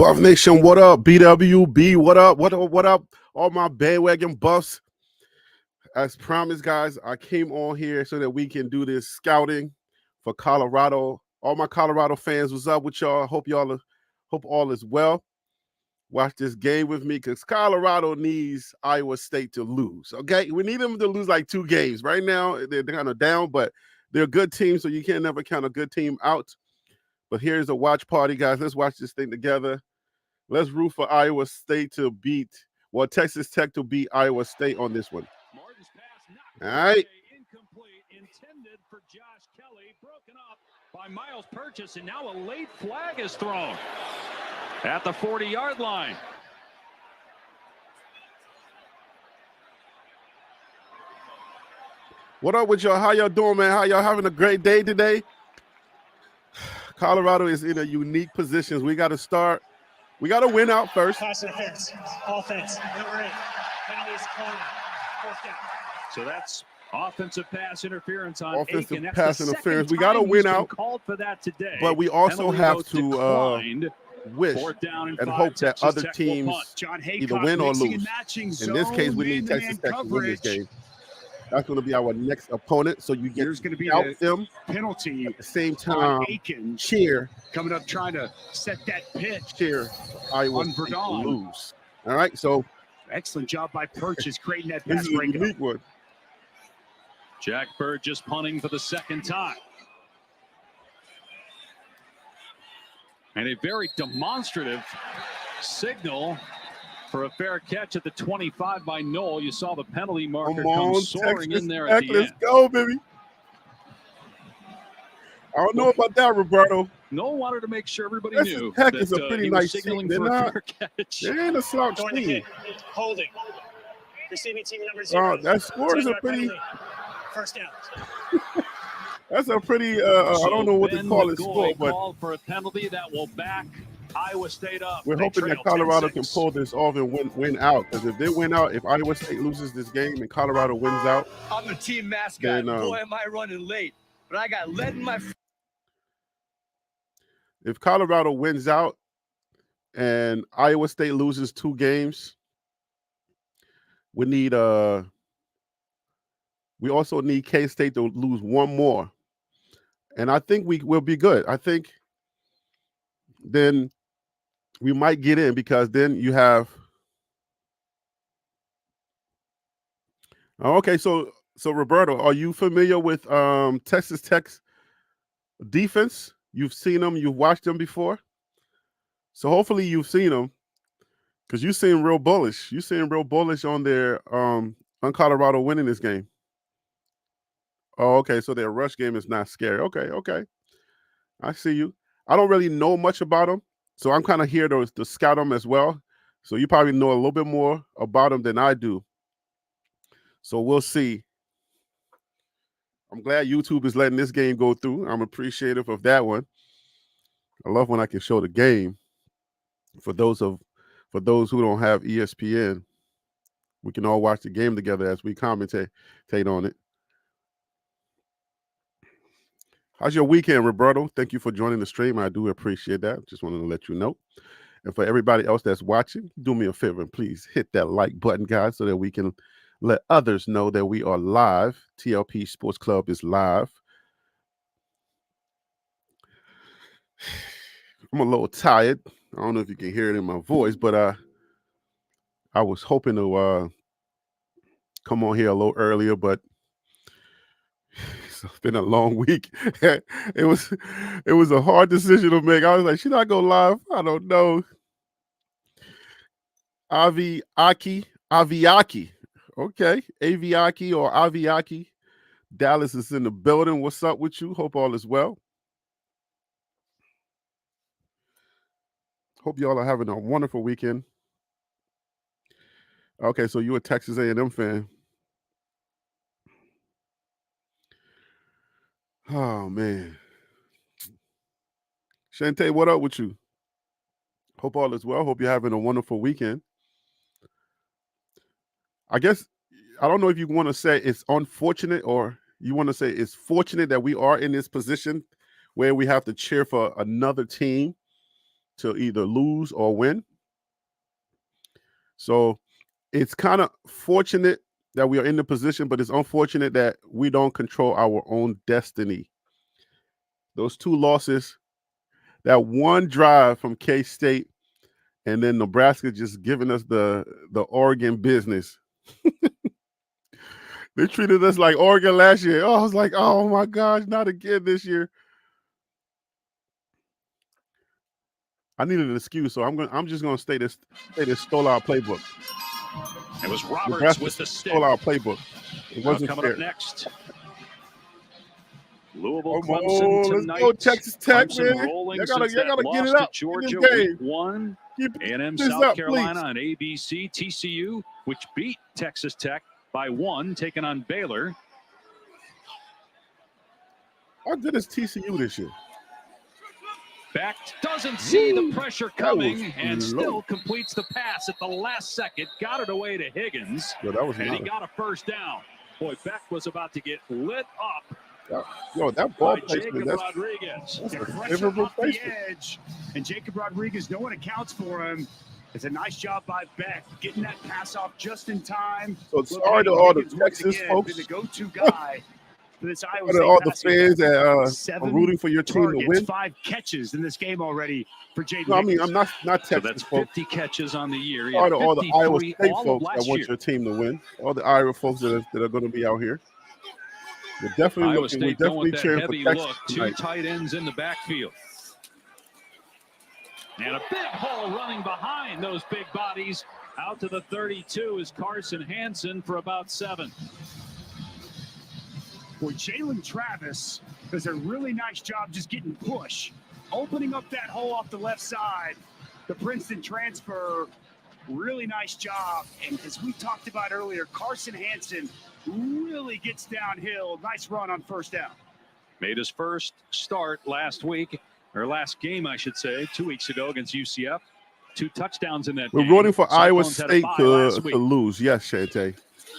Buff Nation, what up? BWB, what up? What up? All my bandwagon buffs. As promised, guys, I came on here so that we can do this scouting for Colorado. All my Colorado fans, what's up with y'all? Hope all is well. Watch this game with me because Colorado needs Iowa State to lose. Okay, we need them to lose like 2 games. Right now, they're kind of down, but they're a good team, so you can't never count a good team out. But here's a watch party, guys. Let's watch this thing together. Let's root for Iowa State to beat, Texas Tech to beat Iowa State on this one. All right. Incomplete, intended for Josh Kelly, broken up by Miles Purchase, and now a late flag is thrown at the 40-yard line. What up with y'all? How y'all doing, man? How y'all having a great day today? Colorado is in a unique position. We got to start. We got to win out first. Pass interference. Offense. Number 8. Penalties corner. 4th down. So that's offensive pass interference on Offensive Aiken. pass interference. We got to win out. Called for that today. But we also Penalty have vote to declined. wish 4th down and 5, hope that Texas other Tech will teams punt. John either win or lose. In this case, we need Texas Tech to win this game. That's going to be our next opponent. So you get going to be out them penalty at the same time. Aiken Cheer, coming up trying to set that pitch. cheer Iowa On State to Verdon. lose. All right, so Excellent job by Purchase creating that this pass is a breakup. unique one. Jack Burgess punting for the 2nd time. And a very demonstrative signal for a fair catch at the 25 by Knoll. You saw the penalty marker come soaring in there at the Let's end. go, baby. I don't know about that, Roberto. Knoll wanted to make sure everybody Texas knew Tech that is a pretty he was nice signaling team. for They're a not- fair catch. They ain't a slouch Going to team. kick. Holding. Receiving team number 0. That score is a 10-yard pretty. penalty. 1st down. That's a pretty. I don't know what to Ben call it McGoy score, but called for a penalty that will back Iowa State up. we're They hoping that trail Colorado can 10-6. pull this off and win out. Because if they win out, if Iowa State loses this game and Colorado wins out, I'm the team mascot. Then, Boy, am I running late. But I got lead in my if Colorado wins out and Iowa State loses 2 games, we need we also need K-State to lose 1 more. And I think we will be good. I think then we might get in because then you have okay, so Roberto, are you familiar with Texas Tech's defense? You've seen them, you've watched them before. So hopefully you've seen them because you seem real bullish. You seem real bullish on their on Colorado winning this game. Oh, okay. So their rush game is not scary. Okay. I see you. I don't really know much about them, so I'm kind of here to scout them as well. So you probably know a little bit more about them than I do. So we'll see. I'm glad YouTube is letting this game go through. I'm appreciative of that one. I love when I can show the game. For those who don't have ESPN, we can all watch the game together as we commentate on it. How's your weekend, Roberto? Thank you for joining the stream. I do appreciate that. Just wanted to let you know. And for everybody else that's watching, do me a favor and please hit that like button, guys, so that we can let others know that we are live. TLP Sports Club is live. I'm a little tired. I don't know if you can hear it in my voice, but I was hoping to come on here a little earlier, but it's been a long week. It was a hard decision to make. I was like, should I go live? I don't know. Aviaki. Okay. Aviaki or Aviaki. Dallas is in the building. What's up with you? Hope all is well. Hope y'all are having a wonderful weekend. Okay, so you're a Texas A&M fan. Oh, man. Shante, what up with you? Hope all is well. Hope you're having a wonderful weekend. I guess, I don't know if you want to say it's unfortunate or you want to say it's fortunate that we are in this position where we have to cheer for another team to either lose or win. So it's kind of fortunate that we are in the position, but it's unfortunate that we don't control our own destiny. Those 2 losses, that one drive from K-State, and then Nebraska just giving us the Oregon business. They treated us like Oregon last year. Oh, I was like, oh my gosh, not again this year. I needed an excuse, so I'm just gonna say this stole our playbook. It was Roberts Nebraska with the stick. stole our playbook. It wasn't coming fair. up next. Louisville, Come Clemson on, tonight. let's go Texas Tech, Clemson man. rolling You gotta since that get loss it up to Georgia in this game. week 1. Keep A&M this South up, Carolina please. on ABC. TCU, which beat Texas Tech by 1, taking on Baylor. How good is TCU this year? Beck doesn't see the pressure coming was and low. still completes the pass at the last second. Got it away to Higgins, Yo, that was and he nice. got a first down. Boy, Beck was about to get lit up Yo, that ball by placement, Jacob that's Rodriguez. a Pressure favorable off the placement. edge, and Jacob Rodriguez, no one accounts for him. It's a nice job by Beck, getting that pass off just in time. So sorry to all the Higgins once Texas again, folks, been the go-to guy for this Iowa to State all the passing fans attack. that are 7 rooting for your team to targets, win. 5 catches in this game already for Jaden No, I mean, Higgins. I'm not So Texas that's folks. 50 catches on the year. He Sorry had to all the Iowa 53 State all of folks that last want year. your team to win. All the Iowa folks that are going to be out here. We're definitely Iowa looking. We're State going definitely with that cheering for heavy Texas look. 2 tonight. tight ends in the backfield. And a big hole running behind those big bodies. Out to the 32 is Carson Hansen for about 7. Boy, Jalen Travis does a really nice job just getting push, opening up that hole off the left side. The Princeton transfer, really nice job. And as we talked about earlier, Carson Hansen really gets downhill. Nice run on first down. Made his first start last week, or last game, I should say, 2 weeks ago against UCF. 2 touchdowns in that We're game. rooting for Iowa Cyclones had a State bye to last week. lose. Yes, Shante.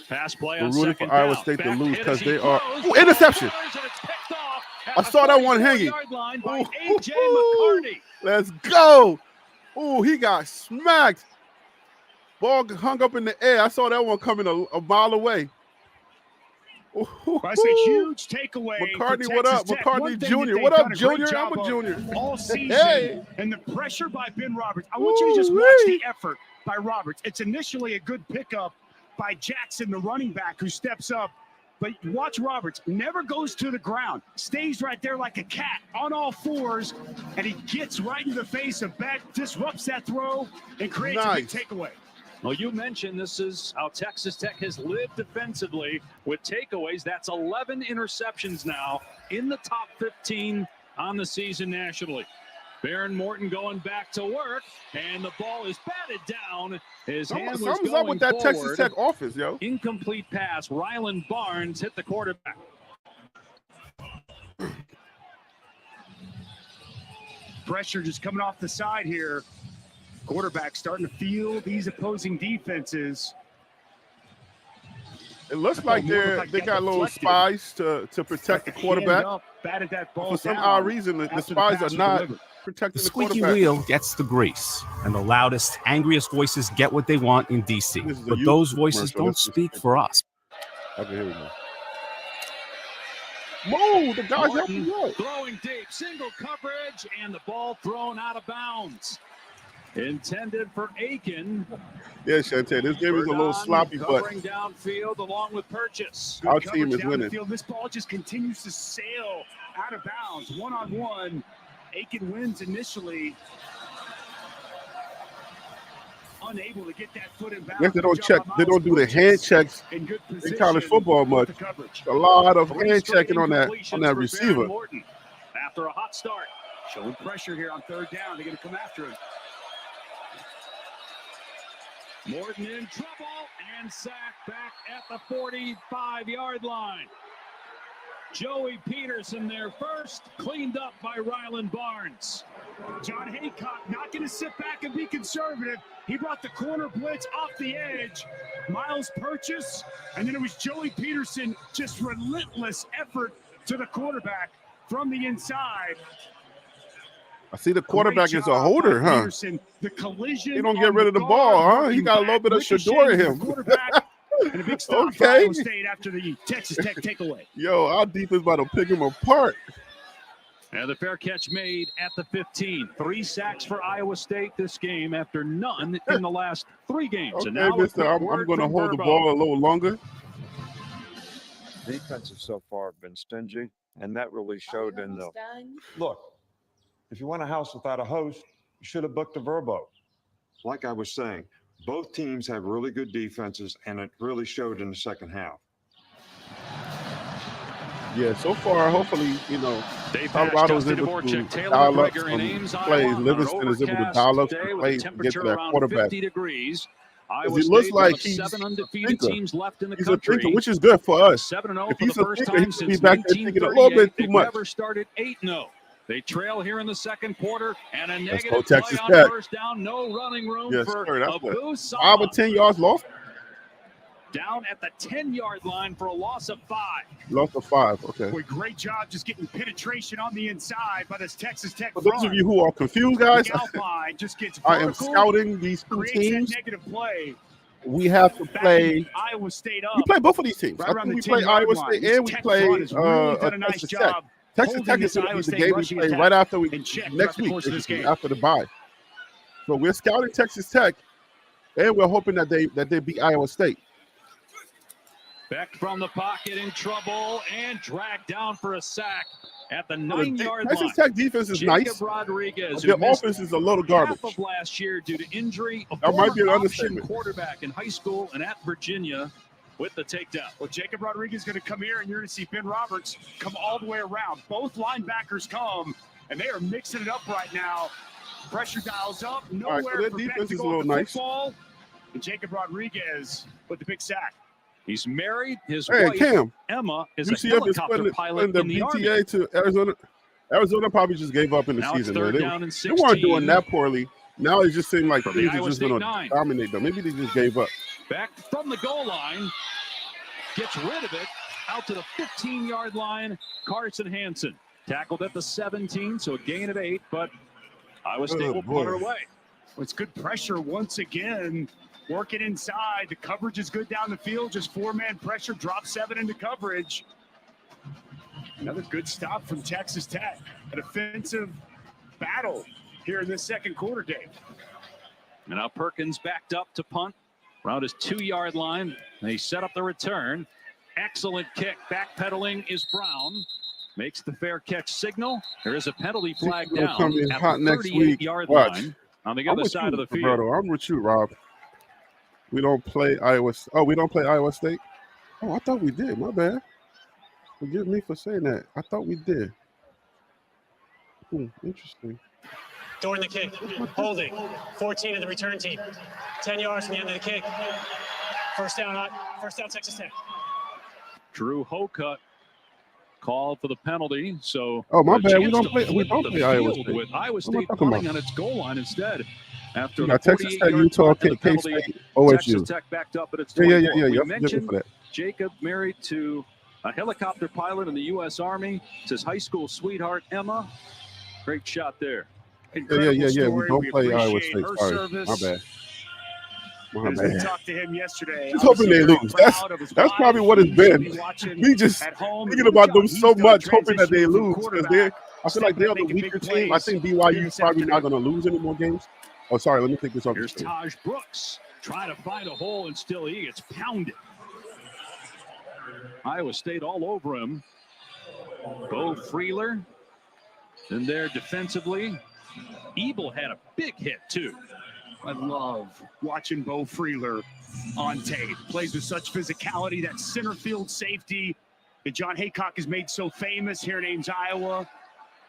Pass play We're on rooting second for Iowa down. State to Back lose hit because as he they are. throws. Ooh, interception. And it's picked off I at saw the that one 44 hanging. yard line by Ooh, A.J. McCarty. Let's go. Ooh, he got smacked. Ball hung up in the air. I saw that one coming a mile away. Ooh, That's a huge takeaway. McCartney, for what up? Texas Tech. One McCartney thing that Jr. they've What done up, a great Junior? I'm job a of junior. all season, Hey. and the pressure by Ben Roberts. I want you to just watch the effort by Roberts. It's initially a good pickup by Jackson, the running back, who steps up. But watch Roberts, never goes to the ground, stays right there like a cat on all fours, and he gets right in the face of Beck, disrupts that throw, and creates a big takeaway. Well, you mentioned this is how Texas Tech has lived defensively with takeaways. That's 11 interceptions now in the top 15 on the season nationally. Baron Morton going back to work, and the ball is batted down. His hand was Something's going up with that forward. Texas Tech offense, yo. Incomplete pass. Rylan Barnes hit the quarterback. Pressure just coming off the side here. Quarterback starting to feel these opposing defenses. It looks like they got little spies to protect the quarterback. Batted that ball For some down odd reason, the after spies pass are was not delivered. protecting The the squeaky quarterback. wheel gets the grease, and the loudest, angriest voices get what they want in D.C. This is a But those YouTube voices commercial. don't That's speak just- for us. Okay, here we go. Whoa, the guy's Morton helping you out. throwing deep, single coverage, and the ball thrown out of bounds. Intended for Aiken. Yeah, Shante, this game is a little Verdon sloppy, but covering downfield along with Purchase. Good our coverage team is down the winning. field. This ball just continues to sail out of bounds. One-on-one. Aiken wins initially. Unable to get that foot in bounds. Yes, they don't Good check. job by They don't do the Miles hand Purchase checks in good in position college football with much. the coverage. A lot of Three hand straight checking on that incompletions for Baron receiver. Morton. After a hot start. Showing pressure here on third down. They're going to come after him. Morton in trouble and sacked back at the 45-yard line. Joey Peterson there first, cleaned up by Rylan Barnes. John Haycock not going to sit back and be conservative. He brought the corner blitz off the edge. Miles Purchase, and then it was Joey Peterson, just relentless effort to the quarterback from the inside. I see the Great quarterback is a job holder, by huh? Peterson. The collision. He don't on get rid of the guard, ball, huh? He working got a little back, bit of ricocheting Shador in to the him. quarterback, and a big stop for Okay. Iowa State after the Texas Tech takeaway. Yo, our defense about to pick him apart. And the fair catch made at the 15. 3 sacks for Iowa State this game after none in the last 3 games. Okay, And now a mister, quick I'm word going to from hold the Verbo. ball a little longer. Defenses so far have been stingy, and that really showed in the look. If you want a house without a host, you should have booked a Verbo. Like I was saying, both teams have really good defenses, and it really showed in the second half. Yeah, so far, hopefully, you know, Dave Colorado is Justin able to Dvorak, Taylor dial up McGregor in some Ames, plays. Iowa, on an Livingston is able to overcast dial up day some with a plays to get temperature to that around quarterback. 50 degrees. Iowa He looks State, like one of he's 7 a undefeated thinker. teams left in the He's a country. thinker, which is good for us. 7-0 If for the he's a first thinker, he time should be since back there thinking a little 1938. bit too They've much. never started 8-0. They trail here in the second quarter, and a Let's negative go, play Texas on Tech. first down. No running room Yes, for sir. That's Abu good. Sama. 5 or 10 yards lost. Down at the 10-yard line for a loss of 5. Lost of 5. Okay. Boy, great job just getting penetration on the inside by this Texas Tech For those front. of you who are confused, guys, Alpine just gets I am vertical, scouting these two creates that teams. negative play. We have to play. Backing Iowa State up. We play both of these teams. Right I around think we the play 10-yard Iowa line. State This and we Tech play front has really done a nice Texas job Tech. Texas holding Tech is this going to Iowa be the State game we rushing play attack right after in check next throughout the week, course of this basically, game. after the bye. So we're scouting Texas Tech, and we're hoping that they beat Iowa State. Beck from the pocket in trouble and dragged down for a sack at the The 9-yard line. Texas Tech defense is Jacob nice. Rodriguez, Their who missed offense is a little half garbage. of last year due to injury, a That might be an former option understatement. quarterback in high school and at Virginia with the takedown. Well, Jacob Rodriguez is going to come here, and you're going to see Ben Roberts come all the way around. Both linebackers come, and they are mixing it up right now. Pressure dials up. Nowhere so their for Beck defense to is a go little with the nice. football. And Jacob Rodriguez with the big sack. He's married. His Hey, wife, Cam, Emma, is a UCF is helicopter putting pilot the in the Army. BTA to Arizona. Arizona probably just gave up in the Now it's season. third Man. down and They 16. weren't doing that poorly. Now it just seemed like From the things are Iowa just State going to 9. dominate them. Maybe they just gave up. Back from the goal line. Gets rid of it. Out to the 15-yard line. Carson Hansen. Tackled at the 17, so a gain of 8, but Iowa State will put her away. Well, it's good pressure once again. Working inside. The coverage is good down the field. Just 4-man pressure. Drop 7 into coverage. Another good stop from Texas Tech. An offensive battle here in this second quarter, Dave. And now Perkins backed up to punt around his 2-yard line. They set up the return. Excellent kick. Backpedaling is Brown. Makes the fair catch signal. There is a penalty flag Gonna down come in at hot the next week. 38-yard Watch. line on the I'm other with side you, of the field. Roberto. I'm with you, Rob. We don't play Iowa. Oh, we don't play Iowa State. Oh, I thought we did. My bad. Forgive me for saying that. I thought we did. Interesting. During the kick, holding, 14 of the return team, 10 yards from the end of the kick. First down, Texas Tech. Drew Hocutt called for the penalty. So Oh, my a bad. We chance don't to play. We flip don't the play Iowa field State. with Iowa What am I State talking punting about? on its goal line instead. After We got the Texas Tech, 48-yard Utah, punt and the K penalty, State, OSU. Texas Tech backed up at its Yeah. 24. You We have to forgive me mentioned for that. Jacob married to a helicopter pilot in the U.S. Army. It's his high school sweetheart, Emma. Great shot there. Incredible Yeah. We story. don't play Iowa appreciate State. her Sorry. service. My bad. My As we bad. talked to him yesterday, Just hoping they obviously lose. very That's proud of his that's wife. probably what it's He's been. gonna be watching We just at home. thinking Good about job them he's so done much, hoping that they transitioning from lose because quarterback, I feel like they're the making big weaker team. I plays think here BYU this is probably not afternoon. going to lose any more games. Oh, sorry. Let me take this off. Here's Taj Brooks trying to find a hole, and still he gets pounded. Iowa State all over him. Bo Freeler in there defensively. Ebel had a big hit, too. I love watching Bo Freeler on tape. Plays with such physicality. That center field safety that John Haycock has made so famous here in Ames, Iowa.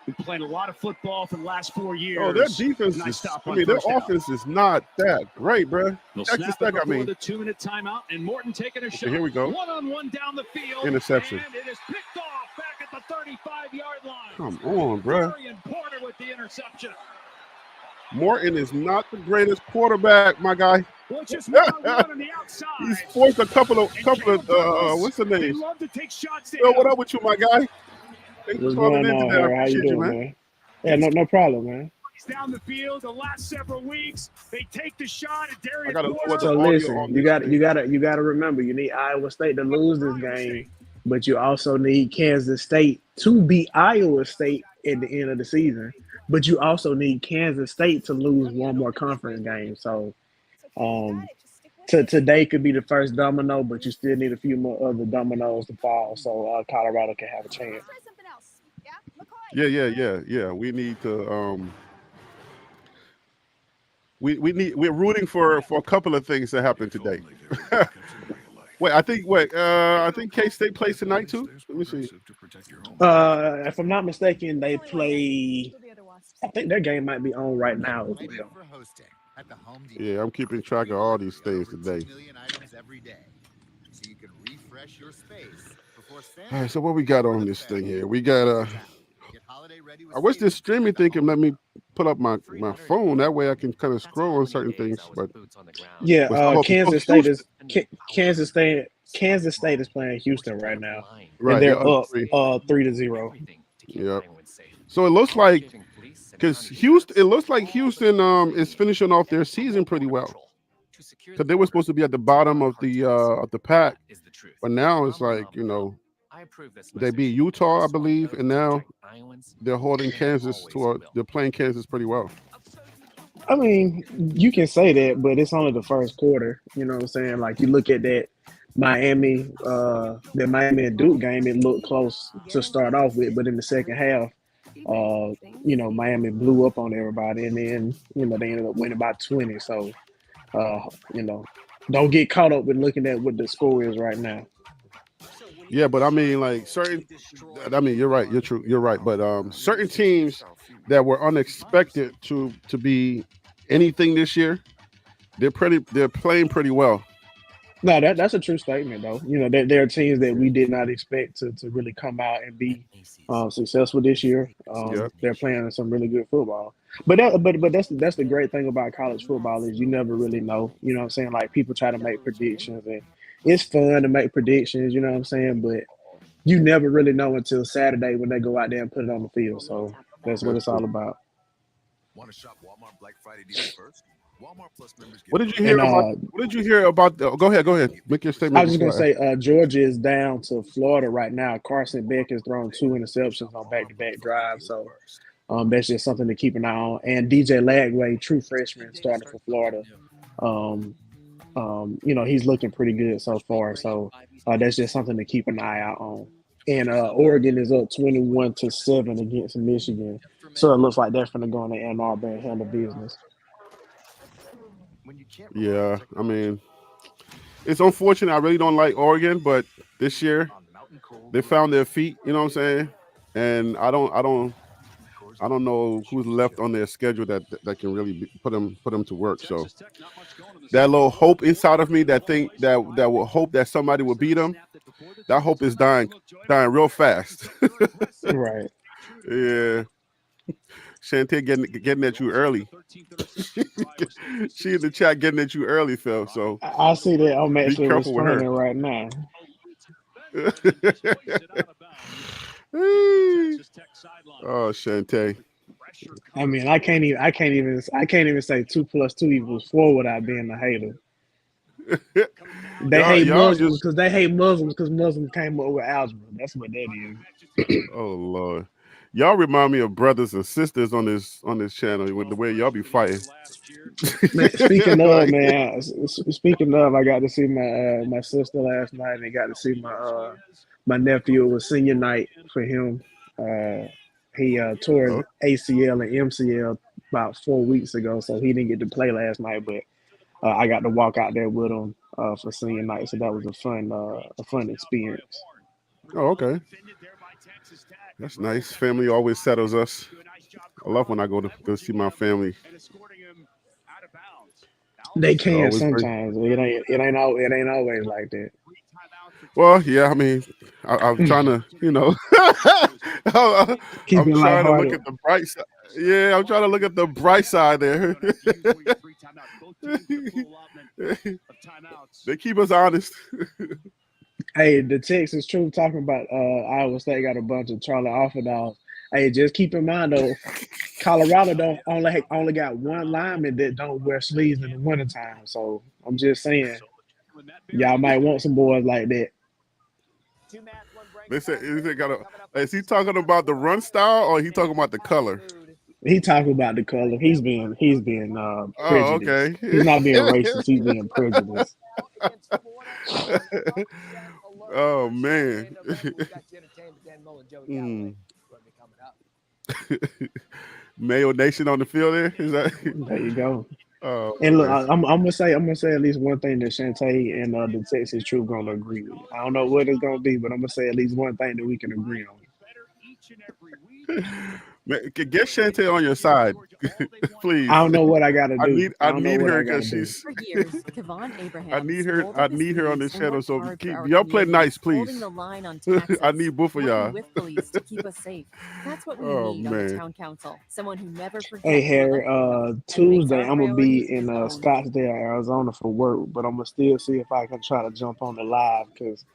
Been playing a lot of football for the last 4 years. Oh, their defense Nice is. stop I on mean, their first down. offense is not that great, bro. They'll Texas snap Tech, it I before mean. the 2-minute timeout, and Morton taking a shot. here we go. One-on-one down the field. Interception. And it is picked off back at the 35-yard line. Come on, bro. Darian Porter with the interception. Morton is not the greatest quarterback, my guy. Well, it's just one-on-one on the outside. He's forced a couple of Caleb Douglas, what's the They name? love to take shots. Yo, what up with you, my guy? Thanks for What's calling going in on, today. I Harry? How you appreciate you, doing, man. man? Yeah, no problem, man. Down the field the last several weeks. They take the shot at Darius gotta know Porter. what So the audio listen, on you this got thing. you got to remember, you need Iowa State to lose this game, but you also need Kansas State to beat Iowa State at the end of the season. But you also need Kansas State to lose one more conference game. So today could be the first domino, but you still need a few more other dominoes to fall so Colorado can have a chance. Yeah. We need to we're rooting for a couple of things to happen today. I think K-State plays tonight too. Let me see. If I'm not mistaken, they play. I think their game might be on right now as well. Yeah, I'm keeping track of all these things today. All right, so what we got on this thing here? We got I wish this streaming thing can let me pull up my phone. That way I can kind of scroll on certain things. But Kansas State is Kansas State is playing Houston right now, right, and they're up 3-0. 3-0. Yeah. So it looks like because Houston is finishing off their season pretty well. Because they were supposed to be at the bottom of the pack, but now it's like they beat Utah, I believe, and now they're holding Kansas they're playing Kansas pretty well. I mean, you can say that, but it's only the first quarter. You know what I'm saying? Like you look at that Miami and Duke game, it looked close to start off with, but in the second half, Miami blew up on everybody, and then they ended up winning by 20. So, don't get caught up with looking at what the score is right now. Yeah, but I mean, you're right. You're true. You're right. But certain teams that were unexpected to be anything this year, they're playing pretty well. No, that's a true statement, though. There are teams that we did not expect to really come out and be successful this year. They're playing some really good football. But that's the great thing about college football is you never really know. You know what I'm saying? Like people try to make predictions, and it's fun to make predictions. You know what I'm saying? But you never really know until Saturday when they go out there and put it on the field. So that's what it's all about. Want to shop Walmart Black Friday deals first? Walmart Plus members get What did you hear about? Go ahead. Make your statement. I was just gonna say Georgia is down to Florida right now. Carson Beck has thrown 2 interceptions on back-to-back drives, so that's just something to keep an eye on. And DJ Lagway, true freshman, starting for Florida. He's looking pretty good so far. So that's just something to keep an eye out on. And Oregon is up 21-7 against Michigan. So it looks like they're going to go in the Ann Arbor and handle business. Yeah, I mean, it's unfortunate. I really don't like Oregon, but this year they found their feet. You know what I'm saying? And I don't know who's left on their schedule that can really put them to work. So that little hope inside of me, that will hope that somebody will beat them, that hope is dying real fast. Right. Yeah. Shantae getting at you early. She in the chat getting at you early, Phil. So I see that. I'm actually careful with her. responding right now. Oh, Shantae. I mean, I can't even say 2 + 2 = 4 without being a hater. They hate Muslims because Muslims came up with algebra. That's what that is. Oh Lord. Y'all remind me of brothers and sisters on this channel with the way y'all be fighting. Man, speaking of, I got to see my sister last night, and I got to see my nephew. It was senior night for him. He tore his ACL and MCL about 4 weeks ago, so he didn't get to play last night. But I got to walk out there with him for senior night, so that was a fun experience. Oh, okay. That's nice. Family always settles us. I love when I go see my family. They can sometimes. It ain't always like that. Well, yeah. I mean, I'm trying to, I'm trying to look at the bright side. Yeah, I'm trying to look at the bright side there. They keep us honest. Hey, the Texas Truth talking about Iowa State got a bunch of Charlie Offerdahl. Hey, just keep in mind though, Colorado don't only got one lineman that don't wear sleeves in the wintertime. So I'm just saying, y'all might want some boys like that. They said is he talking about the run style or he talking about the color? He talking about the color. He's being prejudiced. Oh, okay. He's not being racist. He's being prejudiced. Oh man. Mayo Nation on the field there. Is that? There you go. Oh, And look, man. I'm gonna say at least one thing that Shantae and the Texas True gonna agree with. I don't know what it's gonna be, but I'm gonna say at least one thing that we can agree on. Man, get Shantae on your side, please. I don't know what I gotta do. I need her because do. she's. I need her on this channel. So y'all play nice, please. I need both of y'all. To keep us safe. That's what we need on the town council. Someone who never forgets. Hey Harry, Tuesday I'm gonna be in Scottsdale, Arizona for work, but I'm gonna still see if I can try to jump on the live because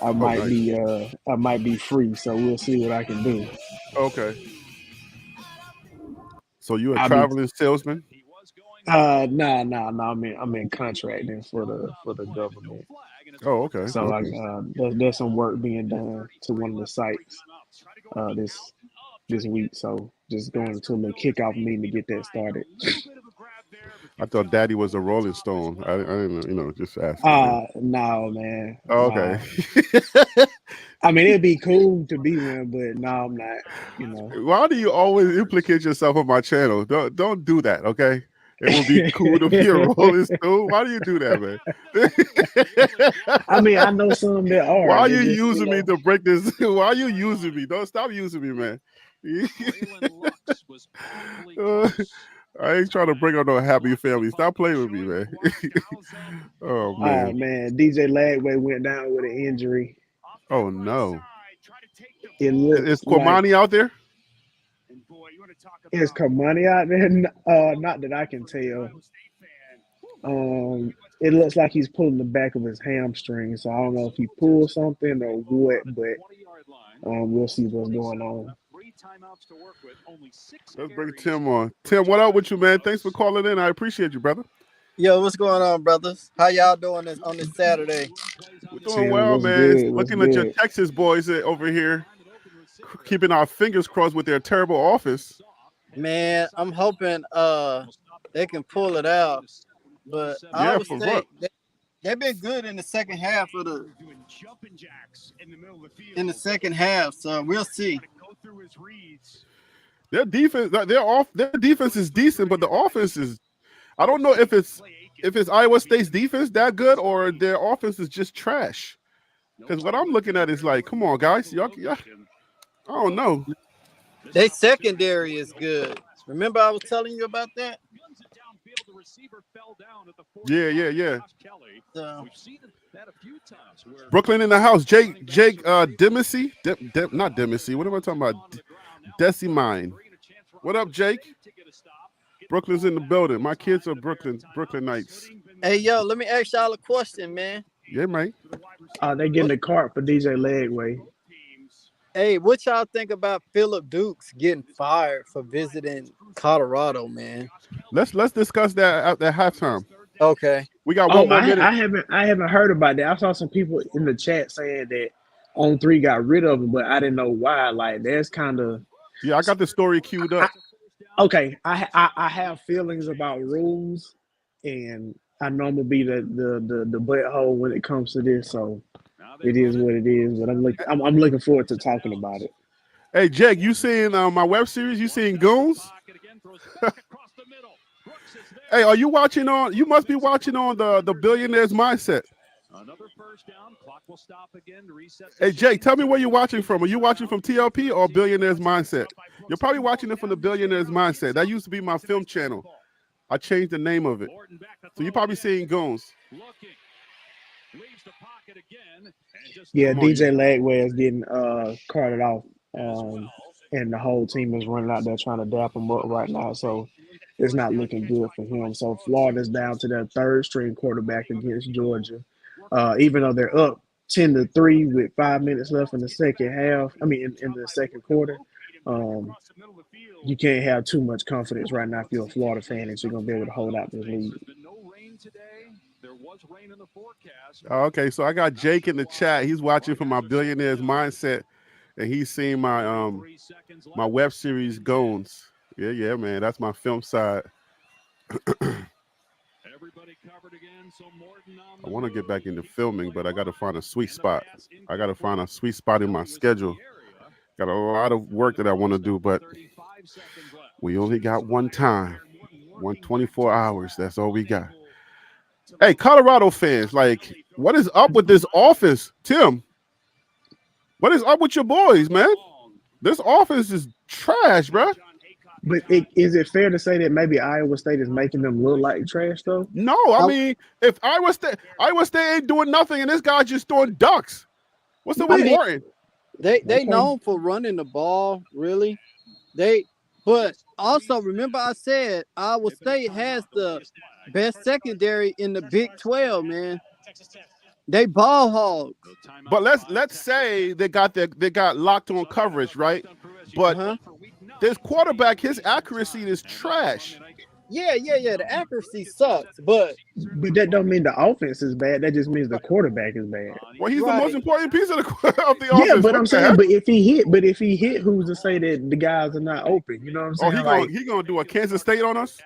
I might be free. So we'll see what I can do. Okay. So you a traveling salesman? No. I'm in contracting for the government. Oh, okay. So there's some work being done to one of the sites this week. So just going to a little kickoff meeting to get that started. I thought Daddy was a Rolling Stone. I didn't, just ask. No, man. Oh, okay. No. I mean, it'd be cool to be one, but no, I'm not. Why do you always implicate yourself on my channel? Don't do that, okay? It would be cool to be a Rolling Stone. Why do you do that, man? I mean, I know some that are. Why are you using me to break this? Why are you using me? Don't stop using me, man. I ain't trying to bring up no happy family. Stop playing with me, man. Oh man. DJ Lagway went down with an injury. Oh no. Is Kwamani out there? Is Kamani out there? Not that I can tell. It looks like he's pulling the back of his hamstring, so I don't know if he pulled something or what, but we'll see what's going on. Let's bring Tim on. Tim, what up with you, man? Thanks for calling in. I appreciate you, brother. Yo, what's going on, brothers? How y'all doing on this Saturday? We're doing well, man. Looking at your Texas boys over here, keeping our fingers crossed with their terrible offense. Man, I'm hoping they can pull it out. But I would say they've been good in the second half so we'll see. Their defense is decent, but the offense is. I don't know if it's Iowa State's defense that good or their offense is just trash. Because what I'm looking at is like, come on, guys, y'all, I don't know. Their secondary is good. Remember I was telling you about that? Yeah. So, Brooklyn in the house. Jake Dempsey. Not Dempsey. What am I talking about? Decimine. What up, Jake? Brooklyn's in the building. My kids are Brooklynites. Hey, yo, let me ask y'all a question, man. Yeah, mate. They getting a cart for DJ Lagway. Hey, what y'all think about Phillip Dukes getting fired for visiting Colorado, man? Let's discuss that at the halftime. Okay. We got one more minute. I haven't heard about that. I saw some people in the chat saying that On3 got rid of him, but I didn't know why. Like that's kind of. Yeah, I got the story queued up. I have feelings about rules, and I know I'm gonna be the butthole when it comes to this. So it is what it is. But I'm looking forward to talking about it. Hey, Jake, you seeing my web series? You seeing Goons? Hey, are you watching on? You must be watching on the Billionaire's Mindset. Another first down. Clock will stop again to reset. Hey, Jake, tell me where you're watching from. Are you watching from TLP or Billionaire's Mindset? You're probably watching it from the Billionaire's Mindset. That used to be my film channel. I changed the name of it. So you're probably seeing Goons. Yeah, DJ Lagway is getting carted off, and the whole team is running out there trying to dap him up right now. So it's not looking good for him. So Florida's down to their third string quarterback against Georgia. Even though they're up 10-3 with 5 minutes left in the second half, in the second quarter, You can't have too much confidence right now if you're a Florida fan that you're gonna be able to hold out this lead. Oh, okay, so I got Jake in the chat. He's watching for my Billionaires Mindset, and he's seen my my web series Gones. Yeah, man, that's my film side. I want to get back into filming, but I got to find a sweet spot. I got to find a sweet spot in my schedule. Got a lot of work that I want to do, but we only got one time, 24 hours. That's all we got. Hey, Colorado fans, like, what is up with this offense, Tim? What is up with your boys, man? This offense is trash, bro. But is it fair to say that maybe Iowa State is making them look like trash, though? No, I mean, if Iowa State ain't doing nothing, and this guy's just throwing ducks. What's the way Morton? They known for running the ball, really. But also remember I said Iowa State has the best secondary in the Big 12, man. They ball hogs. But let's say they got locked on coverage, right? But this quarterback, his accuracy is trash. Yeah. The accuracy sucks, but that don't mean the offense is bad. That just means the quarterback is bad. Well, he's the most important piece of the offense. Yeah, but I'm saying, but if he hit, who's to say that the guys are not open? You know what I'm saying? He gonna do a Kansas State on us.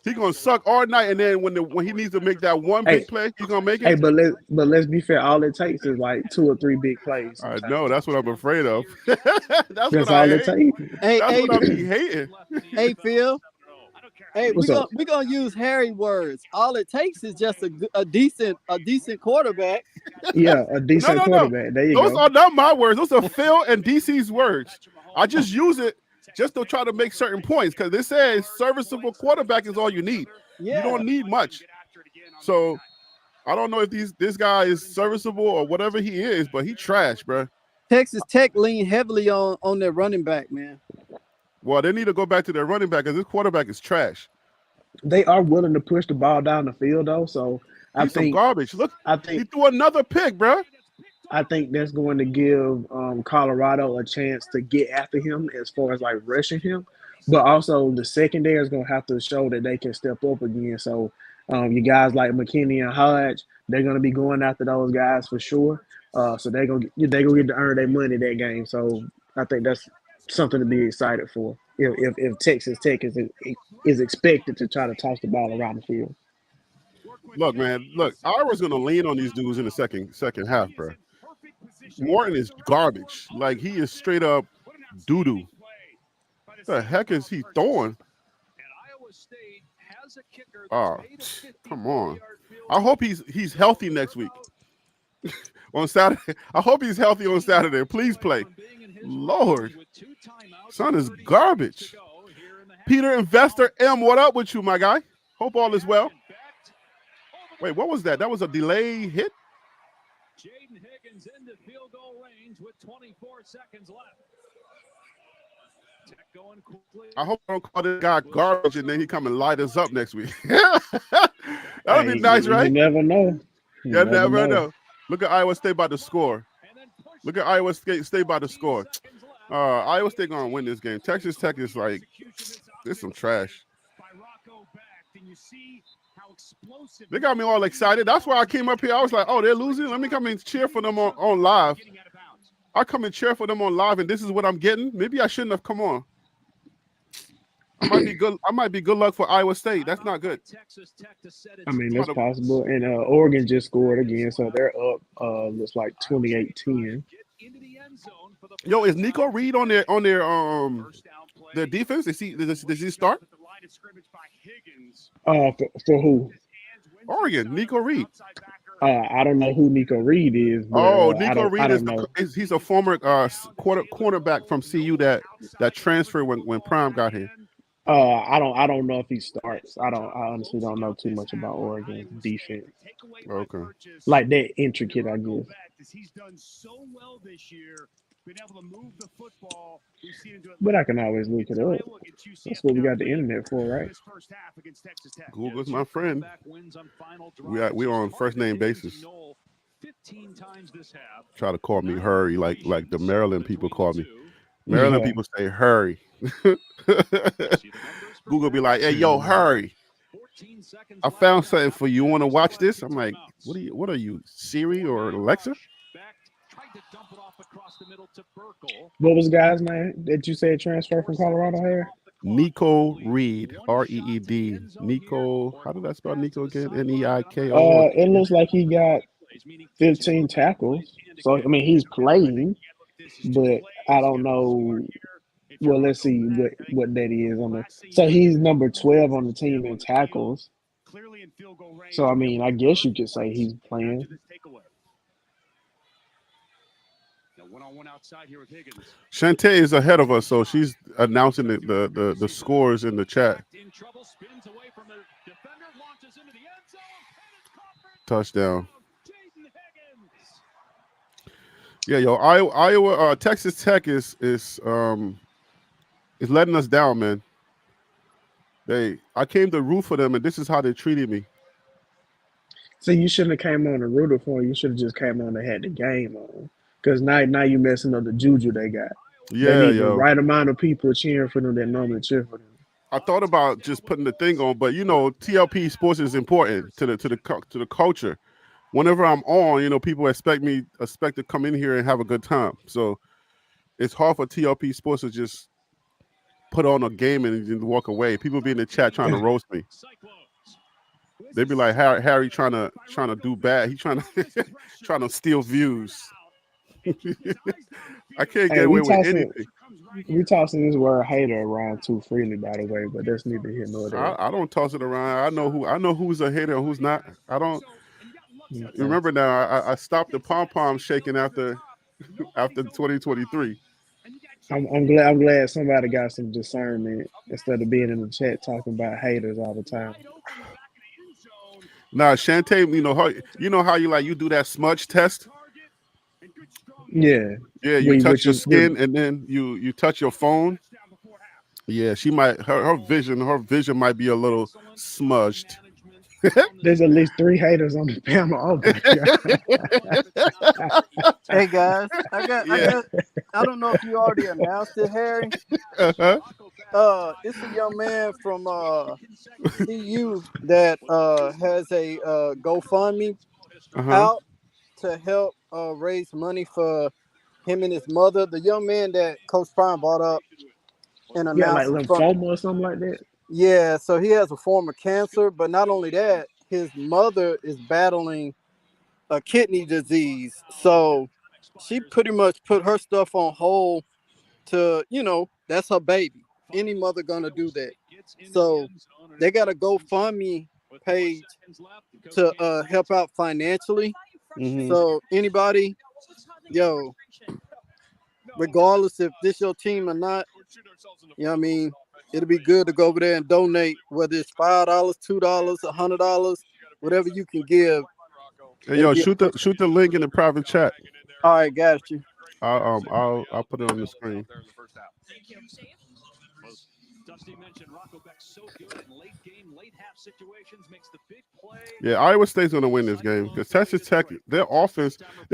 He gonna suck all night, and then when he needs to make that one big play, he's gonna make it. Hey, but let's be fair. All it takes is like 2 or 3 big plays. I know. That's what I'm afraid of. that's all it takes. Hey, that's what I be hating. Hey, Phil. Hey, we're gonna use Harry words. All it takes is just a decent quarterback. Yeah, a decent quarterback. There you go. Those are not my words. Those are Phil and DC's words. I just use it just to try to make certain points because this says serviceable quarterback is all you need. Yeah. You don't need much. So I don't know if this guy is serviceable or whatever he is, but he trash, bro. Texas Tech lean heavily on their running back, man. Well, they need to go back to their running back because this quarterback is trash. They are willing to push the ball down the field, though. So I think some garbage. Look, he threw another pick, bro. I think that's going to give Colorado a chance to get after him as far as like rushing him. But also the secondary is going to have to show that they can step up again. So you guys like McKinney and Hodge, they're going to be going after those guys for sure. So they're gonna get to earn their money that game. So I think that's something to be excited for. If Texas Tech is expected to try to toss the ball around the field. Look, man. Look, Iowa's going to lean on these dudes in the second half, bro. Morton is garbage. Like, he is straight up doo-doo. What the heck is he throwing? Oh, come on. I hope he's healthy next week. On Saturday. I hope he's healthy on Saturday. Please play. Lord. Son is garbage. Peter Investor M, what up with you, my guy? Hope all is well. Wait, what was that? That was a delay hit? Jaden Higgins into field goal range with 24 seconds left. Tech going quickly. I hope I don't call this guy garbage and then he come and light us up next week. That would be nice, right? You never know. You never know. Look at Iowa State by the score. Look at Iowa State by the score. Iowa State going to win this game. Texas Tech is like, this is some trash. They got me all excited. That's why I came up here. I was like, oh, they're losing. Let me come and cheer for them on live. I come and cheer for them on live, and this is what I'm getting. Maybe I shouldn't have come on. I might be good luck for Iowa State. That's not good. I mean, that's possible. And Oregon just scored again, so they're up. Looks like 28-10. Yo, is Nico Reed on their defense? Does he start? For who? Oregon, Nico Reed. I don't know who Nico Reed is. But, Nico Reed he's a former cornerback from CU that transferred when Prime got here. I don't know if he starts. I honestly don't know too much about Oregon's defense. Okay. Like that intricate, I guess. He's done so well this year, been able to move the football. But I can always look it up. That's what we got the internet for, right? Google's my friend. We're on first name basis. Try to call me Hurry like the Maryland people call me. Maryland people say hurry. Google be like, hey, yo, hurry. I found something for you. Want to watch this? I'm like, what are you, Siri or Alexa? What was the guy's name that you said transferred from Colorado here? Nico Reed, R-E-E-D. Nico, how did I spell Nico again? N-E-I-K-O. It looks like he got 15 tackles. So, I mean, he's playing, but I don't know. Well, let's see what that is on the. So he's number 12 on the team in tackles. So, I mean, I guess you could say he's playing. Shantae is ahead of us, so she's announcing the scores in the chat. Touchdown. Yeah, yo, Iowa, Texas Tech is letting us down, man. I came to root for them, and this is how they treated me. So you shouldn't have came on to root for him. You should have just came on and had the game on. Because now you messing up the juju they got. Yeah, they need yo. the right amount of people cheering for them that normally cheer for them. I thought about just putting the thing on, but TLP Sports is important to the culture. Whenever I'm on, people expect to come in here and have a good time. So it's hard for TLP Sports to just put on a game and walk away. People be in the chat trying to roast me. They be like, Harry trying to do bad. He trying to steal views. I can't get away with anything. We tossing this word hater around too freely, by the way, but that's neither here nor there. I don't toss it around. I know who's a hater and who's not. I don't. Remember now, I stopped the pom pom shaking after 2023. I'm glad somebody got some discernment instead of being in the chat talking about haters all the time. Nah, Shantae, you know how you do that smudge test. Yeah. Yeah, you touch your skin and then you touch your phone. Yeah, she might her vision might be a little smudged. There's at least 3 haters on the panel. Oh my God. Hey guys, I don't know if you already announced it, Harry. It's a young man from CU that has a GoFundMe out to help raise money for him and his mother. The young man that Coach Prime brought up and announced, like lymphoma or something like that. Yeah, so he has a form of cancer, but not only that, his mother is battling a kidney disease. So she pretty much put her stuff on hold to, that's her baby. Any mother gonna do that. So they got a GoFundMe page to help out financially. So anybody, regardless if this your team or not, it'll be good to go over there and donate, whether it's $5, $2, $100, whatever you can give. Hey, yo, shoot the link in the private chat. All right, got you. I'll put it on the screen. Yeah, Iowa State's gonna win this game because Texas Tech, their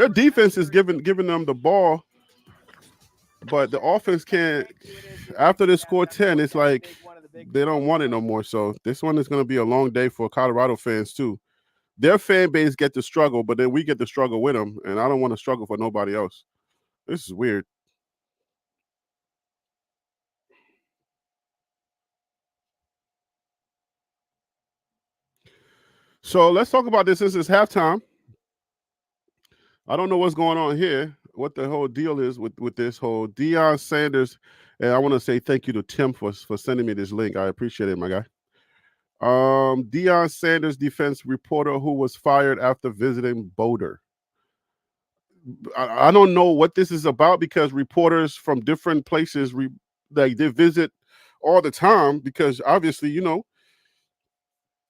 defense is giving them the ball, but the offense can't. After they score 10, it's like they don't want it no more. So this one is gonna be a long day for Colorado fans too. Their fan base get to struggle, but then we get to struggle with them, and I don't want to struggle for nobody else. This is weird. So let's talk about this. Since it's halftime, I don't know what's going on here, what the whole deal is with this whole Deion Sanders. And I want to say thank you to Tim for sending me this link. I appreciate it, my guy. Deion Sanders defense reporter who was fired after visiting Boulder. I don't know what this is about because reporters from different places they visit all the time because obviously,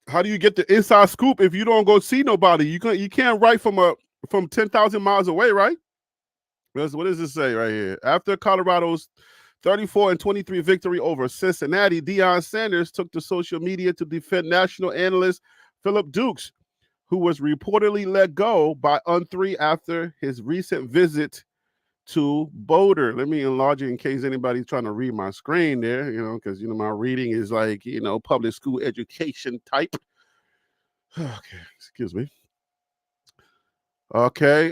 how do you get the inside scoop if you don't go see nobody? You can't write from 10,000 miles away, right? What does it say right here? After Colorado's 34-23 victory over Cincinnati, Deion Sanders took to social media to defend national analyst Philip Dukes, who was reportedly let go by On3 after his recent visit to Boulder. Let me enlarge it in case anybody's trying to read my screen there, because, my reading is like, public school education type. Okay, excuse me. Okay,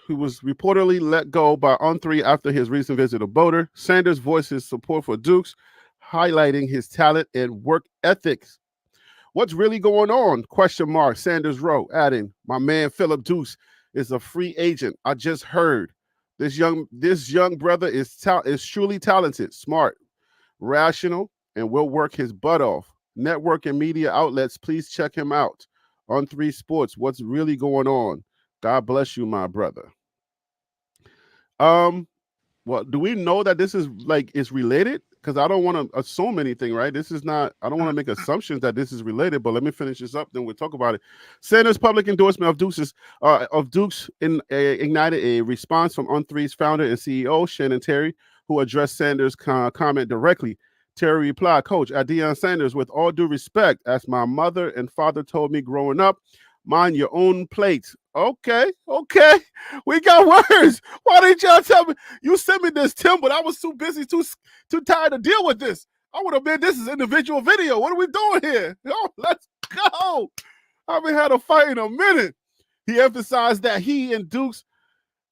who was reportedly let go by On3 after his recent visit to Boulder. Sanders voiced his support for Dukes, highlighting his talent and work ethics. What's really going on? ? Sanders wrote, adding, my man Phillip Dukes is a free agent. I just heard. This young brother is truly talented, smart, rational, and will work his butt off. Network and media outlets, please check him out. On3 Sports, what's really going on? God bless you, my brother. Well, do we know that this is it's related? Because I don't want to assume anything, right? This is not, I don't want to make assumptions that this is related, but let me finish this up, then we'll talk about it. Sanders' public endorsement of Dukes ignited a response from On3's founder and CEO, Shannon Terry, who addressed Sanders' comment directly. Terry replied, Coach, at Deion Sanders, with all due respect, as my mother and father told me growing up, mind your own plate. Okay. We got words. Why didn't y'all tell me? You sent me this, Tim, but I was too busy, too tired to deal with this. I would have been, this is individual video. What are we doing here? Let's go. I haven't had a fight in a minute. He emphasized that he and Dukes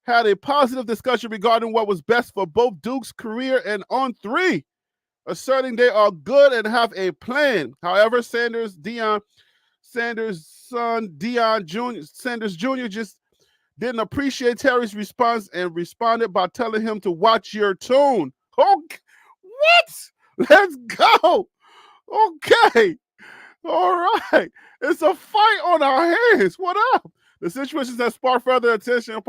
had a positive discussion regarding what was best for both Dukes' career and On3, asserting they are good and have a plan. However, Sanders' son, Sanders Jr., just didn't appreciate Terry's response and responded by telling him to watch your tone. Okay. What? Let's go. Okay. All right. It's a fight on our hands. What up? The situation has sparked further attention,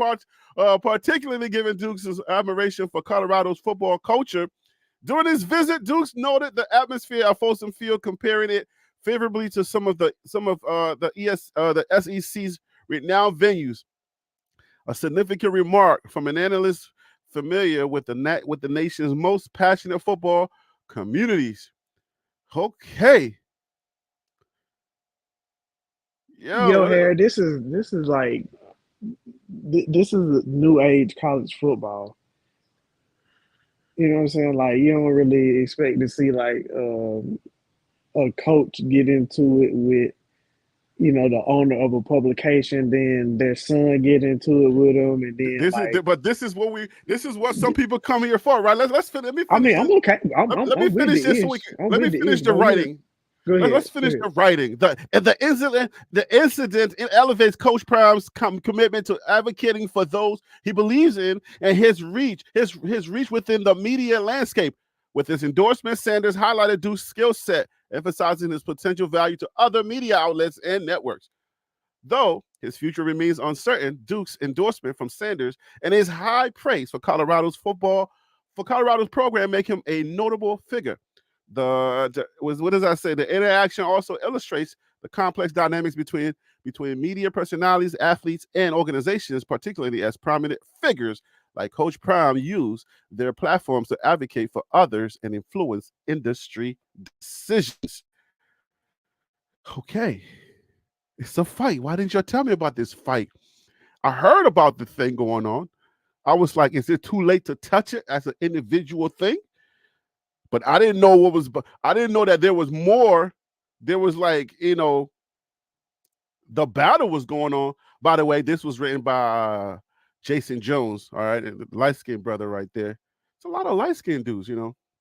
particularly given Dukes' admiration for Colorado's football culture. During his visit, Dukes noted the atmosphere at Folsom Field, comparing it favorably to some of the SEC's renowned venues. A significant remark from an analyst familiar with the nation's most passionate football communities. Okay. Yo, Harry, this is like this is new age college football. You know what I'm saying? Like, you don't really expect to see like a coach get into it with, the owner of a publication, then their son get into it with them, and then this is what some people come here for, right? Let me finish. I mean, I'm okay. Let me finish this so we can. Let me finish the writing. Let's finish the writing. The incident elevates Coach Prime's commitment to advocating for those he believes in and his reach within the media landscape. With his endorsement, Sanders highlighted Duke's skill set, emphasizing his potential value to other media outlets and networks. Though his future remains uncertain, Duke's endorsement from Sanders and his high praise for Colorado's program make him a notable figure. What does I say? The interaction also illustrates the complex dynamics between media personalities, athletes, and organizations, particularly as prominent figures like Coach Prime use their platforms to advocate for others and influence industry decisions. Okay. It's a fight. Why didn't you tell me about this fight? I heard about the thing going on. I was like, is it too late to touch it as an individual thing? But I didn't know I didn't know that there was more. There was the battle was going on. By the way, this was written by Jason Jones, all right, the light-skinned brother right there. It's a lot of light-skinned dudes,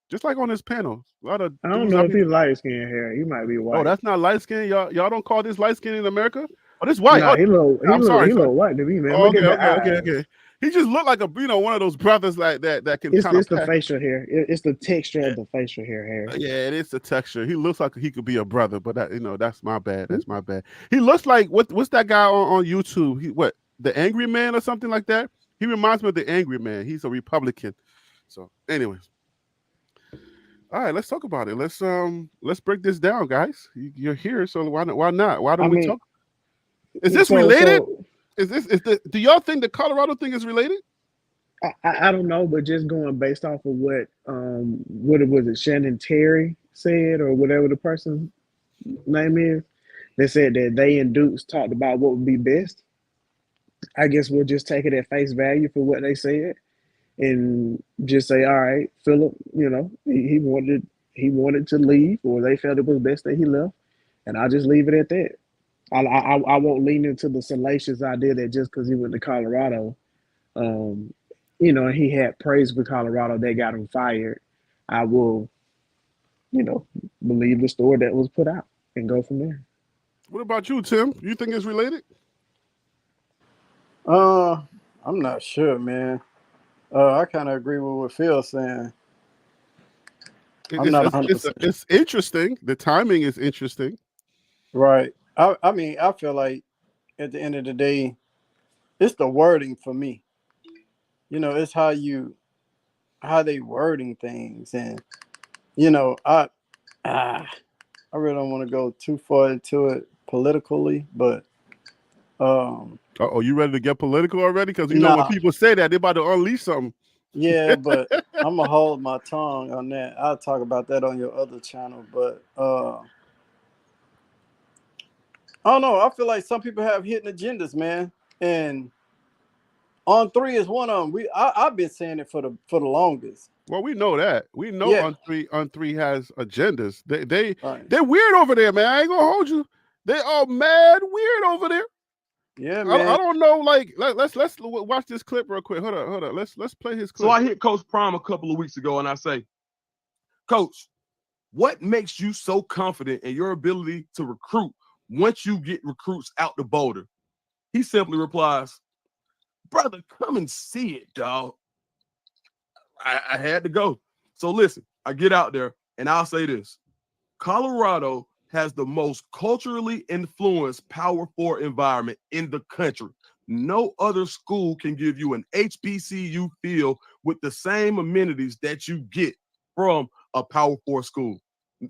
just like on this panel. A lot of I don't know if he's light-skinned hair. He might be white. Oh, that's not light-skinned? Y'all don't call this light-skinned in America? Oh, this white. Nah, he look white to me, man. Oh, okay. He just looked like one of those brothers like that can It's the facial hair. It's the texture of the facial hair. Yeah, it is the texture. He looks like he could be a brother, but that's my bad. That's my bad. He looks like what's that guy on YouTube? The Angry Man or something like that? He reminds me of the Angry Man. He's a Republican. So, anyways. All right, let's talk about it. Let's break this down, guys. You're here, so why not? Why don't we talk? Is this related? Do y'all think the Colorado thing is related? I don't know, but just going based off of what was it, Shannon Terry said, or whatever the person's name is, they said that they and Dukes talked about what would be best. I guess we'll just take it at face value for what they said. and just say, all right, Philip, he wanted to leave, or they felt it was best that he left, and I'll just leave it at that. I won't lean into the salacious idea that just because he went to Colorado, he had praise for Colorado that got him fired. I will, believe the story that was put out and go from there. What about you, Tim? You think it's related? I'm not sure, man. I kind of agree with what Phil's saying. It's interesting. The timing is interesting. Right. I mean, I feel like at the end of the day, it's the wording for me. It's how they wording things, and I really don't want to go too far into it politically, but you ready to get political already? Because know when people say that, they're about to unleash something. Yeah, but I'm gonna hold my tongue on that. I'll talk about that on your other channel, but I don't know. I feel like some people have hidden agendas, man, and On3 is one of them. I've been saying it for the longest. Well, we know that. We know On3 has agendas. They're weird over there, man. I ain't gonna hold you. They are mad weird over there. Yeah, man. I don't know. Like, let's watch this clip real quick. Hold on. Let's play his clip. So I hit Coach Prime a couple of weeks ago, and I say, Coach, what makes you so confident in your ability to recruit once you get recruits out the Boulder? He simply replies, brother, come and see it, dog. I had to go. So listen, I get out there, and I'll say this. Colorado has the most culturally influenced Power 4 environment in the country. No other school can give you an HBCU feel with the same amenities that you get from a Power 4 school.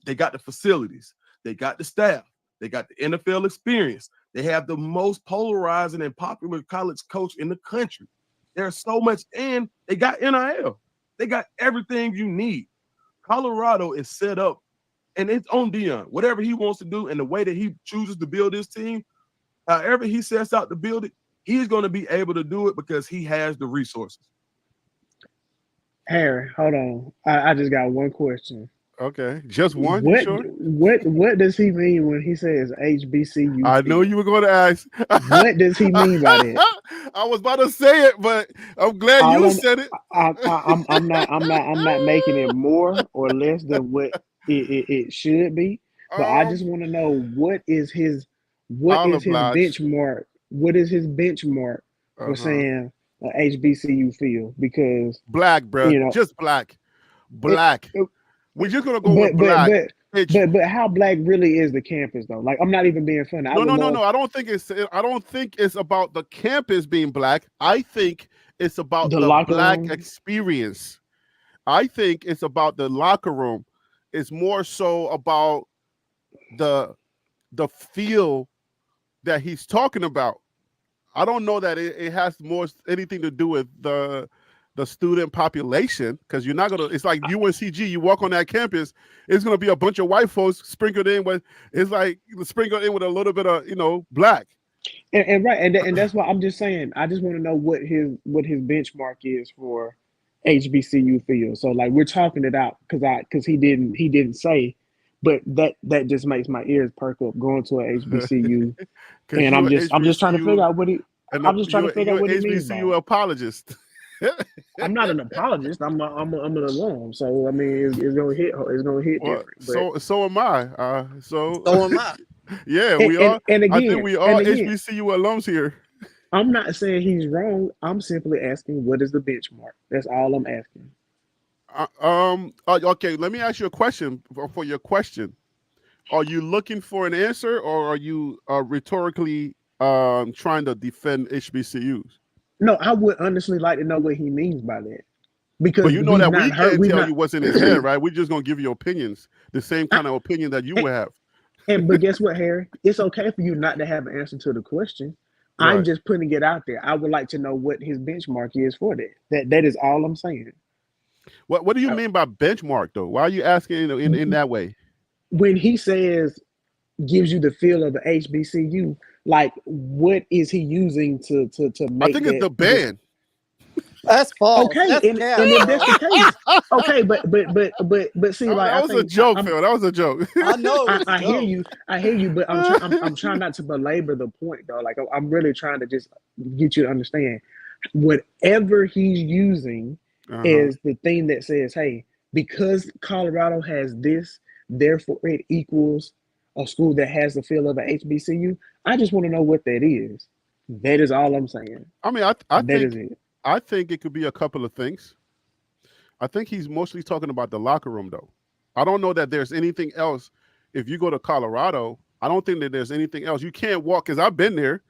They got the facilities. They got the staff. They got the NFL experience. They have the most polarizing and popular college coach in the country. There's so much, and they got NIL. They got everything you need. Colorado is set up, and it's on Deion. Whatever he wants to do and the way that he chooses to build his team, however he sets out to build it, he's going to be able to do it because he has the resources. Harry, hold on. I just got one question. Okay, just one. What does he mean when he says HBCU? I know you were going to ask. What does he mean by that? I was about to say it, but I'm glad you said it. I'm not making it more or less than what it should be, but I just want to know what is his benchmark? What is his benchmark for saying an HBCU field? Because black, bro, just black. We're just gonna go with black. But how black really is the campus though? Like, I'm not even being funny. No. I don't think it's about the campus being black. I think it's about the black experience. I think it's about the locker room. It's more so about the feel that he's talking about. I don't know that it has anything to do with the student population, because you're not gonna. It's like UNCG. You walk on that campus, it's gonna be a bunch of white folks sprinkled in with. It's like sprinkled in with a little bit of black. And that's why I'm just saying. I just want to know what his benchmark is for HBCU field. So like we're talking it out because he didn't say, but that just makes my ears perk up going to an HBCU. And I'm just trying to figure out what he. I'm just trying to figure out what he means. HBCU apologist. I'm not an apologist. I'm an alum. So I mean, it's gonna hit. It's gonna hit different. So am I. So am I. Yeah, we are. And again, I think we are HBCU alums here. I'm not saying he's wrong. I'm simply asking what is the benchmark. That's all I'm asking. Okay, let me ask you a question for your question. Are you looking for an answer, or are you rhetorically trying to defend HBCUs? No, I would honestly like to know what he means by that. Because but you know that we can't tell you what's in his head, right? We're just gonna give you opinions, the same kind of opinion that you would have. But guess what, Harry? It's okay for you not to have an answer to the question. Right. I'm just putting it out there. I would like to know what his benchmark is for that. That is all I'm saying. What do you mean by benchmark, though? Why are you asking in that way? When he says gives you the feel of the HBCU, like what is he using to make? I think it's the band. That's false. Okay, That's and cap, if bro. that's the case, okay, but see, like that I was a think joke, Phil. That was a joke. I know it's a I hear joke. you, but I'm trying not to belabor the point though. Like I'm really trying to just get you to understand whatever he's using is the thing that says, hey, because Colorado has this, therefore it equals a school that has the feel of an HBCU. I just want to know what that is. That is all I'm saying. I mean, I think it could be a couple of things. I think he's mostly talking about the locker room, though. I don't know that there's anything else. If you go to Colorado, I don't think that there's anything else. You can't walk, because I've been there.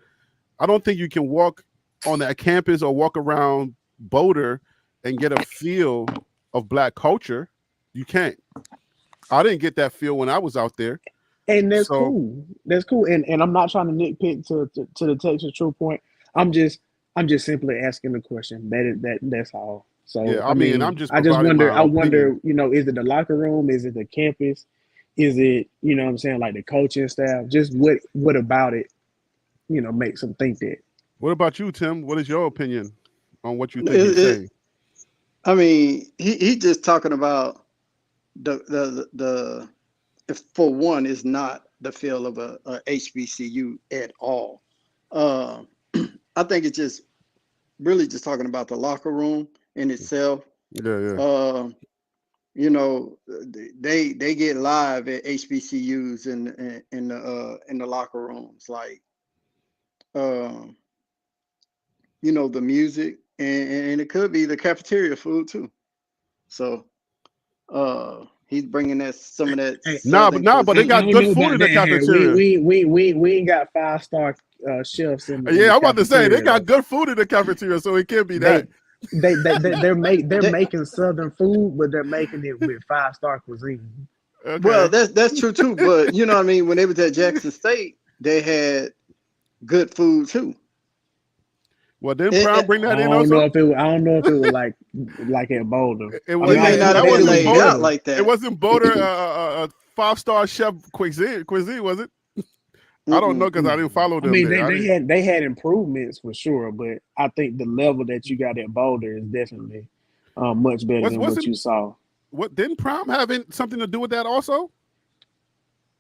I don't think you can walk on that campus or walk around Boulder and get a feel of Black culture. You can't. I didn't get that feel when I was out there. And that's cool. That's cool. And I'm not trying to nitpick to the Texas True point. I'm just simply asking the question. That's all. So yeah, I mean, I'm just I just wonder. I wonder. opinion. Is it the locker room? Is it the campus? Is it what I'm saying, like the coaching staff? Just what about it? Makes them think that. What about you, Tim? What is your opinion on what you think he's saying? I mean, he just talking about the if for one is not the feel of a HBCU at all. I think it's just really just talking about the locker room in itself. Yeah. They get live at HBCUs in the locker rooms, like the music and it could be the cafeteria food too. So he's bringing some of that. But they got good food in the cafeteria. We ain't got 5-star chefs in. I'm about to say they got good food in the cafeteria, so it can't be that. They're making Southern food, but they're making it with 5-star cuisine. Okay. Well, that's true too. But you know what I mean. When they was at Jackson State, they had good food too. Well, didn't Prime bring that in also? I don't know if it was like at Boulder. It may not have been laid out like that. It wasn't Boulder a 5-star chef cuisine, was it? I don't know because I didn't follow them. I mean, they had improvements for sure, but I think the level that you got at Boulder is definitely much better than what you saw. What didn't Prime have something to do with that also?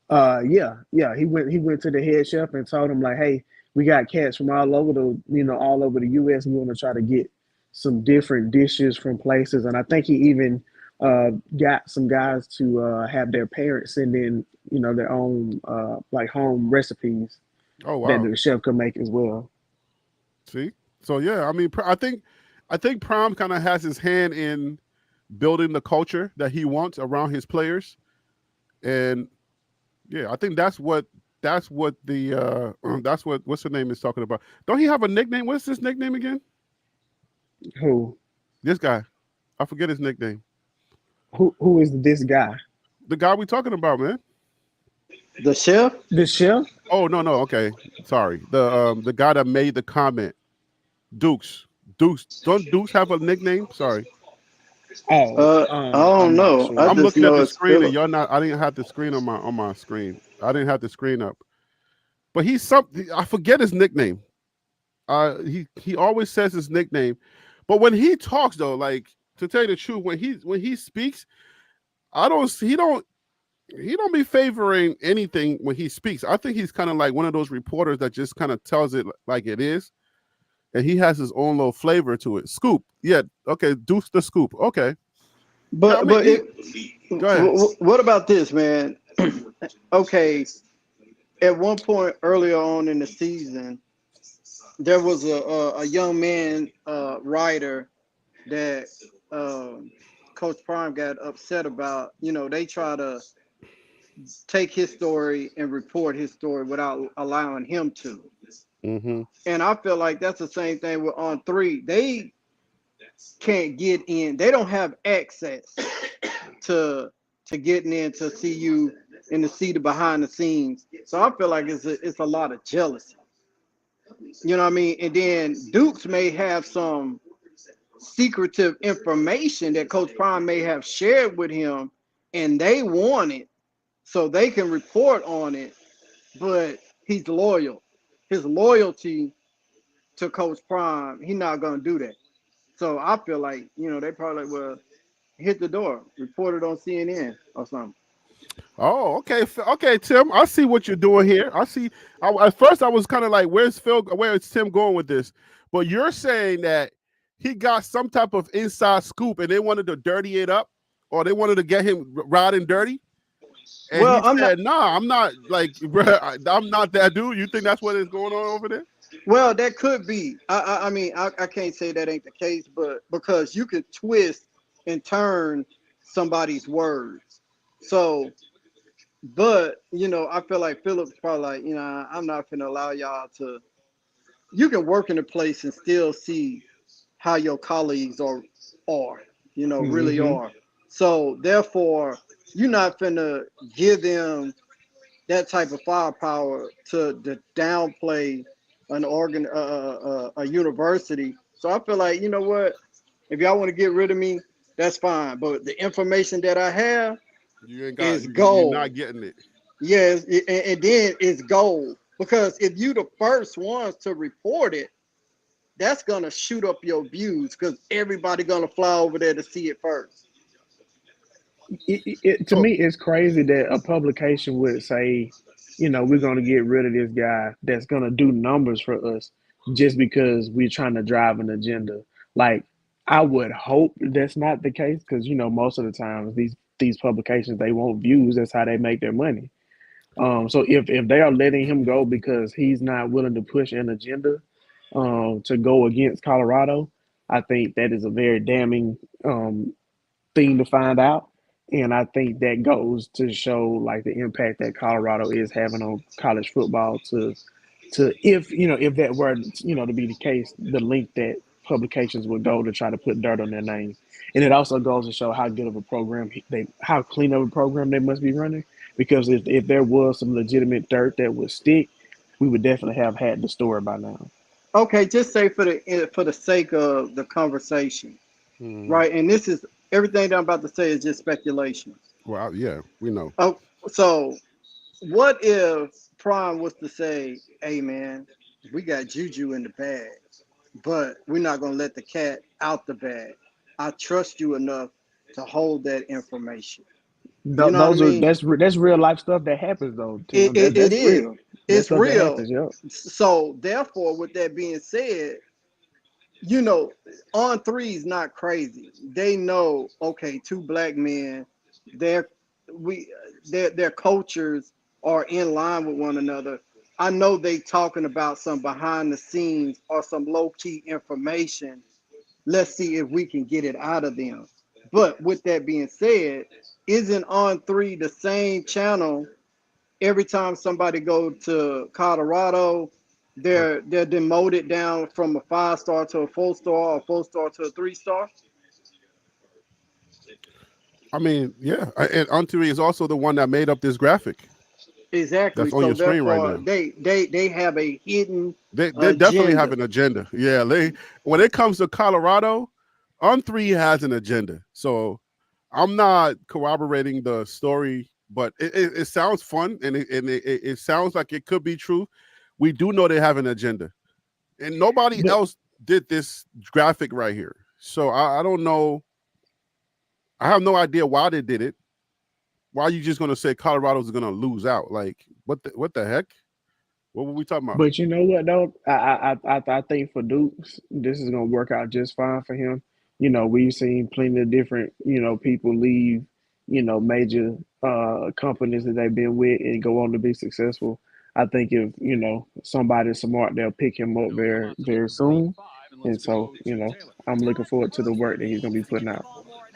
Yeah. He went to the head chef and told him like, hey, we got cats from all over the U.S. We want to try to get some different dishes from places, and I think he even got some guys to have their parents send in, their own like home recipes. Oh wow! That the chef could make as well. See, so yeah, I mean, I think Prime kind of has his hand in building the culture that he wants around his players, and yeah, I think that's what what's the name is talking about. Don't he have a nickname? What's his nickname again? Who? This guy. I forget his nickname. Who is this guy? The guy we talking about, man. The chef? The chef? Oh no, okay. Sorry. The guy that made the comment. Dukes. Don't Dukes have a nickname? Sorry. I don't know. Sure. I'm looking at the screen and y'all not. I didn't have the screen on my screen. I didn't have the screen up. But he's something. I forget his nickname. He always says his nickname, but when he talks though, like to tell you the truth, when he speaks, he don't be favoring anything when he speaks. I think he's kind of like one of those reporters that just kind of tells it like it is. And he has his own little flavor to it. Scoop. Yeah. Okay. Deuce the scoop. Okay. But go ahead. What about this, man? Okay. At one point earlier on in the season, there was a young man writer that Coach Prime got upset about. They try to take his story and report his story without allowing him to. Mm-hmm. And I feel like that's the same thing with On3. They can't get in. They don't have access to getting in to see you and to see the behind the scenes. So I feel like it's a lot of jealousy. You know what I mean? And then Dukes may have some secretive information that Coach Prime may have shared with him, and they want it so they can report on it. But he's loyal. His loyalty to Coach Prime, he's not going to do that. So I feel like, they probably will hit the door, report it on CNN or something. Oh, okay, okay, Tim. I see what you're doing here. I see. At first, I was kind of like, "Where's Phil? Where is Tim going with this?" But you're saying that he got some type of inside scoop, and they wanted to dirty it up, or they wanted to get him riding dirty. And Well, he said, "Nah, I'm not like, I'm not that dude." You think that's what is going on over there? Well, that could be. I mean, I can't say that ain't the case, but because you can twist and turn somebody's words. So, but I feel like Philip's probably like, I'm not gonna allow y'all to. You can work in a place and still see how your colleagues are, really are. So therefore, you're not finna give them that type of firepower to downplay an a university. So I feel like, you know what? If y'all want to get rid of me, that's fine. But the information that I have is gold. You're not getting it. Yes, and then it's gold. Because if you the first ones to report it, that's gonna shoot up your views because everybody gonna fly over there to see it first. To me, it's crazy that a publication would say, we're going to get rid of this guy that's going to do numbers for us just because we're trying to drive an agenda. Like, I would hope that's not the case because, most of the times these publications, they want views. That's how they make their money. So if they are letting him go because he's not willing to push an agenda to go against Colorado, I think that is a very damning thing to find out. And I think that goes to show like the impact that Colorado is having on college football to if that were, to be the case, the length that publications would go to try to put dirt on their name. And it also goes to show how good of a program how clean of a program they must be running. Because if there was some legitimate dirt that would stick, we would definitely have had the story by now. Okay, just say for the sake of the conversation, right? And this is everything that I'm about to say is just speculation. Well, yeah, we know. Oh, so what if Prime was to say, "Hey, man, we got Juju in the bag, but we're not gonna let the cat out the bag. I trust you enough to hold that information." That's real life stuff that happens though. Tim. It That's is. real. It's real. Happens, yeah. So therefore, with that being said, On3 is not crazy. They know, okay, two black men, their cultures are in line with one another. I know they talking about some behind the scenes or some low key information. Let's see if we can get it out of them. But with that being said, isn't On3 the same channel every time somebody go to Colorado? They're demoted down from a 5-star to a 4-star, or a 4-star to a 3-star. I mean, yeah, and On3 is also the one that made up this graphic. Exactly. That's on your screen right now. They have a hidden. They definitely have an agenda. Yeah, when it comes to Colorado, On3 has an agenda. So I'm not corroborating the story, but it sounds fun and it sounds like it could be true. We do know they have an agenda, and nobody else did this graphic right here. So I don't know. I have no idea why they did it. Why are you just going to say Colorado's going to lose out? Like, what the heck? What were we talking about? But you know what, though? I think for Dukes, this is going to work out just fine for him. We've seen plenty of different, people leave, major companies that they've been with and go on to be successful. I think if, somebody's smart, they'll pick him up very, very soon. And so, I'm looking forward to the work that he's going to be putting out.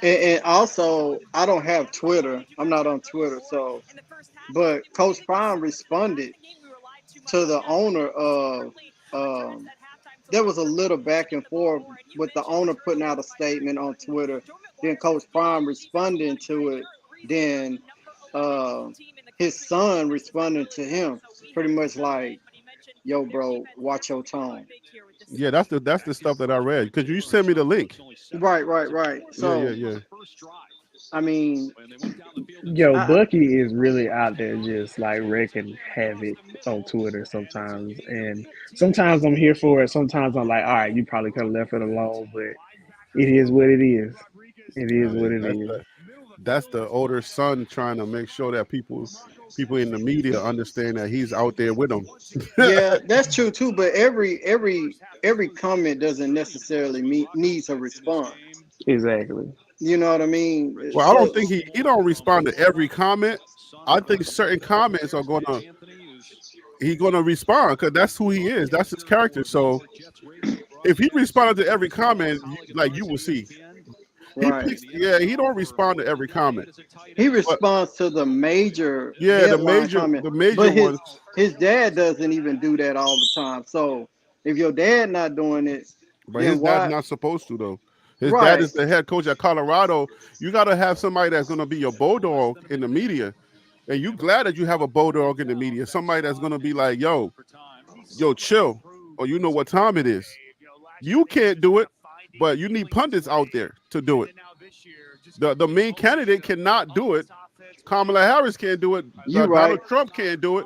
And also, I don't have Twitter. I'm not on Twitter. But Coach Prime responded to the owner of, there was a little back and forth with the owner putting out a statement on Twitter, then Coach Prime responding to it, then his son responding to him, pretty much like, "Yo, bro, watch your tone." Yeah, that's the stuff that I read because you sent me the link. Right. So yeah. I mean, Bucky is really out there just like wreaking havoc on Twitter sometimes, and sometimes I'm here for it. Sometimes I'm like, all right, you probably could have left it alone, but It is what it is. It is what it is. That's the older son trying to make sure that people in the media understand that he's out there with them. Yeah, that's true too. But every comment doesn't necessarily needs a response. Exactly. You know what I mean? Well, I don't think he don't respond to every comment. I think certain comments are he's gonna respond because that's who he is. That's his character. So if he responded to every comment, like you will see. Right. He don't respond to every comment. He responds to the major. The major ones. His dad doesn't even do that all the time. So if your dad not doing it, but his dad's not supposed to though. His dad is the head coach at Colorado. You got to have somebody that's going to be your bulldog in the media, and you glad that you have a bulldog in the media. Somebody that's going to be like, yo, chill, or you know what time it is. You can't do it. But you need pundits out there to do it. The main candidate cannot do it. Kamala Harris can't do it. Donald Trump can't do it.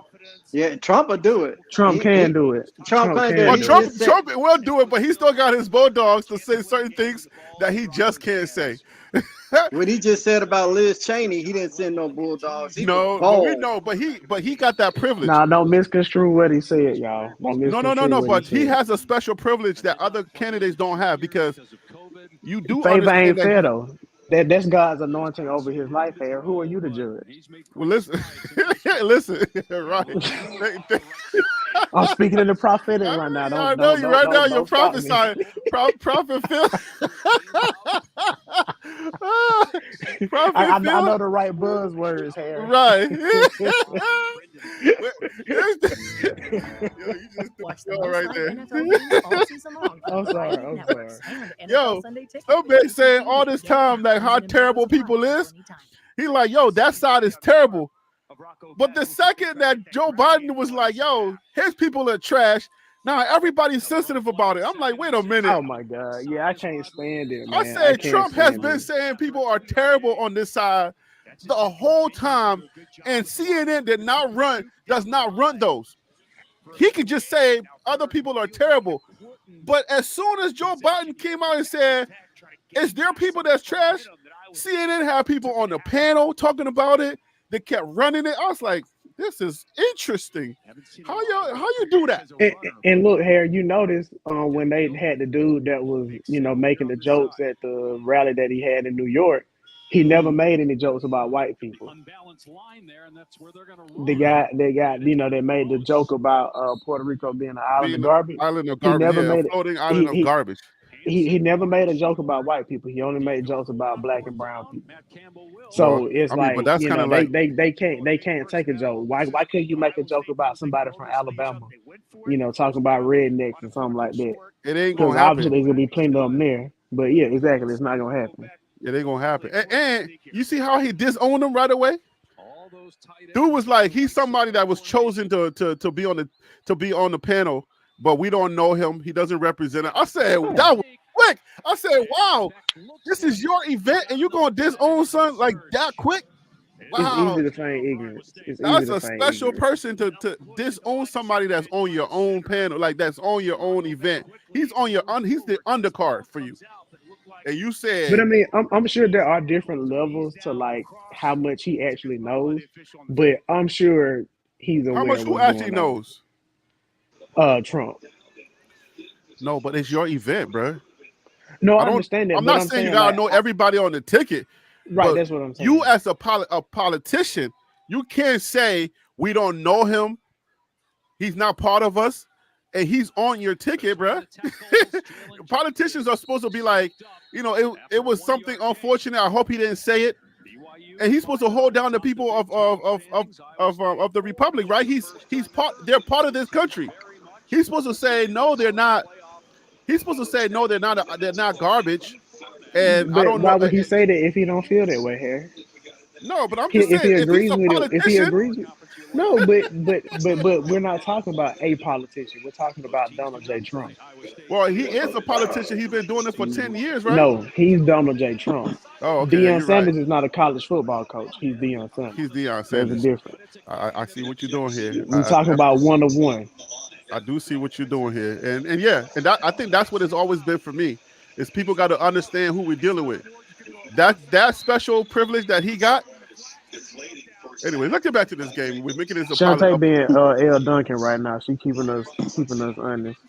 Yeah, Trump will do it. Trump can do it. Trump will do it, but he still got his bulldogs to say certain things that he just can't say. What he just said about Liz Cheney, he didn't send no bulldogs. We know, but he got that privilege. Nah, don't misconstrue what he said, y'all. No. But he has a special privilege that other candidates don't have because you do. Favor ain't fair though. That's God's anointing over his life. Here, who are you to judge? Well, listen, right. I'm speaking in the prophetic right now. I know you right now. You're prophesying. Prophet Phil. I know the right buzzwords, Harry. Right. Right there. I'm sorry. Yo, somebody saying all this time like how terrible people is. He like, yo, that side is terrible. But the second that Joe Biden was like, yo, his people are trash, now everybody's sensitive about it. I'm like, wait a minute. Oh my God. Yeah, I can't stand it, man. I said Trump has been saying people are terrible on this side the whole time, and CNN does not run those. He could just say other people are terrible. But as soon as Joe Biden came out and said, is there people that's trash? CNN had people on the panel talking about it. They kept running it. I was like, this is interesting. How you do that? And look, Harry, you noticed when they had the dude that was, making the jokes at the rally that he had in New York, he never made any jokes about white people. The guy, they made the joke about Puerto Rico being an island of garbage. Floating island of garbage. He never made a joke about white people. He only made jokes about black and brown people. So it's but that's kind of like they can't take a joke. Why couldn't you make a joke about somebody from Alabama? Talking about rednecks and something like that. It ain't gonna happen. Obviously there's gonna be plenty of them there. But yeah, exactly, it's not gonna happen. It ain't gonna happen. And you see how he disowned them right away? Dude was like, he's somebody that was chosen to be on the panel, but we don't know him. He doesn't represent it. I said, that was quick. I said, wow, this is your event and you're gonna disown something like that quick? Wow. It's easy to feign ignorance. That's a special person to disown somebody that's on your own panel, like that's on your own event. He's he's the undercard for you. And you said, but I mean, I'm sure there are different levels to like how much he actually knows, but I'm sure he's aware. How much who actually knows? Trump. No, but it's your event, bro. No, I understand that. I'm not saying you gotta know everybody on the ticket. Right, that's what I'm saying. You as a politician, you can't say we don't know him. He's not part of us. And he's on your ticket, bro. Politicians are supposed to be like, it was something unfortunate. I hope he didn't say it. And he's supposed to hold down the people of the republic, right? They're part of this country. He's supposed to say no, they're not. He's supposed to say no, they're not garbage. And but I don't know. Why would he say that if he don't feel that way, Harry? No, but I'm just saying, if he agrees with it, if he agrees with no, but we're not talking about a politician. We're talking about Donald J. Trump. Well, he is a politician. He's been doing it for 10 years, right? No, he's Donald J. Trump. Oh, okay. Deion Sanders is not a college football coach. He's Deion Sanders. He's Deion Sanders. There's a difference. I see what you're doing here. We're talking about one-of-one. I do see what you're doing here, and yeah, and I think that's what it's always been for me. is people got to understand who we're dealing with. That special privilege that he got. Anyway, let's get back to this game. We're making this Shantae being L. Duncan right now. She keeping us honest.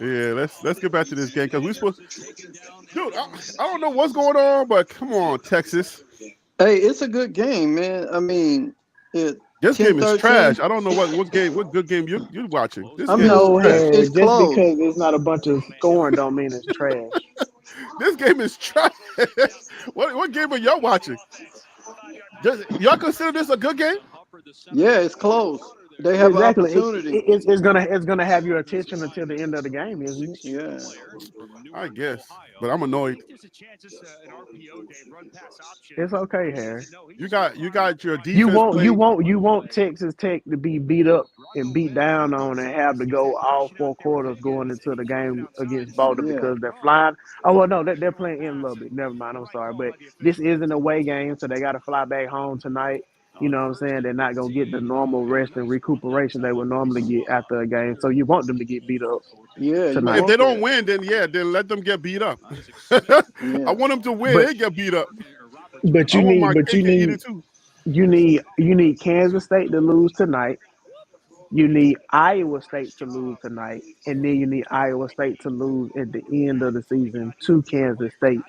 Yeah, let's get back to this game because we supposed. Dude, I don't know what's going on, but come on, Texas. Hey, it's a good game, man. I mean, this game is trash. I don't know what good game you're watching. This game no, is just because it's not a bunch of scoring don't mean it's trash. This game is trash. What game are y'all watching? Y'all consider this a good game? Yeah, it's close. They have opportunity. It's gonna have your attention until the end of the game, isn't it? Yeah, I guess, but I'm annoyed. It's okay, Harry. You got your defense. You want Texas Tech to be beat up and beat down on and have to go all 4 quarters going into the game against Boulder because they're flying. Oh well, no, they're playing in Lubbock. Never mind, I'm sorry, but this is an away game, so they got to fly back home tonight. You know what I'm saying? They're not going to get the normal rest and recuperation they would normally get after a game. So you want them to get beat up. Yeah. Tonight. If they don't win, then let them get beat up. I want them to win and get beat up. But you need Kansas State to lose tonight. You need Iowa State to lose tonight, and then you need Iowa State to lose at the end of the season to Kansas State.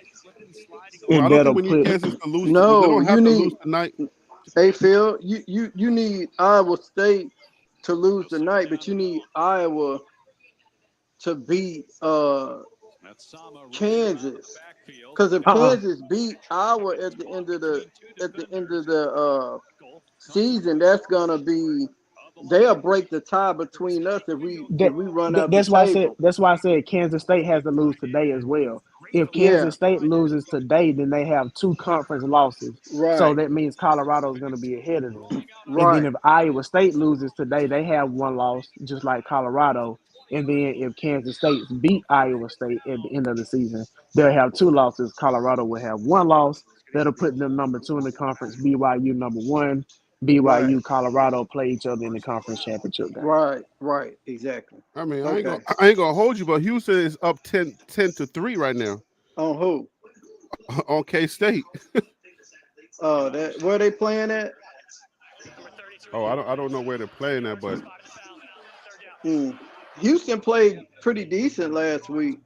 Well, I don't think we need Kansas to lose. No, they don't have you to need lose tonight. Hey Phil, you need Iowa State to lose tonight, but you need Iowa to beat Kansas. Because if Kansas beat Iowa at the end of the season, that's gonna be they'll break the tie between us if we run up. That's why I said Kansas State has to lose today as well. If Kansas State loses today, then they have 2 conference losses. Right. So that means Colorado is going to be ahead of them. Right. And then if Iowa State loses today, they have 1 loss, just like Colorado. And then if Kansas State beat Iowa State at the end of the season, they'll have 2 losses. Colorado will have 1 loss. That'll put them number 2 in the conference. BYU number 1. BYU, Colorado play each other in the conference championship game. Right, exactly. I mean, I ain't gonna hold you, but Houston is up 10-3 right now. On who? On K-State. Where they playing at? Oh, I don't know where they're playing at, but Houston played pretty decent last week.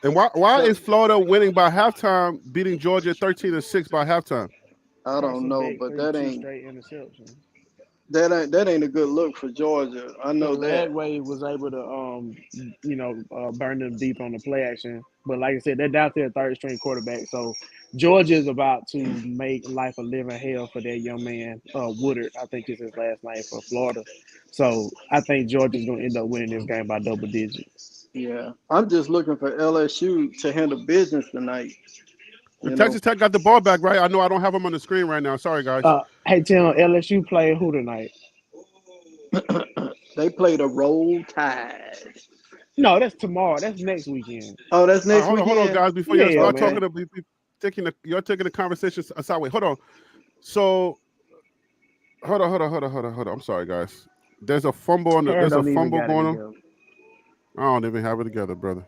And why is Florida winning by halftime, beating Georgia 13-6 by halftime? I don't know, but that ain't a good look for Georgia. I know that. Lagway was able to burn them deep on the play action. But like I said, they're down there 3rd string quarterback. So Georgia is about to make life a living hell for that young man, Woodard, I think is his last name, for Florida. So I think Georgia's going to end up winning this game by double digits. Yeah. I'm just looking for LSU to handle business tonight. Texas Tech got the ball back, right? I know I don't have them on the screen right now. Sorry, guys. Hey, Tim, LSU play who tonight? They play the Roll Tide. No, that's tomorrow. That's next weekend. Oh, that's next weekend? Hold on, guys. Before you start talking, you're taking the conversation aside. Wait, hold on. So, hold on. I'm sorry, guys. There's a fumble on there's a fumble going on. I don't even have it together, brother.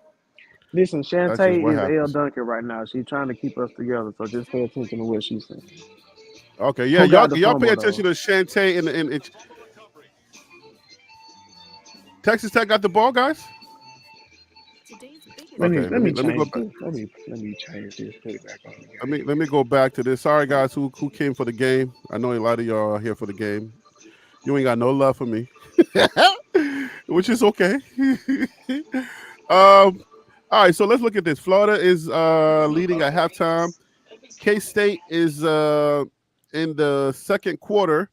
Listen, Shantae is L. Duncan right now. She's trying to keep us together, so just pay attention to what she's saying. Okay, yeah, y'all pay attention to Shantae and Texas Tech got the ball, guys. Let me change this. Put it back on. Let me go back to this. Sorry, guys, who came for the game. I know a lot of y'all are here for the game. You ain't got no love for me, which is okay. All right, so let's look at this. Florida is leading at halftime. K-State is in the second quarter.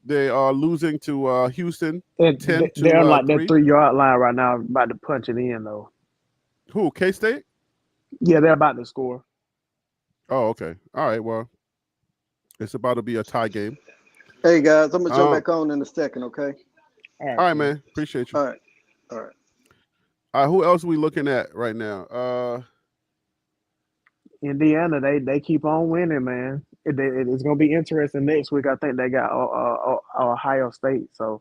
They are losing to Houston. They're on like that 3-yard line right now, about to punch it in, though. Who, K-State? Yeah, they're about to score. Oh, okay. All right, well, it's about to be a tie game. Hey, guys, I'm going to jump back on in a second, okay? All right, man. Appreciate you. All right. All right, who else are we looking at right now? Indiana, they keep on winning, man. It's going to be interesting next week. I think they got Ohio State, so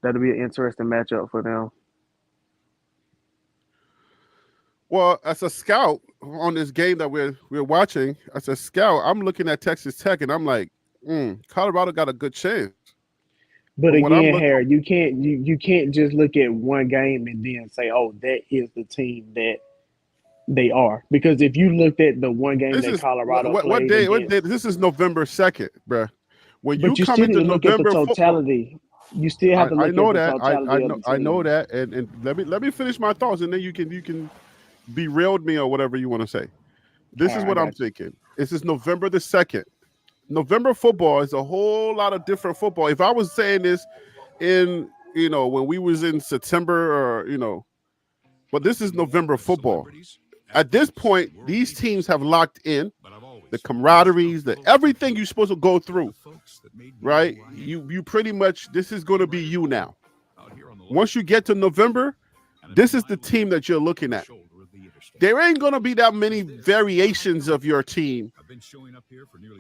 that'll be an interesting matchup for them. Well, as a scout on this game that we're watching, as a scout, I'm looking at Texas Tech and I'm like, Colorado got a good chance. But But what I'm again, looking, Harry, you can't just look at one game and then say, "Oh, that is the team that they are." Because if you looked at the one game this that is Colorado what played day? What day? against, This is November 2nd, bruh. When you but you come still need into to look at the November football, totality. You still have to I look know at the that. totality of the I know team. that. And let me finish my thoughts, and then you can derail me or whatever you want to say. This All is right, what I I'm got you. thinking. This is November the 2nd. November football is a whole lot of different football. If I was saying this in, when we was in September or, but this is November football. At this point, these teams have locked in the camaraderies, everything you're supposed to go through, right? You pretty much, this is going to be you now. Once you get to November, this is the team that you're looking at. There ain't going to be that many variations of your team.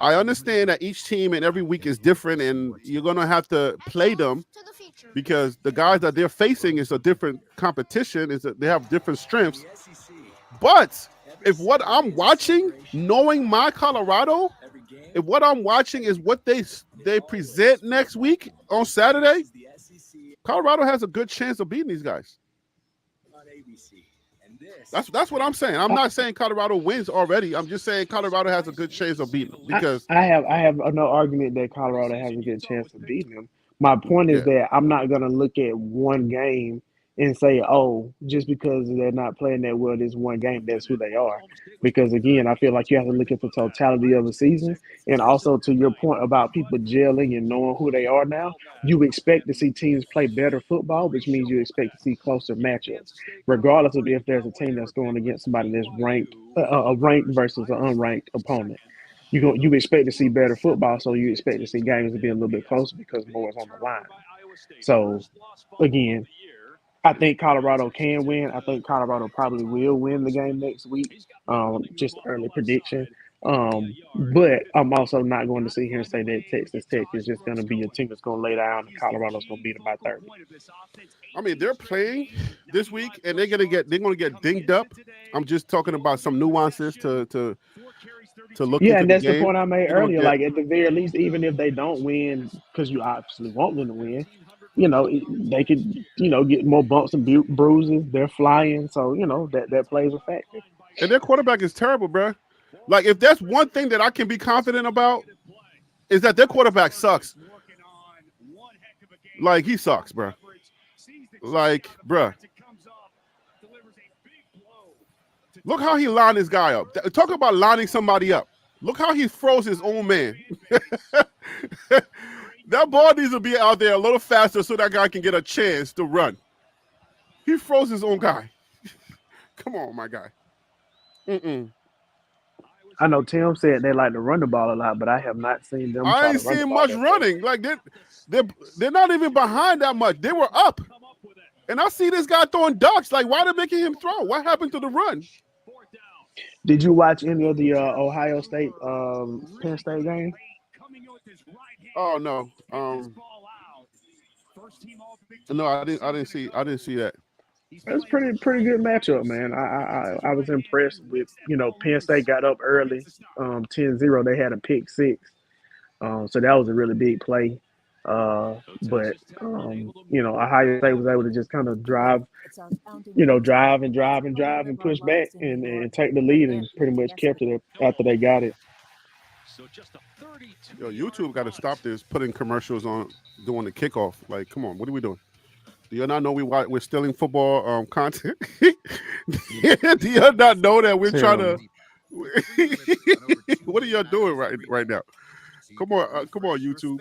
I understand that each team and every week is different, and you're going to have to play them because the guys that they're facing is a different competition. They have different strengths. But if what I'm watching, knowing my Colorado, if what I'm watching is what they present next week on Saturday, Colorado has a good chance of beating these guys. That's what I'm saying. I'm not saying Colorado wins already. I'm just saying Colorado has a good chance of beating them because I have no argument that Colorado has a good chance of beating them. My point is that I'm not going to look at one game and say, "Oh, just because they're not playing that well this one game, that's who they are." Because again, I feel like you have to look at the totality of the season, and also to your point about people gelling and knowing who they are now. You expect to see teams play better football, which means you expect to see closer matchups, regardless of if there's a team that's going against somebody that's ranked, a ranked versus an unranked opponent. You expect to see better football, so you expect to see games to be a little bit closer because more is on the line. So again, I think Colorado can win. I think Colorado probably will win the game next week. Just early prediction. But I'm also not going to sit here and say that Texas Tech is just going to be a team that's going to lay down and Colorado's going to beat them by 30. I mean, they're playing this week and they're going to get dinged up. I'm just talking about some nuances to look into and the that's game. the point I made earlier. Like at the very least, even if they don't win, because you obviously want them to win, they could, get more bumps and bruises. They're flying, so that plays a factor. And their quarterback is terrible, bro. Like if there's one thing that I can be confident about, is that their quarterback sucks. Like he sucks, bro. Like, bro. Look how he lined this guy up. Talk about lining somebody up. Look how he froze his own man. That ball needs to be out there a little faster so that guy can get a chance to run. He froze his own guy. Come on, my guy. I know Tim said they like to run the ball a lot, but I have not seen them. I ain't seen much running. Like they're not even behind that much. They were up. And I see this guy throwing ducks. Like, why are they making him throw? What happened to the run? Did you watch any of the Ohio State Penn State game? Oh no. No, I didn't see that. It's pretty good matchup, man. I was impressed with, Penn State got up early, 10-0. They had a pick six. So that was a really big play. But Ohio State was able to just kind of drive and push back and take the lead and pretty much kept it after they got it. Yo, YouTube got to stop this putting commercials on doing the kickoff. Like, come on, what are we doing? Do you not know we're stealing football content? Do you not know that we're trying to? What are y'all doing right now? Come on, YouTube.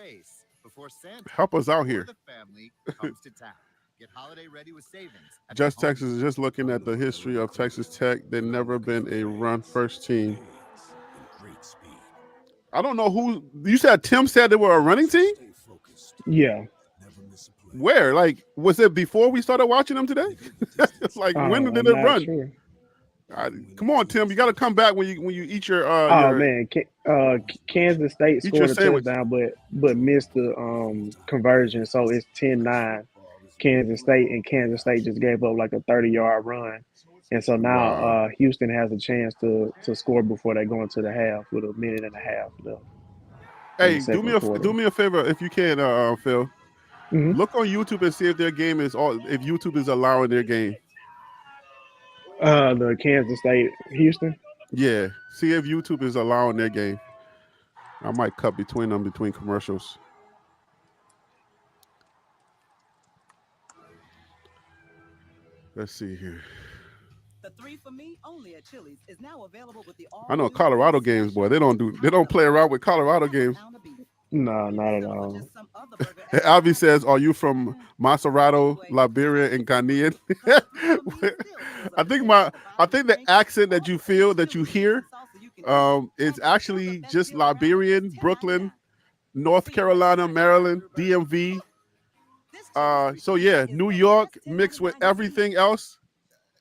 Help us out here. Just Texas is just looking at the history of Texas Tech. They've never been a run-first team. I don't know who you said. Tim said they were a running team. Yeah. Where? Like, was it before we started watching them today? It's like, when did it run? Sure. Come on, Tim. You got to come back when you eat your. Man, Kansas State scored a touchdown, but missed the conversion, so it's 10-9. Kansas State just gave up like a 30-yard run And so now Wow. Houston has a chance to score before they go into the half with a minute and a half left in the Hey, second quarter. do me a favor if you can, Phil. Mhm. Look on YouTube and see if their game is if YouTube is allowing their game. The Kansas State Houston. Yeah, see if YouTube is allowing their game. I might cut between them between commercials. Let's see here. The 3 for Me only at Chili's is now available with the I know Colorado games, boy. They don't play around with Colorado games. No, not at all. Alvy says, "Are you from Maserado, Liberia, and Ghanaian?" I think the accent that you feel that you hear, is actually just Liberian, Brooklyn, North Carolina, Maryland, DMV. So yeah, New York mixed with everything else,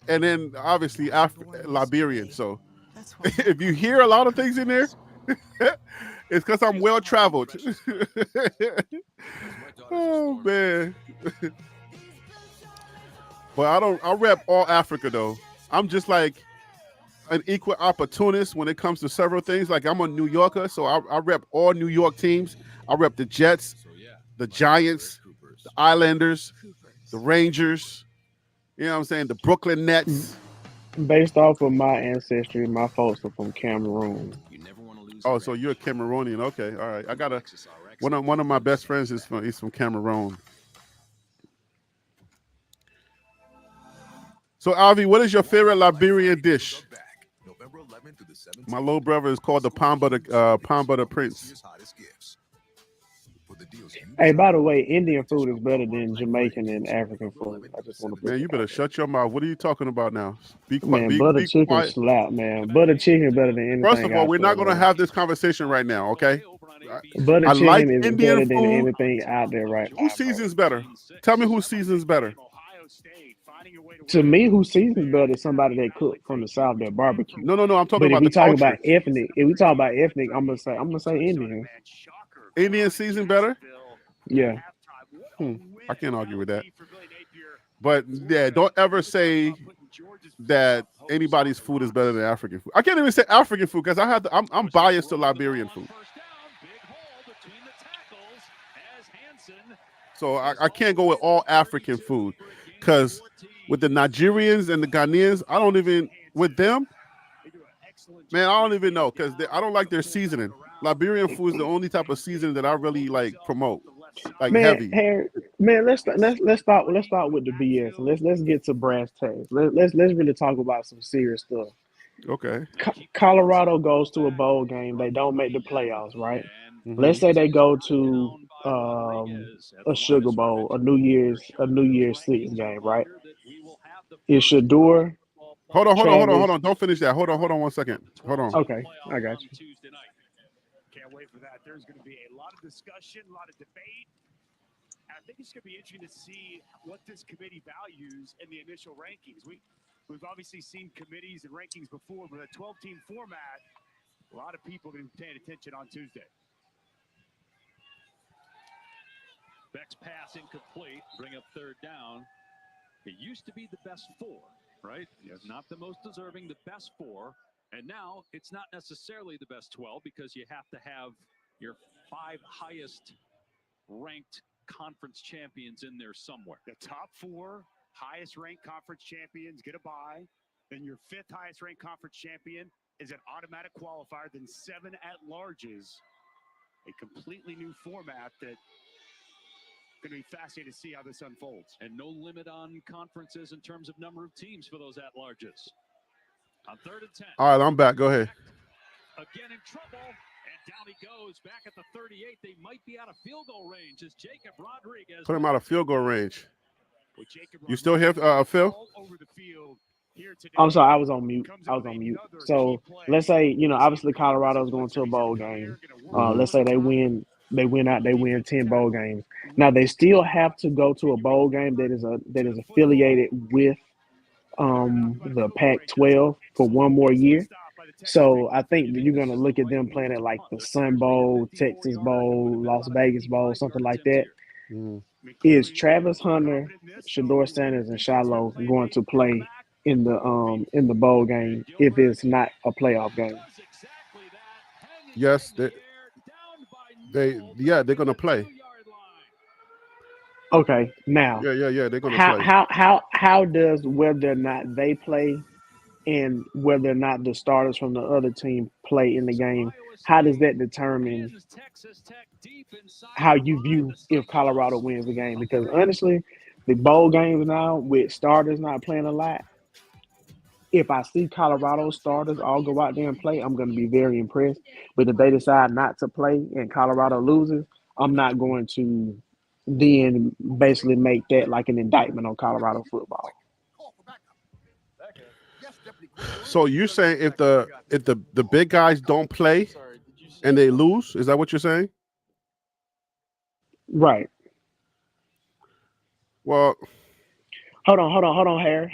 and then obviously Liberian. So if you hear a lot of things in there, it's because I'm well traveled. Oh man. But I rep all Africa though. I'm just like an equal opportunist when it comes to several things. Like I'm a New Yorker, so I rep all New York teams. I rep the Jets, the Giants, the Islanders, the Rangers. You know what I'm saying? The Brooklyn Nets. Based off of my ancestry, my folks are from Cameroon. Oh, so you're a Cameroonian? Okay, all right. I got one of my best friends he's from Cameroon. So, Avi, what is your favorite Liberian dish? My little brother is called the Palm Butter Prince. Hey, by the way, Indian food is better than Jamaican and African food. I just want to. Man, you better shut your mouth. What are you talking about now? Be Man, quiet. butter Be chicken quiet. slap, man. Butter chicken better than anything. First of all, out we're there, not going to man. have this conversation right now, okay? Butter I chicken like is Indian better than food. anything out there right now. Who seasons better? Tell me who seasons better. To me, who seasons better is somebody that cook from the South that barbecue. No. I'm talking But if about we the talk culture. about ethnic, I'm gonna say Indian. Indian season better? Yeah. I can't argue with that. But yeah, don't ever say that anybody's food is better than African food. I can't even say African food because I'm biased to Liberian food. So I can't go with all African food because with the Nigerians and the Ghanaians, with them, man, I don't even know because I don't like their seasoning. Liberian food is the only type of seasoning that I really like promote, like heavy. Let's start with the BS. Let's get to brass tacks. Let's really talk about some serious stuff. Okay. Colorado goes to a bowl game. They don't make the playoffs, right? Mm-hmm. Let's say they go to a Sugar Bowl, a New Year's Six game, right? Is Shador? Hold on. Don't finish that. Hold on 1 second. Hold on. Okay, I got you. Can't wait for that. There's going to be a lot of discussion, a lot of debate. I think it's going to be interesting to see what this committee values in the initial rankings. We've obviously seen committees and rankings before, but a 12-team format, a lot of people are going to be paying attention on Tuesday. Beck's pass incomplete, bring up third down. It used to be the best four, right? Not the most deserving, the best four. And now it's not necessarily the best 12 because you have to have your 5 highest ranked conference champions in there somewhere. The top 4 highest ranked conference champions get a bye. Then your 5th highest ranked conference champion is an automatic qualifier. Then 7 at-larges. A completely new format that going to be fascinating to see how this unfolds. And no limit on conferences in terms of number of teams for those at-larges. On 3rd and 10. All right, I'm back. Go ahead. Again in trouble, and down he goes back at the 38. They might be out of field goal range as Jacob Rodriguez. Put him out of field goal range. You still here, Phil? I'm sorry, I was on mute. So let's say, obviously Colorado's going to a bowl game. Let's say they win 10 bowl games. Now they still have to go to a bowl game that is affiliated with the Pac-12 for one more year. So I think that you're going to look at them playing at like the Sun Bowl, Texas Bowl, Las Vegas Bowl, something like that. Is Travis Hunter, Shador Sanders, and Shiloh going to play in the bowl game if it's not a playoff game? Yes, they're gonna play. Okay, now Yeah, they're gonna play. how does whether or not they play and whether or not the starters from the other team play in the game, how does that determine how you view if Colorado wins the game? Because honestly, the bowl games now with starters not playing a lot, if I see Colorado starters all go out there and play, I'm going to be very impressed. But if they decide not to play and Colorado loses, I'm not going to then basically make that like an indictment on Colorado football. So you're saying if the big guys don't play and they lose, is that what you're saying? Right. Well, hold on, Harry.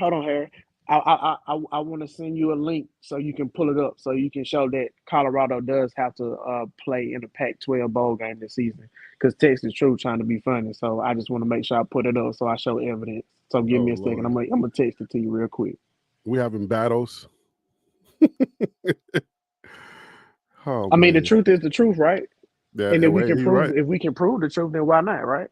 I want to send you a link so you can pull it up so you can show that Colorado does have to play in a Pac-12 bowl game this season because Texas True trying to be funny. So I just want to make sure I put it up so I show evidence. So give me a second. I'm gonna text it to you real quick. We having battles. I mean, the truth is the truth, right? Yeah, and if we can prove the truth, then why not, right?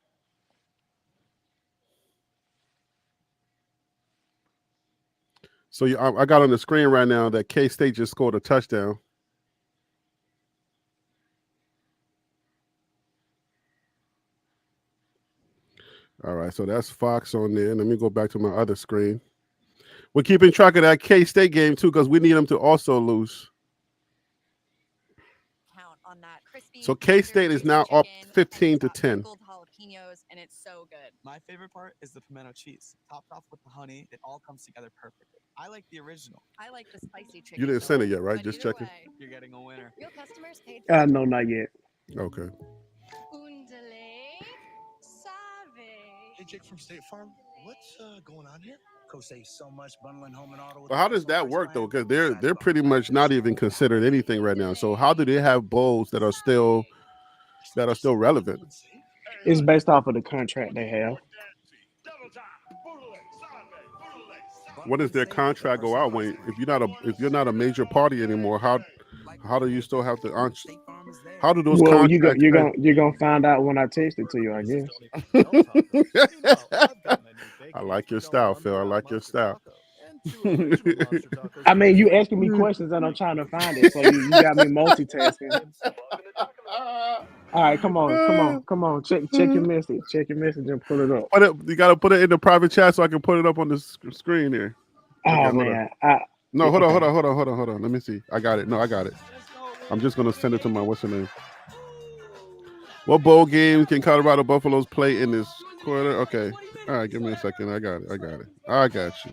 So I got on the screen right now that K-State just scored a touchdown. All right, so that's Fox on there. Let me go back to my other screen. We're keeping track of that K-State game too because we need them to also lose. So K-State is now up 15-10. And it's so good. My favorite part is the pimento cheese, topped off with the honey. It all comes together perfectly. I like the original. I like the spicy chicken. You didn't send it yet, right? Just checking. You're getting a winner. Real customers paid No, not yet. Okay. Hey, Jake from State Farm. What's going on here? Coach saves so much bundling home and auto. But how does that work though? Because they're pretty much not even considered anything right now. So how do they have bowls that are still relevant? It's based off of the contract they have. What does their contract go out when if you're not a major party anymore? How do you still have to? How do those contracts? You're gonna find out when I text it to you, I guess. I like your style, Phil. I like your style. I mean, you asking me questions and I'm trying to find it, so you got me multitasking. All right, come on. Check your message. Check your message and pull it up. You gotta put it in the private chat so I can put it up on the screen here. Oh man. Hold on. Let me see. I got it. No, I got it. I'm just gonna send it to my what's her name. What bowl games can Colorado Buffaloes play in this quarter? Okay. All right, give me a second. I got it. I got you.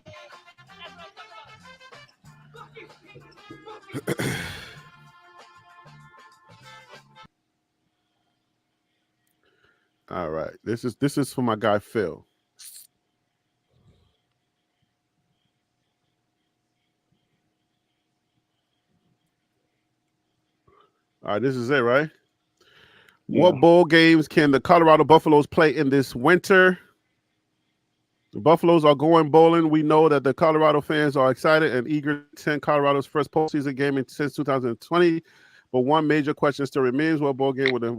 All right. This is for my guy Phil. All right, this is it, right? Yeah. What bowl games can the Colorado Buffaloes play in this winter? The Buffaloes are going bowling. We know that the Colorado fans are excited and eager to attend Colorado's first postseason game since 2020. But one major question still remains: what bowl game would they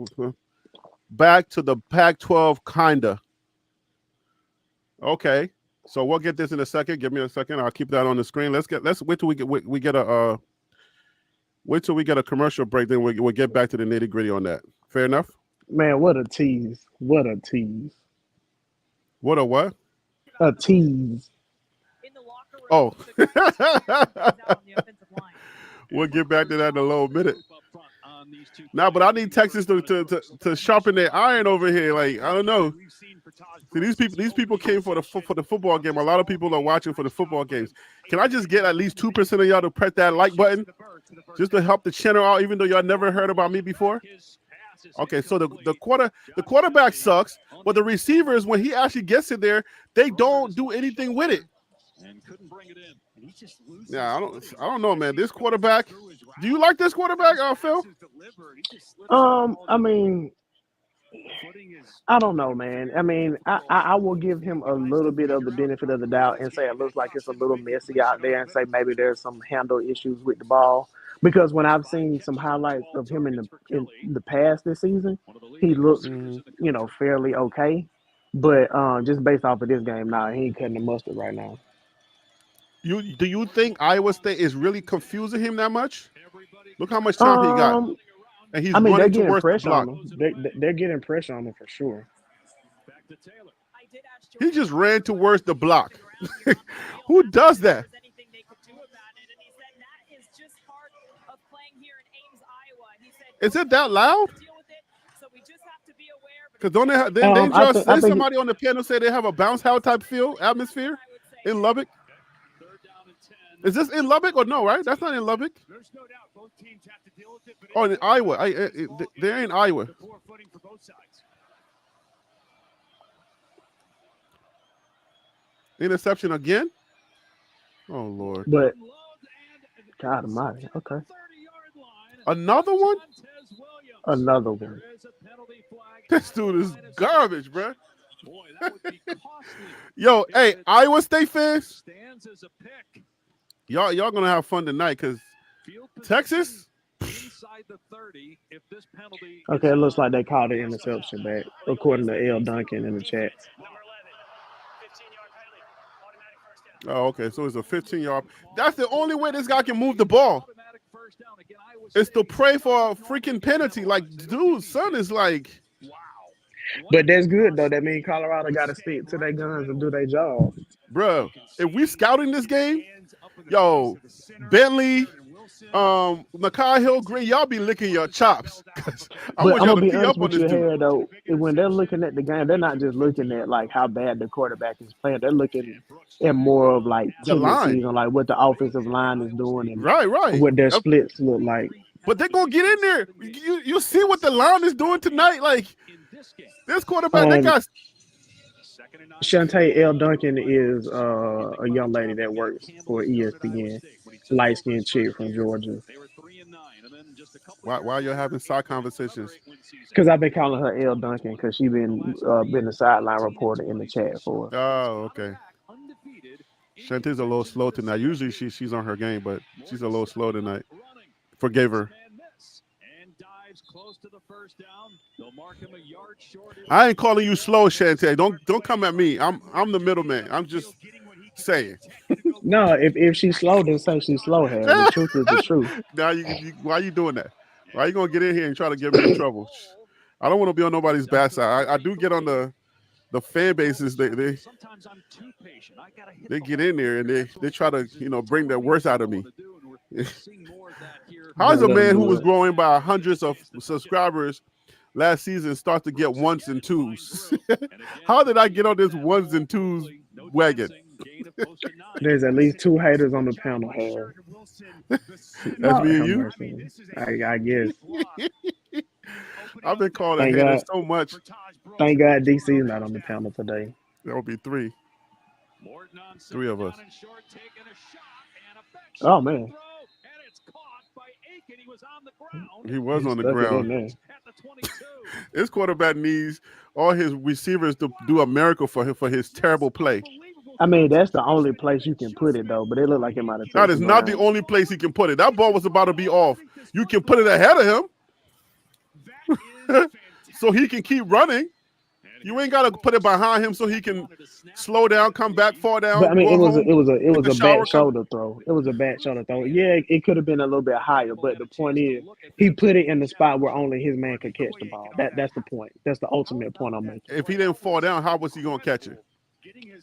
back to the Pac-12? Kinda. Okay, so we'll get this in a second. Give me a second. I'll keep that on the screen. Let's wait till we get a commercial break. Then we'll get back to the nitty gritty on that. Fair enough. Man, what a tease! What a tease! What a what? A tease. Oh. We'll get back to that in a little minute. Now, but I need Texas to sharpen their iron over here. Like, I don't know. See, these people came for the football game. A lot of people are watching for the football games. Can I just get at least 2% of y'all to press that like button just to help the channel out, even though y'all never heard about me before? Okay, so the quarterback sucks, but the receivers, when he actually gets in there, they don't do anything with it. Yeah, I don't know, man. This quarterback. Do you like this quarterback, Phil? I mean, I don't know, man. I mean, I will give him a little bit of the benefit of the doubt and say it looks like it's a little messy out there, and say maybe there's some handle issues with the ball. Because when I've seen some highlights of him in the past this season, he looked, fairly okay. But just based off of this game, he ain't cutting the mustard right now. Do you think Iowa State is really confusing him that much? Look how much time he got, and he's they're running getting towards the pressure block. on him. They're getting pressure on him for sure. He just ran towards the block. Who does that? Is it that loud? Because don't they somebody on the panel say they have a bounce house type atmosphere in Lubbock? Is this in Lubbock or no? Right? That's not in Lubbock. Oh, in Iowa. They're in Iowa. Interception again? Oh Lord! But God Almighty. Okay. Another one? Another one. This dude is garbage, bro. Yo, hey, Iowa State fans, y'all gonna have fun tonight because Texas. Okay, it looks like they called the interception back, according to L. Duncan in the chat. Oh, okay. So it's a 15-yard. That's the only way this guy can move the ball. It's to pray for a freaking penalty. Like, dude, son is like. But that's good though. That means Colorado got to stick to their guns and do their job, bro. If we scouting this game, yo, Bentley, Nakai Hill Green, y'all be licking your chops. I'm gonna be honest with you here though. When they're looking at the game, they're not just looking at like how bad the quarterback is playing. They're looking at more of like tendencies on like what the offensive line is doing and right, what their splits look like. But they're gonna get in there. You see what the line is doing tonight? Like this quarterback, they got. Shantae L. Duncan is a young lady that works for ESPN, light-skinned chick from Georgia. Why you're having side conversations? Because I've been calling her L. Duncan because she's been a sideline reporter in the chat for us. Oh, okay. Shantae's a little slow tonight. Usually she's on her game, but she's a little slow tonight. Forgave her. I ain't calling you slow, Shantae. Don't come at me. I'm the middleman. I'm just saying. No, if she's slow, then say she's slow. Harry. The truth is the truth. Now why are you doing that? Why are you gonna get in here and try to get me in trouble? I don't want to be on nobody's bad side. I do get on the fan bases. They get in there and they try to bring their worst out of me. How is a man who was growing by hundreds of subscribers last season start to get ones and twos? How did I get on this ones and twos wagon? There's at least 2 haters on the panel, Harry. That's me and you? I guess. I've been calling haters so much. Thank God DC's not on the panel today. There will be 3. 3 of us. Oh, man. He was on the ground. This quarterback needs all his receivers to do a miracle for him for his terrible play. I mean, that's the only place you can put it, though. But it looked like it might have. That is not the only place he can put it. That ball was about to be off. You can put it ahead of him, so he can keep running. You ain't got to put it behind him so he can slow down, come back, fall down. But I mean, it was a bad shoulder throw. It was a bad shoulder throw. Yeah, it could have been a little bit higher, but the point is, he put it in the spot where only his man could catch the ball. That's the point. That's the ultimate point I'm making. If he didn't fall down, how was he gonna catch it?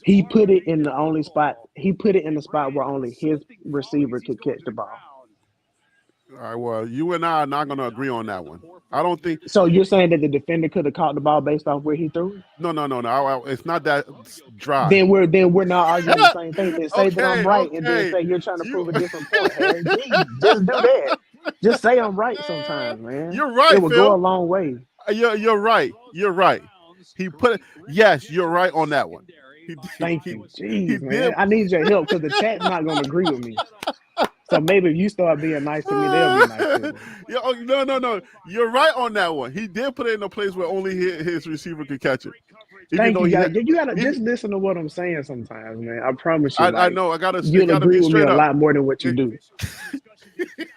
He put it in the only spot. He put it in the spot where only his receiver could catch the ball. All right. Well, you and I are not going to agree on that one. I don't think. So you're saying that the defender could have caught the ball based off where he threw it? No. It's not that dry. Then we're not arguing the same thing. Then say that I'm right, and then say you're trying to prove a different point. Harry. Just do that. Just say I'm right sometimes, man. You're right. It will go a long way. You're right. You're right. He put it. Yes, you're right on that one. Thank you. Jeez, man. I need your help because the chat's not going to agree with me. So maybe if you start being nice to me, they'll be nice to me. Yeah, oh, no. You're right on that one. He did put it in a place where only his receiver could catch it. Thank you, guys. You gotta just listen to what I'm saying sometimes, man. I promise you. I know. You'll agree with me a up. lot more than what you do. Dude,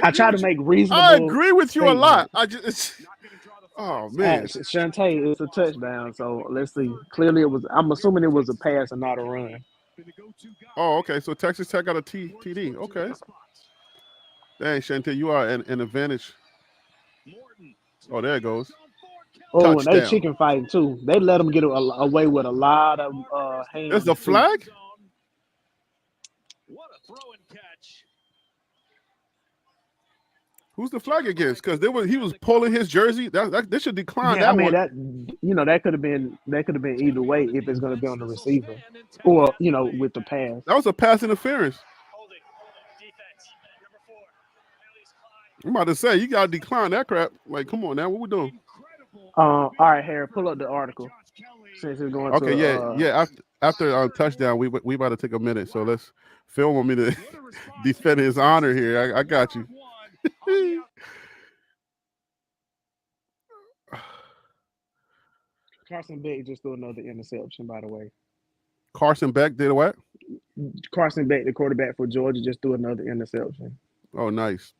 I try to make reasonable. I agree with you statements. a lot. Oh man, Shantae, it's a touchdown. So let's see. Clearly, it was. I'm assuming it was a pass and not a run. Oh, okay. So Texas Tech got a TD. Okay. Dang, Shantae, you are an advantage. Oh, there it goes. Oh, and they chicken fighting too. They let them get away with a lot of hands. There's the flag. What a throw and catch. Who's the flag against? Because he was pulling his jersey. They should decline Yeah, that one. That could have been either way if it's going to be on the receiver or with the pass. That was a pass interference. I'm about to say you gotta decline that crap. Like, come on now, what we doing? All right, Harry, pull up the article since it's going. Okay, to, yeah. After touchdown, we about to take a minute. So let's Phil want me to defend his honor here. I got you. Carson Beck just threw another interception, by the way. Carson Beck did what? Carson Beck, the quarterback for Georgia, just threw another interception. Oh, nice.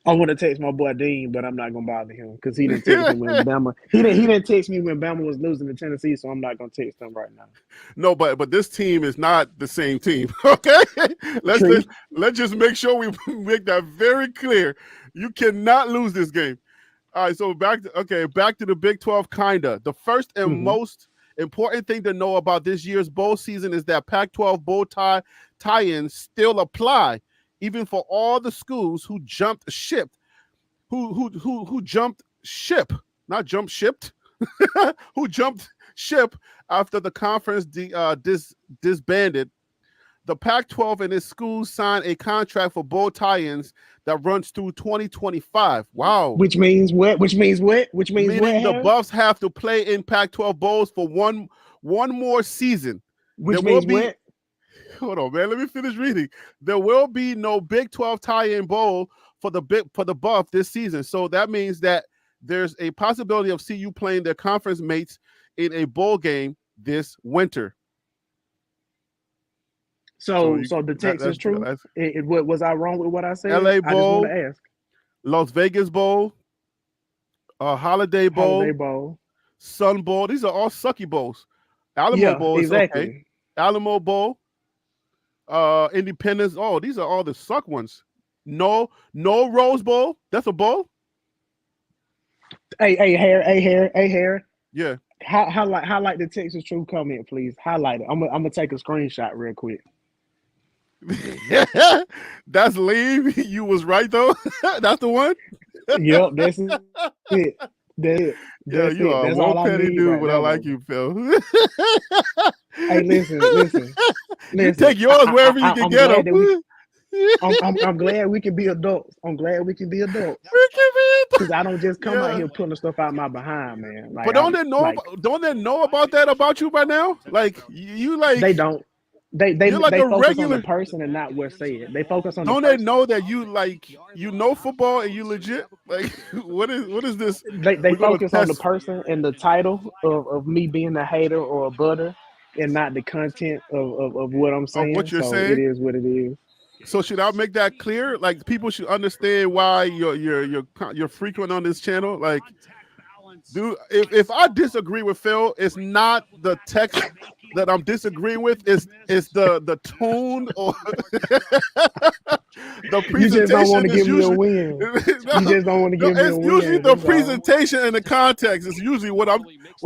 I want to text my boy Dean, but I'm not gonna bother him because he didn't text me when Bama. He didn't text me when Bama was losing to Tennessee, so I'm not gonna text him right now. No, but this team is not the same team. Okay, let's just make sure we make that very clear. You cannot lose this game. All right, so back to the Big 12. Kinda the first and most important thing to know about this year's bowl season is that Pac-12 bowl tie-ins still apply. Even for all the schools who jumped ship, who jumped ship, not jumped shipped, who jumped ship after the conference disbanded. The Pac-12 and its schools signed a contract for bowl tie-ins that runs through 2025. Wow. Which means what? Meaning the Buffs have to play in Pac-12 bowls for one more season. Which means what? Hold on, man. Let me finish reading. There will be no Big 12 tie-in bowl for the Buff this season. So that means that there's a possibility of CU playing their conference mates in a bowl game this winter. So the text is true. Was I wrong with what I said? LA Bowl, I just want to ask. Las Vegas Bowl, Holiday Bowl, Sun Bowl. These are all sucky bowls. Alamo Bowl is okay. Alamo Bowl. Independence. Oh, these are all the suck ones. No Rose Bowl. That's a bowl. Hey, Harry. Yeah. Highlight the Texas True comment, please. Highlight it. I'm gonna take a screenshot real quick. That's leave. You was right though. That's the one. Yep, that's it. That's you are one petty dude, but I like you, Phil. Hey, listen. You take yours wherever you can get them. I'm glad we can be adults. Because I don't just come out here pulling stuff out my behind, man. Like, but don't they know about that about you by now? Like you like they don't. They like focus on the person and not what's said. They focus on. Don't they know that you know football and you legit? Like what is this? They focus on the person and the title of me being a hater or a butter, and not the content of what I'm saying. What you're saying? It is what it is. So should I make that clear? Like people should understand why you're frequent on this channel. Like, dude, if I disagree with Phil, it's not the text that I'm disagreeing with. It's the tone or the presentation. You just don't want to give me a win. You just don't want to give me a win. It's usually the presentation and the context. It's usually what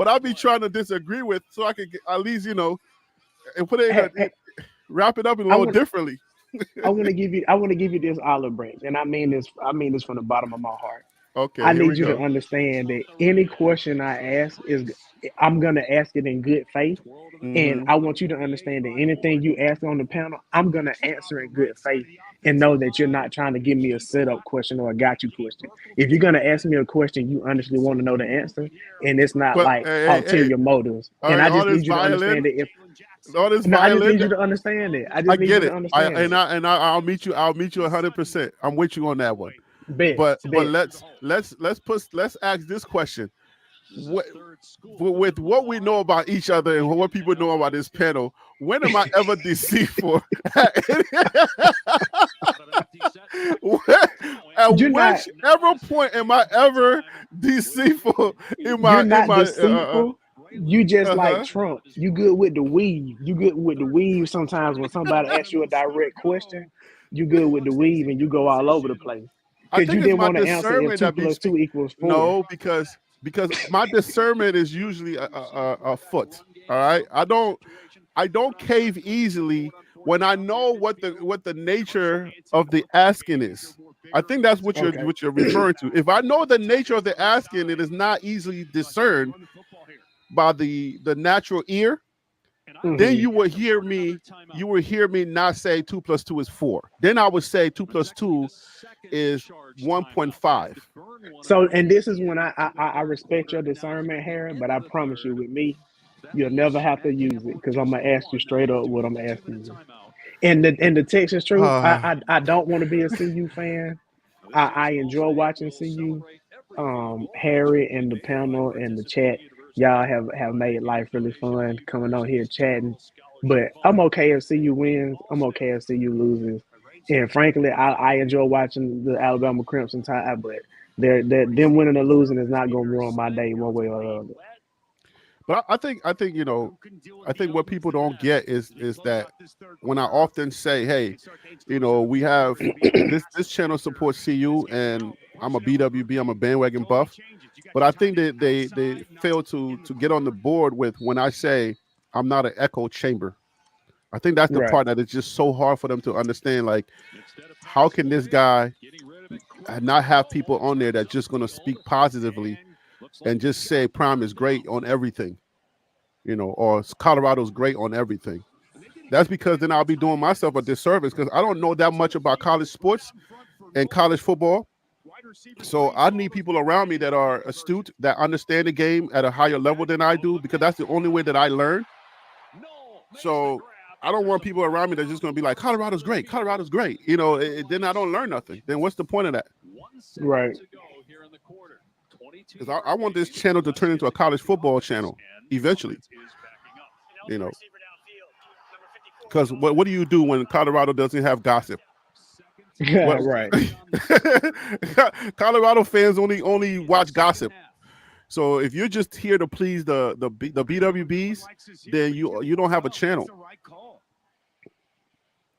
I be trying to disagree with, so I can at least and put it wrap it up a little differently. I want to give you this olive branch, and I mean this from the bottom of my heart. Okay. I need you to understand that any question I ask I'm gonna ask it in good faith, and I want you to understand that anything you ask on the panel, I'm gonna answer in good faith, and know that you're not trying to give me a setup question or a got you question. If you're gonna ask me a question, you honestly want to know the answer, and it's not ulterior motives. And I just need you to understand that all this No, I just violin. need you to understand it. I I just need get you it. to understand it. I'll meet you 100%. I'm with you on that one. Bet, But bet. let's ask this question. With what we know about each other and what people know about this panel, when am I ever deceitful? At whichever point am I ever deceitful in my? You're not in my, deceitful. You just like uh-huh. Trump. You good with the weave. You good with the weave. Sometimes when somebody asks you a direct question, you good with the weave and you go all over the place. I Because you think it's didn't my want to answer if discernment 2 that plus 2 equals 4. No, because my discernment is usually a foot. All right, I don't cave easily when I know what the nature of the asking is. I think that's what Okay. you're referring to. If I know the nature of the asking, it is not easily discerned by the natural ear. Then you will hear me not say 2 plus 2 is 4. Then I would say 2 plus 2 is 1.5. So, and this is when I respect your discernment, Harry, but I promise you, with me, you'll never have to use it because I'm gonna ask you straight up what I'm asking you. And the Texas truth, I don't want to be a CU fan. I enjoy watching CU. Harry and the panel and the chat, y'all have made life really fun coming on here chatting. But I'm okay if CU wins. I'm okay if CU loses. And frankly, I enjoy watching the Alabama Crimson Tide, but them winning or losing is not gonna ruin my day one way or the other. But I think I think what people don't get is that when I often say, hey, we have this channel supports CU and I'm a BWB, I'm a bandwagon buff. But I think that they fail to get on the board with when I say I'm not an echo chamber. I think that's the Right. part that is just so hard for them to understand. Like, how can this guy not have people on there that's just going to speak positively and just say Prime is great on everything, or Colorado's great on everything? That's because then I'll be doing myself a disservice because I don't know that much about college sports and college football. So I need people around me that are astute, that understand the game at a higher level than I do, because that's the only way that I learn. So I don't want people around me that's just going to be like, Colorado's great. Colorado's great. Then I don't learn nothing. Then what's the point of that? Right. Because I want this channel to turn into a college football channel eventually. Because what do you do when Colorado doesn't have gossip? Right. Colorado fans only watch gossip. So if you're just here to please the BWBs, then you don't have a channel.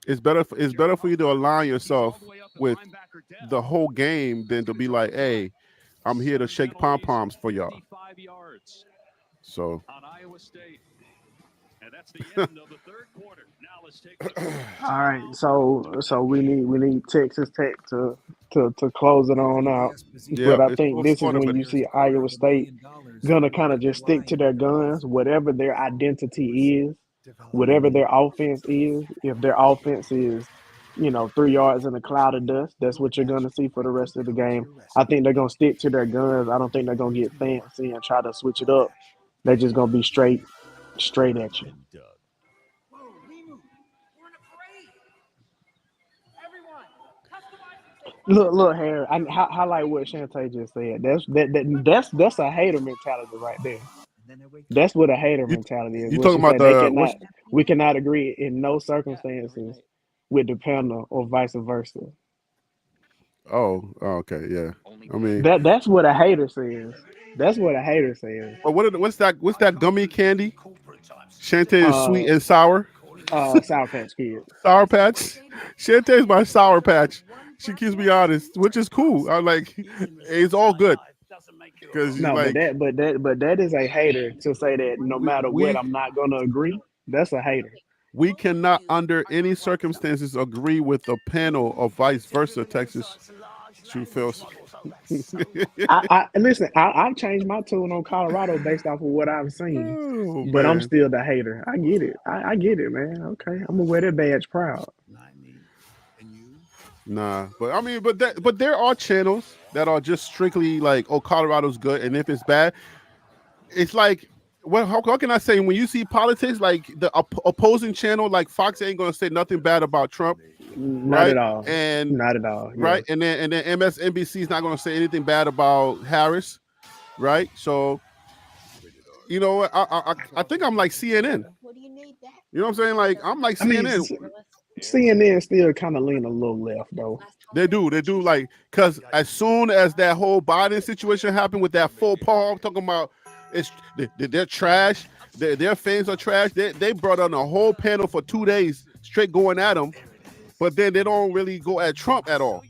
It's better for you to align yourself with the whole game than to be like, hey, I'm here to shake pom-poms for y'all. So and that's the end of the third quarter. Now let's take All right, so we need Texas Tech to close it on out. Yeah, But I it's think this is part of when it. you see Iowa State gonna kind of just stick to their guns, whatever their identity is, whatever their offense is. If their offense is, 3 yards in a cloud of dust, that's what you're gonna see for the rest of the game. I think they're gonna stick to their guns. I don't think they're gonna get fancy and try to switch it up. They're just gonna be straight at you. Look, Harry. I highlight what Shantae just said. That's a hater mentality right there. That's what a hater mentality is. You When talking she about said we cannot agree in no circumstances with the panel or vice versa. Oh, okay, yeah. I mean, That's what a hater says. That's what a hater says. but what's that gummy candy? Shantae is sweet and sour. Sour Patch Kids. Sour Patch. Shantae is my Sour Patch. She keeps me honest, which is cool. I like. It's all good. Because No, but that is a hater to say that no matter what, I'm not gonna agree. That's a hater. We cannot, under any circumstances, agree with the panel or vice versa. Texas, true feels. Listen. I've changed my tune on Colorado based off of what I've seen, but I'm man. still the hater. I get it. I get it, man. Okay, I'm gonna wear that badge proud. Nah, but there are channels that are just strictly like, oh, Colorado's good, and if it's bad, it's like well, how can I say, when you see politics, like the opposing channel, like Fox ain't gonna say nothing bad about Trump, Not right? at all. And Not at all. right, and then MSNBC is not gonna say anything bad about Harris, right? So, you know what? I think I'm like CNN. You know what I'm saying? Like I'm like I mean, CNN. CNN still kind of lean a little left though. They do, like, because as soon as that whole Biden situation happened with that faux pas, I'm talking about they're trash, their fans are trash. They brought on a whole panel for 2 days straight going at them, but then they don't really go at Trump at all.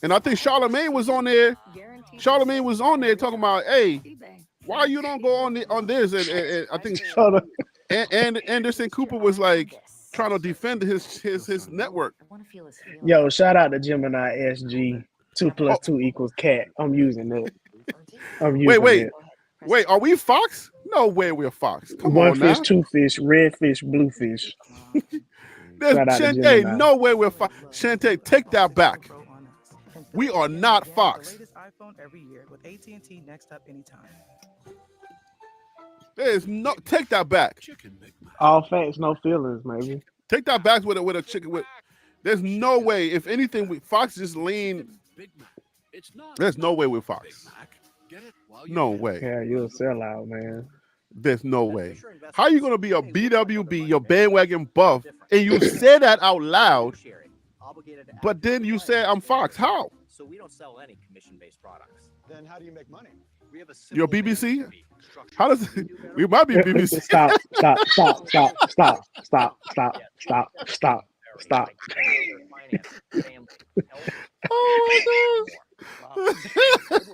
And I think Charlemagne was on there. Charlemagne was on there talking about, hey, why you don't go on this? And I think and Anderson Cooper was like trying to defend his network. Yo, shout out to Gemini SG. 2 + 2 = cat. I'm using it. Wait, are we Fox? No way we're Fox. Come One on fish, now. 2 fish, red fish, blue fish. There's Shout out to Shante, Gemini. no way we're Fox. Shante, take that back. We are not Fox. Latest iPhone every year with AT&T Next Up Anytime. There's no, take that back. All facts, no feelings, maybe. Take that back with a chicken. With there's no way. If anything, Fox just lean. There's no way with Fox. No way. Yeah, you're a sellout, man. There's no way. How are you gonna be a BWB, your bandwagon buff, and you say that out loud, but then you say I'm Fox? How? So we don't sell any commission-based products. Then how do you make money? We have a Your BBC? How does we might be BBC? Stop. Oh my God.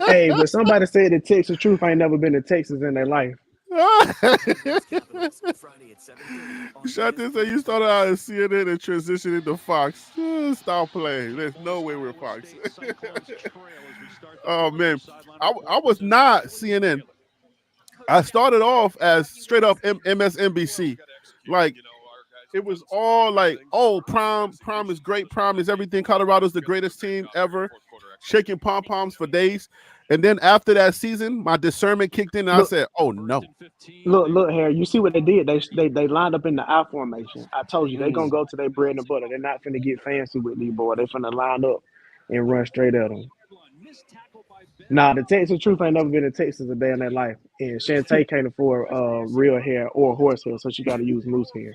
Hey, but somebody said that Texas Truth ain't never been to Texas in their life. Shante said you started out as CNN and transitioned into Fox. Stop playing. There's no way we're Fox. Oh man, I was not CNN. I started off as straight up MSNBC. Like it was all like, oh, Prime is great. Prime is everything. Colorado's the greatest team ever. Shaking pom poms for days. And then after that season, my discernment kicked in, and I said, "Oh no!" Look, Harry. You see what they did? They lined up in the I formation. I told you they gonna go to their bread and butter. They're not finna get fancy with these boys. They finna line up and run straight at them. Nah, the Texas Truth ain't never been to Texas a day in their life, and Shante can't afford real hair or horse hair, so she got to use moose hair.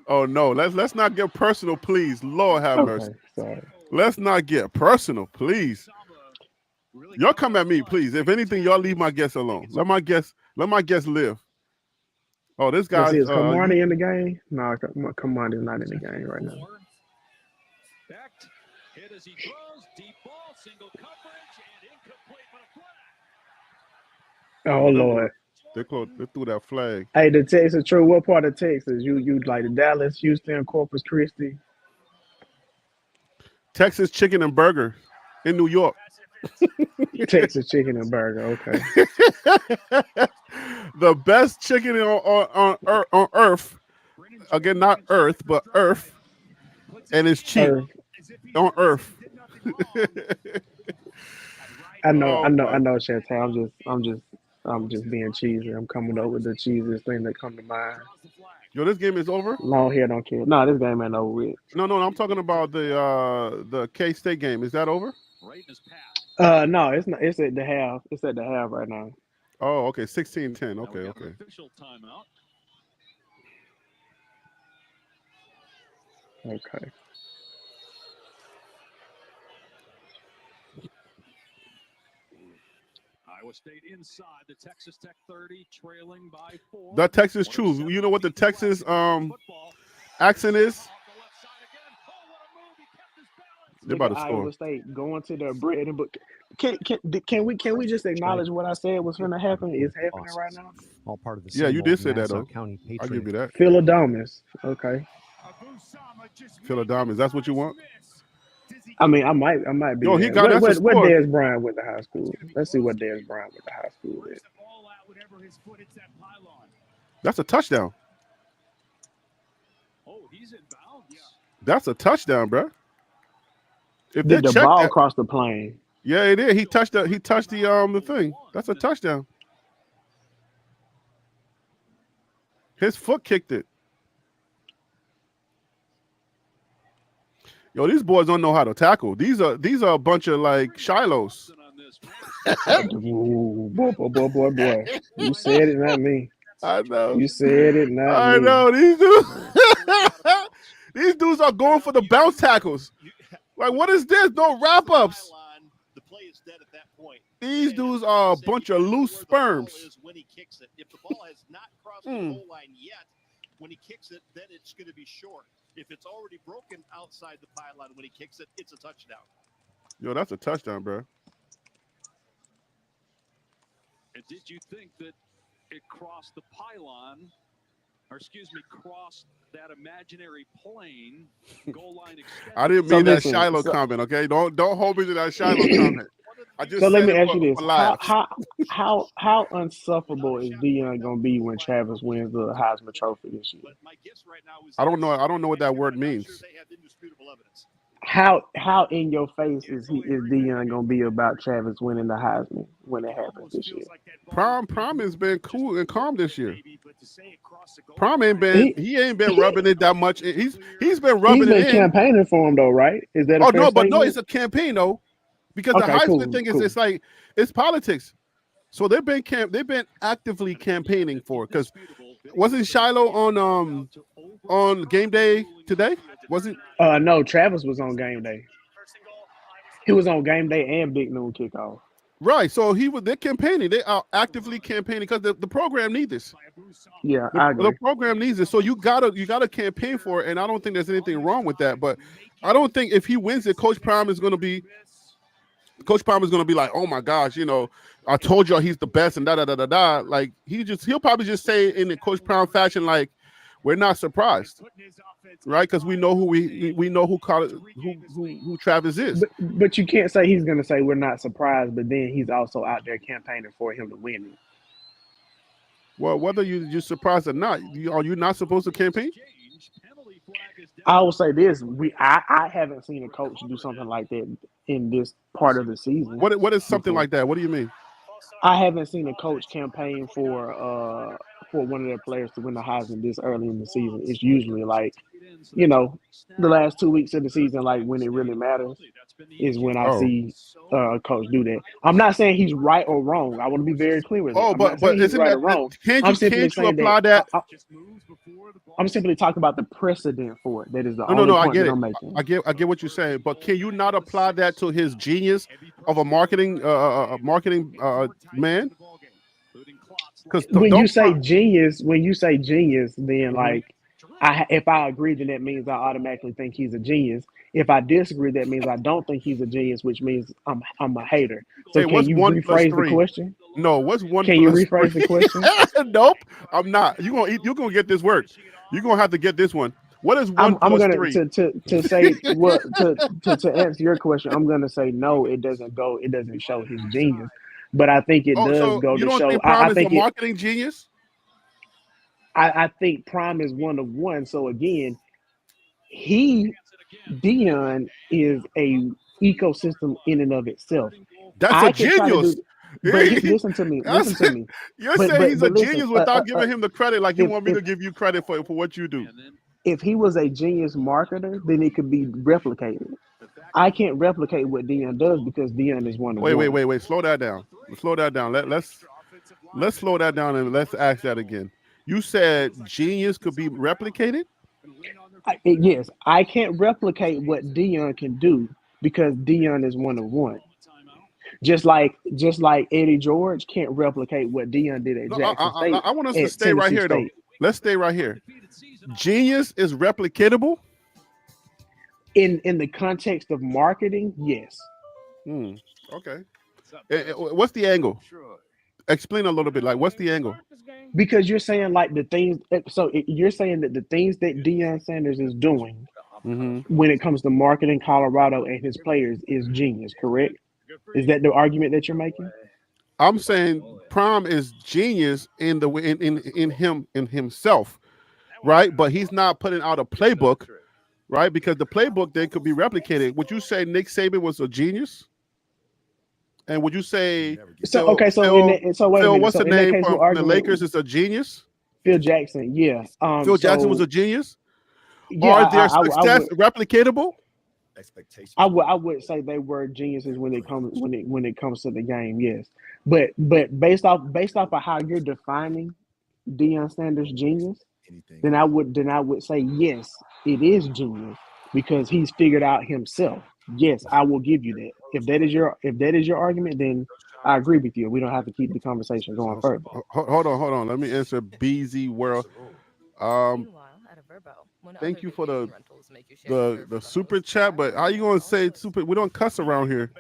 Oh no! Let's not get personal, please. Lord have mercy. Sorry. Let's not get personal, please. Y'all come at me, please. If anything, y'all leave my guests alone. Let my guests live. Oh, this guy. Is Kamani in the game? No, Kamani's not in the game right now. Hit as he throws, deep ball, single coverage, and incomplete for a flag. Oh Lord. They threw that flag. Hey, the Texas Truth. What part of Texas? You like the Dallas, Houston, Corpus Christi? Texas Chicken and Burger in New York. Texas Chicken and Burger. Okay. The best chicken on earth. Again, not Earth, but Earth, and it's cheap on Earth. I know, Chantel. I'm just being cheesy. I'm coming up with the cheesiest thing that come to mind. Yo, this game is over? Long hair don't care. No, this game ain't over with. No, I'm talking about the K-State game. Is that over? No, it's not. It's at the half. It's at the half right now. Oh, okay. 16-10. Okay. Official timeout. Okay. Iowa State inside the Texas Tech 30, trailing by 4. The Texas Truth. You know what the Texas accent is? They're about to score. Iowa State going to the bread and but can we just acknowledge what I said was going to happen is happening right now? All part of the yeah, you did say that though. County I'll give you that. Philadelphia. Okay. Philadelphia. That's what you want? I mean, I might be. Yo, he got what that's what Dez Bryant went to high school? Let's see what Dez Bryant went to high school with. That's a touchdown. Oh, he's in bounds. That's a touchdown, bro. If Did the ball cross the plane? Yeah, it did. He touched the thing. That's a touchdown. His foot kicked it. Yo, these boys don't know how to tackle. These are a bunch of like Shilohs. Ooh, boy. You said it, not me. I know. You said it, not I me. know. These dudes. These dudes are going for the bounce tackles. Like, what is this? No wrap ups. The play is dead at that point. These dudes are a bunch of loose sperms. When he kicks it, if the ball has not crossed the goal line yet, when he kicks it, then it's going to be short. If it's already broken outside the pylon when he kicks it, it's a touchdown. Yo, that's a touchdown, bro. And did you think that it crossed the pylon, or excuse me, crossed that imaginary plane, goal line extended? I didn't mean that Shiloh comment, okay? Don't hold me to that Shiloh comment. I just So let said me it ask for- you this: for laughs. how unsufferable is Deion gonna be when Travis wins the Heisman Trophy this year? I don't know. I don't know what that word means. How in your face is Deion gonna be about Travis winning the Heisman when it happens this year? Prom has been cool and calm this year. Prom ain't been he ain't been rubbing it that much. He's been rubbing He's been it in. campaigning for him though, right? Is that a Oh fair no, but no, statement? it's a campaign though, because the Okay, Heisman cool, thing is cool. it's like it's politics. So they've been actively campaigning for it. Because wasn't Shiloh on game day today? Wasn't? No, Travis was on game day. He was on game day and Big Noon kickoff. Right. So they're campaigning. They are actively campaigning because the program needs this. Yeah, I agree. The program needs it. So you gotta campaign for it. And I don't think there's anything wrong with that. But I don't think if he wins it, Coach Prime is gonna be like, oh my gosh, I told y'all he's the best and da da da da da. Like he'll probably just say in the Coach Prime fashion, like, we're not surprised, right? Because we know who Travis is. But you can't say he's gonna say we're not surprised, but then he's also out there campaigning for him to win it. Well, whether you're surprised or not, are you not supposed to campaign? I will say this: I haven't seen a coach do something like that in this part of the season. What is something like that? What do you mean? I haven't seen a coach campaign for one of their players to win the Heisman this early in the season. It's usually like, the last 2 weeks of the season, like when it really matters, is when I see a coach do that. I'm not saying he's right or wrong. I want to be very clear with that. But isn't right that or wrong? Can't you apply that? I'm simply talking about the precedent for it. That is the only No, I point get that it. I'm making. I get what you're saying, but can you not apply that to his genius of a marketing man? Because When you say genius, then like, if I agree, then that means I automatically think he's a genius. If I disagree, that means I don't think he's a genius, which means I'm a hater. So Hey, can what's you 1 plus rephrase 3? the question? No, what's 1 Can you plus rephrase 3? the question? Nope, I'm not. You're gonna get this work. You're gonna have to get this one. What is 1 I'm plus gonna 3? to say what to answer your question. I'm gonna say no. It doesn't show his genius, but I think it does so go you to don't show. think Prime I is think a marketing genius? I think Prime is one of one. So again, Deion is a ecosystem in and of itself. That's a genius. But listen to me. You're But- saying but- he's but a listen, genius without giving him the credit, like you if- want me if- to give you credit for what you do. If he was a genius marketer, then it could be replicated. I can't replicate what Deion does because Deion is one of one. Wait. Slow that down. Let's slow that down and let's ask that again. You said genius could be replicated? Yes, I can't replicate what Deion can do because Deion is one of one. Just like Eddie George can't replicate what Deion did at Jackson State. I want us to at stay right Tennessee here, though. State. Let's stay right here. Genius is replicatable? In the context of marketing, yes. Okay. What's the angle? Explain a little bit. Like, what's the angle? Because you're saying like the things. So you're saying that the things that Deion Sanders is doing when it comes to marketing Colorado and his players is genius, correct? Is that the argument that you're making? I'm saying Prime is genius in the in himself, right? But he's not putting out a playbook, right? Because the playbook then could be replicated. Would you say Nick Saban was a genius? And would you say So okay, so Phil, wait a minute. what's So the in that name case, from your the argument, Lakers is a genius? Phil Jackson, yeah. Phil Jackson was so a genius. yeah, Are their I success would replicatable? I would say they were geniuses when it comes to the game, yes. But based off of how you're defining Deion Sanders' genius, then I would say yes, it is genius because he's figured out himself. Yes, I will give you that. If that is your argument, then I agree with you. We don't have to keep the conversation going further. Hold on. Let me answer BZ World. Thank you for the super chat, but how you gonna say super? We don't cuss around here.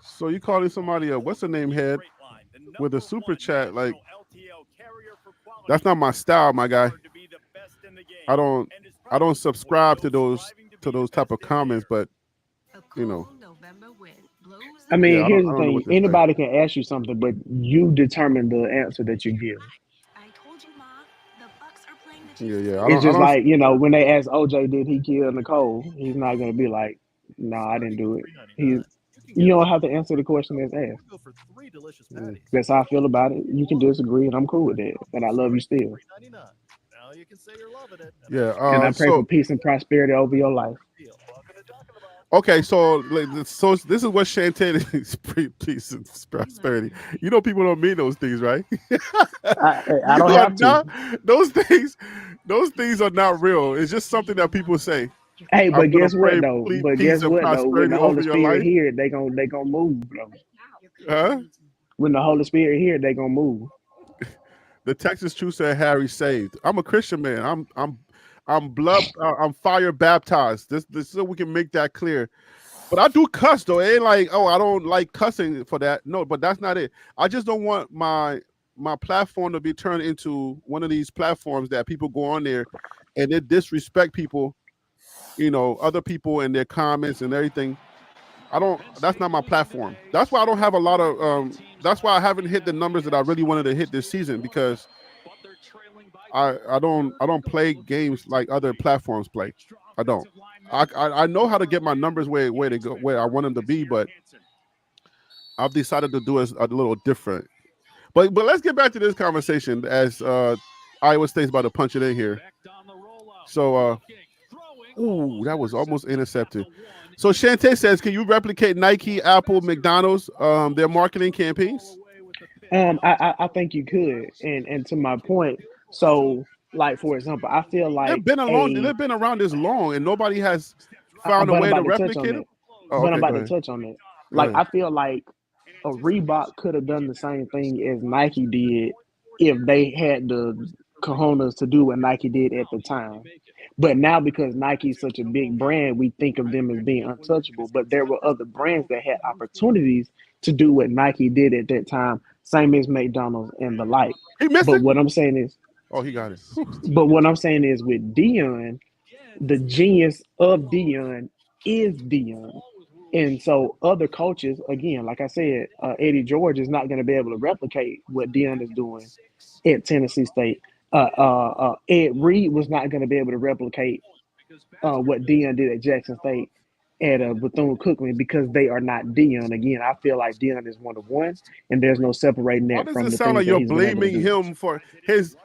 So you calling somebody a what's the name head with a super chat? Like that's not my style, my guy. I don't subscribe to those type of comments, but you know. I mean, Yeah, here's I the don't know what thing: to say. anybody can ask you something, but you determine the answer that you give. Yeah. It's just like, when they ask OJ, did he kill Nicole? He's not gonna be like, no, I didn't do it. You don't have to answer the question that's asked. That's how I feel about it. You can disagree, and I'm cool with that. And I love you still. Yeah. And I pray for peace and prosperity over your life. Okay, so this is what Shantae is peace and prosperity. You know, people don't mean those things, right? I don't have to. Those things are not real. It's just something that people say. Hey, I'm but gonna guess what pray though? peace But guess and what though? When prosperity the over Holy your Spirit life. here, they gonna move though. Huh? When the Holy Spirit here, they gonna move. The Texas Truth said Harry saved. I'm a Christian man. I'm fire baptized. This so we can make that clear. But I do cuss though. It ain't like, oh, I don't like cussing for that. No, but that's not it. I just don't want my platform to be turned into one of these platforms that people go on there and they disrespect people, other people and their comments and everything. That's not my platform. That's why I don't have a lot of that's why I haven't hit the numbers that I really wanted to hit this season, because I don't play games like other platforms play. I don't. I know how to get my numbers where they go, where I want them to be, but I've decided to do it a little different. But let's get back to this conversation as Iowa State's about to punch it in here. So ooh, that was almost intercepted. So Shantae says, can you replicate Nike, Apple, McDonald's, their marketing campaigns? I think you could, and to my point. So, like for example, I feel like they've been around this long, and nobody has found a way to replicate it. But I'm about to touch on it. Like I feel like a Reebok could have done the same thing as Nike did if they had the cojones to do what Nike did at the time. But now, because Nike is such a big brand, we think of them as being untouchable. But there were other brands that had opportunities to do what Nike did at that time, same as McDonald's and the like. But what I'm saying is, oh, he got it. But what I'm saying is, with Deion, the genius of Deion is Deion. And so other coaches, again, like I said, Eddie George is not going to be able to replicate what Deion is doing at Tennessee State. Ed Reed was not going to be able to replicate what Deion did at Jackson State at Bethune-Cookman, because they are not Deion. Again, I feel like Deion is one of one, and there's no separating that from the things that he's been able to do. Why does it sound like you're blaming him for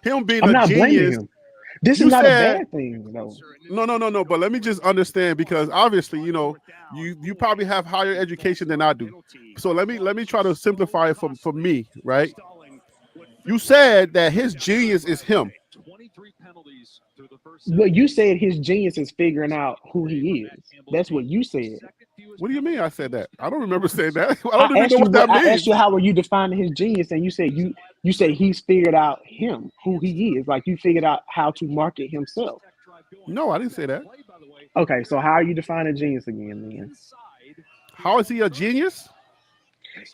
him being I'm a not genius? Blaming him. This is not a bad thing, though. No. But let me just understand, because obviously, you probably have higher education than I do. So let me try to simplify it for me, right? You said that his genius is him. Well, you said his genius is figuring out who he is. That's what you said. What do you mean I said that? I don't remember saying that. I don't even know what that I means. asked you how are you defining his genius, and you said you said he's figured out who he is. Like you figured out how to market himself. No, I didn't say that. Okay, so how are you defining genius again, man? How is he a genius?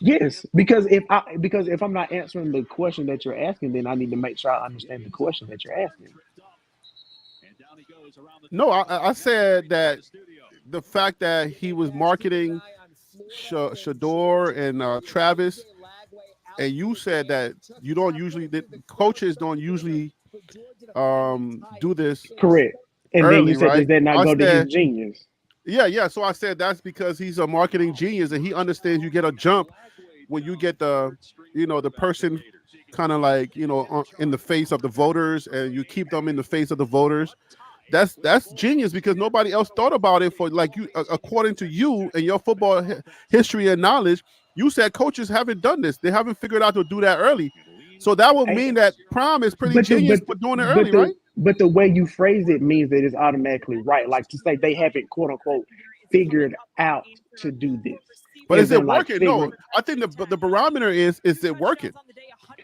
Yes, because if I'm not answering the question that you're asking, then I need to make sure I understand the question that you're asking. No, I said that the fact that he was marketing Shador and Travis, and you said that coaches don't usually do this. Correct. And early, then you said, right? does that not go to his genius? Yeah. So I said that's because he's a marketing genius, and he understands you get a jump when you get the person kind of like, you know, in the face of the voters, and you keep them in the face of the voters. That's genius, because nobody else thought about it. For like you, according to you and your football history and knowledge, you said coaches haven't done this. They haven't figured out to do that early. So that would mean that Prime is pretty genius for doing it early, right? But the way you phrase it means that it's automatically right. Like to say they haven't, quote unquote, figured out to do this. But is it working? No, I think the barometer is it working?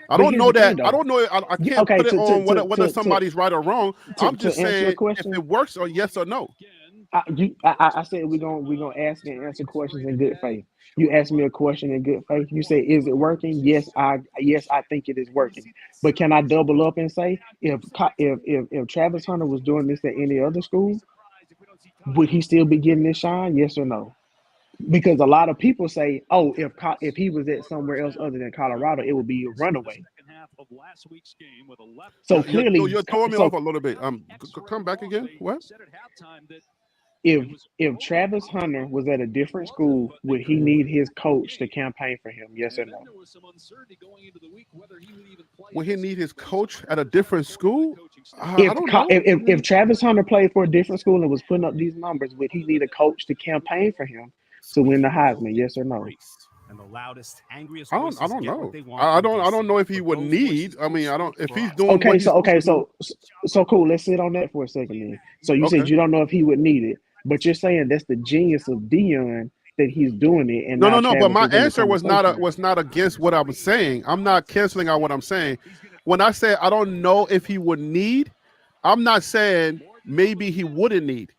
I don't know that. I don't know. I can't put it on whether somebody's right or wrong. I'm just saying if it works, or yes or no. I said we're gonna ask and answer questions in good faith. You asked me a question in good faith. You say, is it working? Yes, I think it is working. But can I double up and say, if Travis Hunter was doing this at any other school, would he still be getting this shine? Yes or no? Because a lot of people say, oh, if he was at somewhere else other than Colorado, it would be a runaway. So clearly, you're throwing me off a little bit. Come back again. What? If Travis Hunter was at a different school, would he need his coach to campaign for him? Yes or no? Would he need his coach at a different school? I don't know. If Travis Hunter played for a different school and was putting up these numbers, would he need a coach to campaign for him to win the Heisman? Yes or no? And the loudest, angriest I don't know. I don't know if he would need. I mean, I don't. If he's doing so cool. Let's sit on that for a second, then. So you said you don't know if he would need it, but you're saying that's the genius of Deion that he's doing it. And no. But my answer was not against what I was saying. I'm not canceling out what I'm saying. When I say I don't know if he would need, I'm not saying maybe he wouldn't need.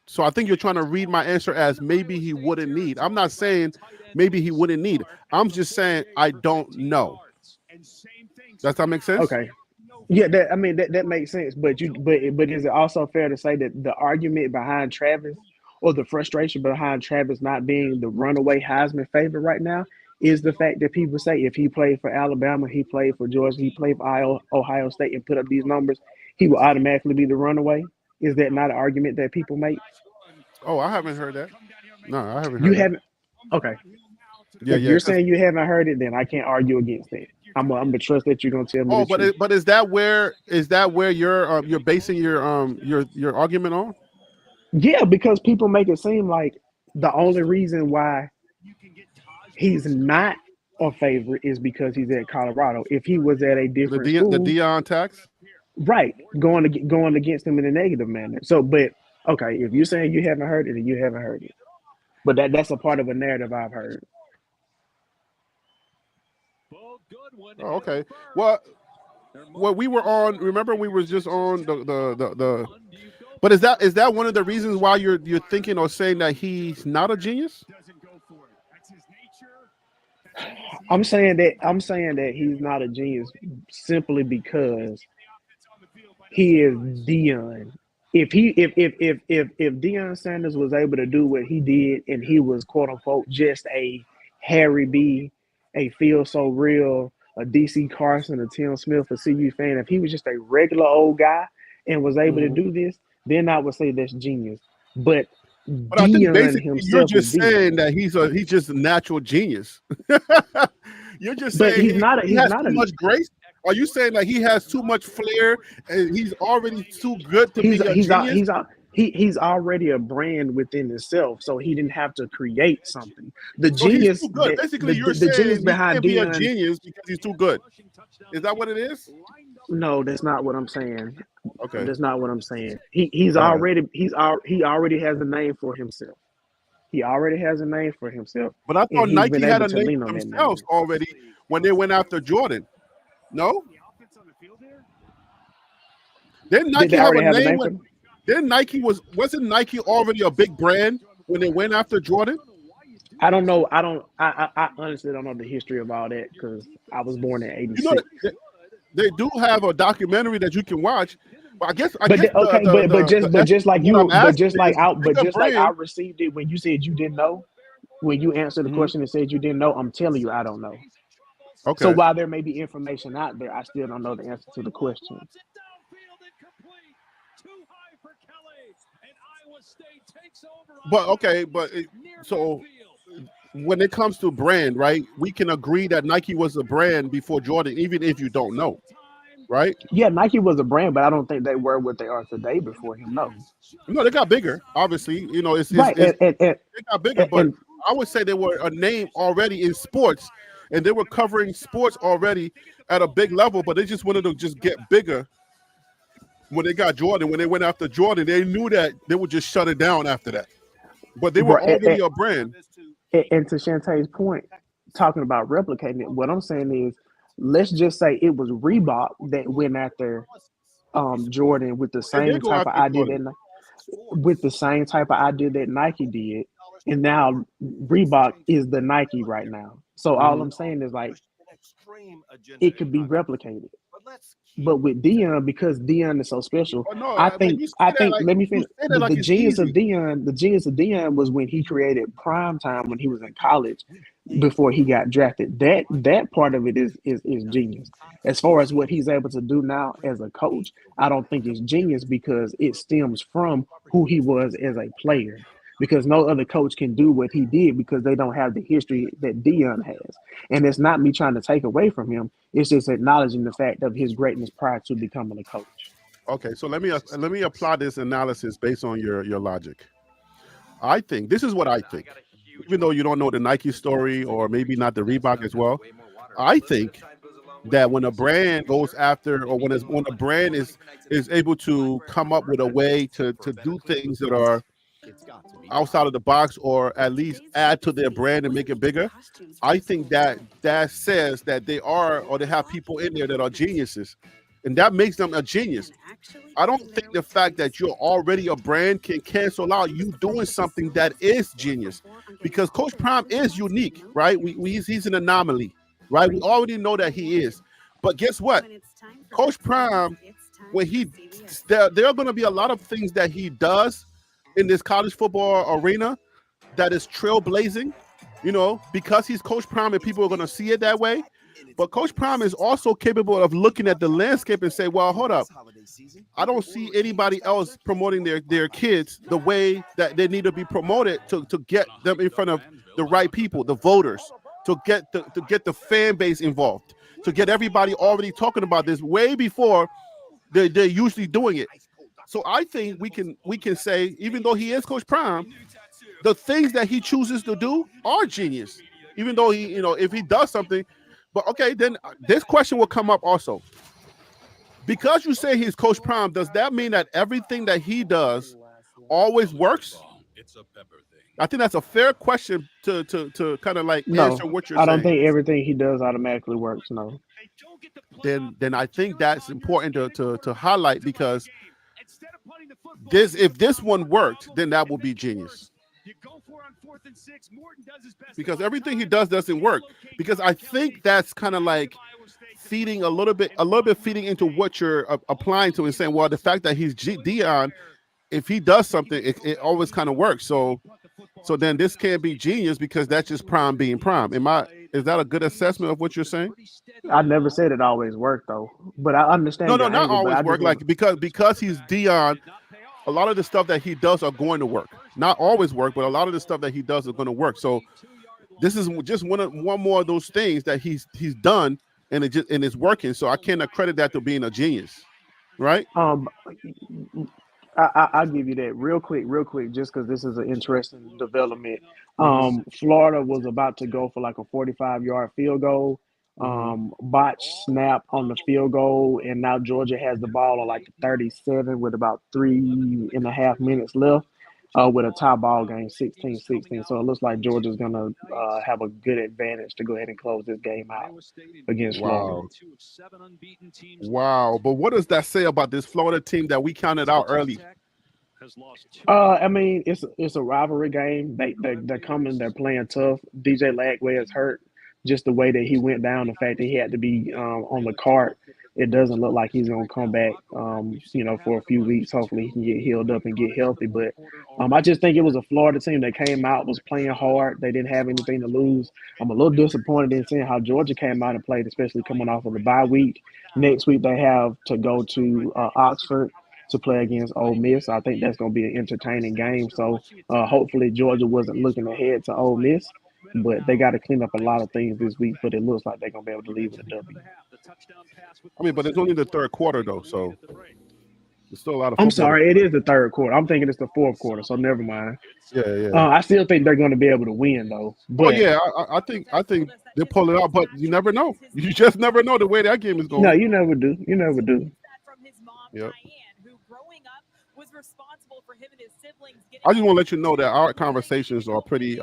So I think you're trying to read my answer as maybe he wouldn't need. I'm not saying maybe he wouldn't need. I'm just saying I don't know. Does that make sense? Okay. Yeah, that makes sense. But is it also fair to say that the argument behind Travis, or the frustration behind Travis not being the runaway Heisman favorite right now, is the fact that people say if he played for Alabama, he played for Georgia, he played for Ohio State and put up these numbers, he will automatically be the runaway? Is that not an argument that people make? Oh, I haven't heard that. No, I haven't heard You that. haven't? Okay. Yeah, if you're saying you haven't heard it, then I can't argue against that. I'm gonna trust that you're gonna tell me. Oh, but is that where you're basing your argument on? Yeah, because people make it seem like the only reason why he's not a favorite is because he's at Colorado. If he was at a different school, the Deion tax, right, going against him in a negative manner. So, but okay, if you're saying you haven't heard it, then you haven't heard it. But that's a part of a narrative I've heard. Oh, okay. Well, we were on. Remember, we were just on the. But is that one of the reasons why you're thinking or saying that he's not a genius? I'm saying that he's not a genius simply because he is Deion. If Deion Sanders was able to do what he did, and he was quote unquote just a Harry B, a Feel So Real, a DC Carson, a Tim Smith, a CU fan, if he was just a regular old guy and was able to do this, then I would say that's genius. But I think basically you're just saying that he's just a natural genius. You're just saying he has too much grace. Are you saying that he has too much flair and he's already too good to be a genius? He's already a brand within himself, so he didn't have to create something. The genius, he's too good. Basically, you're the saying genius behind he can't Deion, be a genius because he's too good. Is that what it is? No, that's not what I'm saying. Okay, that's not what I'm saying. He already has a name for himself. He already has a name for himself. But I thought Nike had a name for themselves already when they went after Jordan. No? Didn't Nike have a name? Wasn't Nike already a big brand when they went after Jordan? I don't know. I honestly don't know the history of all that because I was born in '86. You know, they do have a documentary that you can watch. But just like I received it when you said you didn't know. When you answered the question and said you didn't know, I'm telling you I don't know. Okay. So while there may be information out there, I still don't know the answer to the question. But okay, so when it comes to brand, right? We can agree that Nike was a brand before Jordan, even if you don't know, right? Yeah, Nike was a brand, but I don't think they were what they are today before him. No. No, they got bigger. Obviously, you know, Right. they got bigger, but And I would say they were a name already in sports, and they were covering sports already at a big level. But they just wanted to just get bigger. When they got Jordan, when they went after Jordan, they knew that they would just shut it down after that. But they were already a brand. And to Shantae's point, talking about replicating it, what I'm saying is, let's just say it was Reebok that went after Jordan with the same type of idea that Nike did, and now Reebok is the Nike right now. So all I'm saying is, like, it could be replicated. But with Deion, because Deion is so special, I think let me finish. The genius of Deion was when he created prime time when he was in college before he got drafted. That part of it is genius. As far as what he's able to do now as a coach, I don't think it's genius because it stems from who he was as a player. Because no other coach can do what he did because they don't have the history that Deion has. And it's not me trying to take away from him. It's just acknowledging the fact of his greatness prior to becoming a coach. Okay, so let me apply this analysis based on your logic. I think this is what I think. Even though you don't know the Nike story or maybe not the Reebok as well, I think that when a brand goes after, or when a brand is able to come up with a way to do things that are outside of the box, or at least add to their brand and make it bigger, I think that says that they are, or they have people in there that are geniuses, and that makes them a genius. I don't think the fact that you're already a brand can cancel out you doing something that is genius, because Coach Prime is unique, right? He's an anomaly, right? We already know that he is, but guess what? Coach Prime, when there are going to be a lot of things that he does in this college football arena that is trailblazing, you know, because he's Coach Prime and people are going to see it that way. But Coach Prime is also capable of looking at the landscape and say, well, hold up, I don't see anybody else promoting their kids the way that they need to be promoted to get them in front of the right people, the voters, to get the fan base involved, to get everybody already talking about this way before they're usually doing it. So I think we can say, even though he is Coach Prime, the things that he chooses to do are genius. Even though he, you know, if he does something, but okay, then this question will come up also. Because you say he's Coach Prime, does that mean that everything that he does always works? I think that's a fair question to kind of like answer what you're saying. I don't think everything he does automatically works. No. Then I think that's important to highlight, because if this one worked, then that will be genius. Because everything he does doesn't work. Because I think that's kind of like feeding a little bit feeding into what you're applying to and saying, well, the fact that he's Deion, if he does something, it always kind of works. So then this can't be genius because that's just Prime being Prime. Is that a good assessment of what you're saying? I never said it always worked though, but I understand. No, not always work. Like because he's Deion, a lot of the stuff that he does are going to work. Not always work, but a lot of the stuff that he does is going to work. So this is just one more of those things that he's done, and it's working. So I can't accredit that to being a genius, right? I'll give you that real quick, just because this is an interesting development. Florida was about to go for like a 45-yard field goal, botch snap on the field goal, and now Georgia has the ball on like 37 with about 3.5 minutes left, with a tie ball game, 16-16. So it looks like Georgia's gonna have a good advantage to go ahead and close this game out against Florida. Wow. But what does that say about this Florida team that we counted out early? I mean, it's a rivalry game. They're coming. They're playing tough. DJ Lagway is hurt. Just the way that he went down, the fact that he had to be on the cart, it doesn't look like he's gonna come back. For a few weeks. Hopefully, he can get healed up and get healthy. But I just think it was a Florida team that came out, was playing hard. They didn't have anything to lose. I'm a little disappointed in seeing how Georgia came out and played, especially coming off of the bye week. Next week they have to go to Oxford. to play against Ole Miss. I think that's going to be an entertaining game. So hopefully Georgia wasn't looking ahead to Ole Miss, but they got to clean up a lot of things this week. But it looks like they're going to be able to leave with a W. I mean, but it's only the third quarter though, so there's still a lot of. I'm sorry, it is the third quarter. I'm thinking it's the fourth quarter, so never mind. Yeah. I still think they're going to be able to win though. But I think they pull it out, but you never know. You just never know the way that game is going. No, you never do. You never do. Yep. I just want to let you know that our conversations are pretty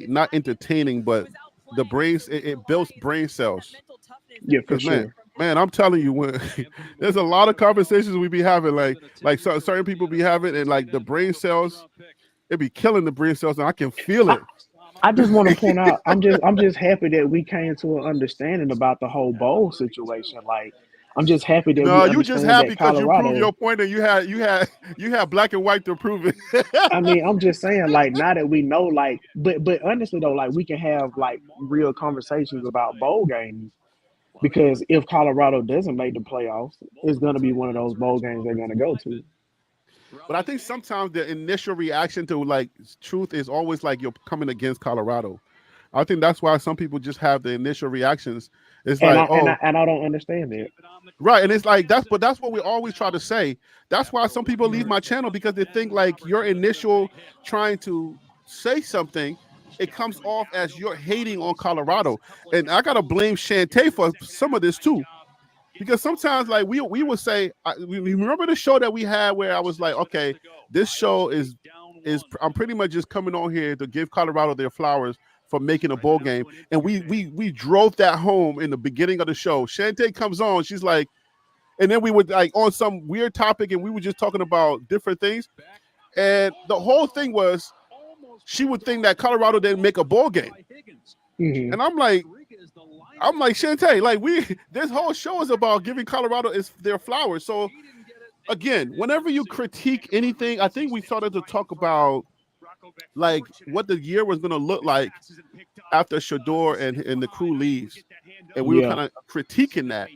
not entertaining, but the brains it builds brain cells. Yeah, for sure. Man, I'm telling you, when there's a lot of conversations we be having, like certain people be having, and like the brain cells, it be killing the brain cells, and I can feel it. I just want to point out, I'm just happy that we came to an understanding about the whole bowl situation. Like, I'm just happy that. No, we you just happy because you Colorado, proved your point, and you had black and white to prove it. I mean, I'm just saying, like, now that we know, like, but honestly though, like, we can have like real conversations about bowl games, because if Colorado doesn't make the playoffs, it's going to be one of those bowl games they're going to go to. But I think sometimes the initial reaction to like truth is always like you're coming against Colorado. I think that's why some people just have the initial reactions. It's And like, I don't understand it. right, and it's like that's what we always try to say. That's why some people leave my channel, because they think like your initial trying to say something, it comes off as you're hating on Colorado. And I gotta blame Shantae for some of this too. Because sometimes, like we would say, we remember the show that we had where I was like, okay, this show is I'm pretty much just coming on here to give Colorado their flowers for making a bowl game, and we drove that home in the beginning of the show. Shantae comes on, she's like, and then we would like on some weird topic, and we were just talking about different things, and the whole thing was she would think that Colorado didn't make a bowl game, and I'm like Shantae, like this whole show is about giving Colorado their flowers. So again, whenever you critique anything, I think we started to talk about like what the year was going to look like after Shedeur and the crew leaves, and we were kind of critiquing that.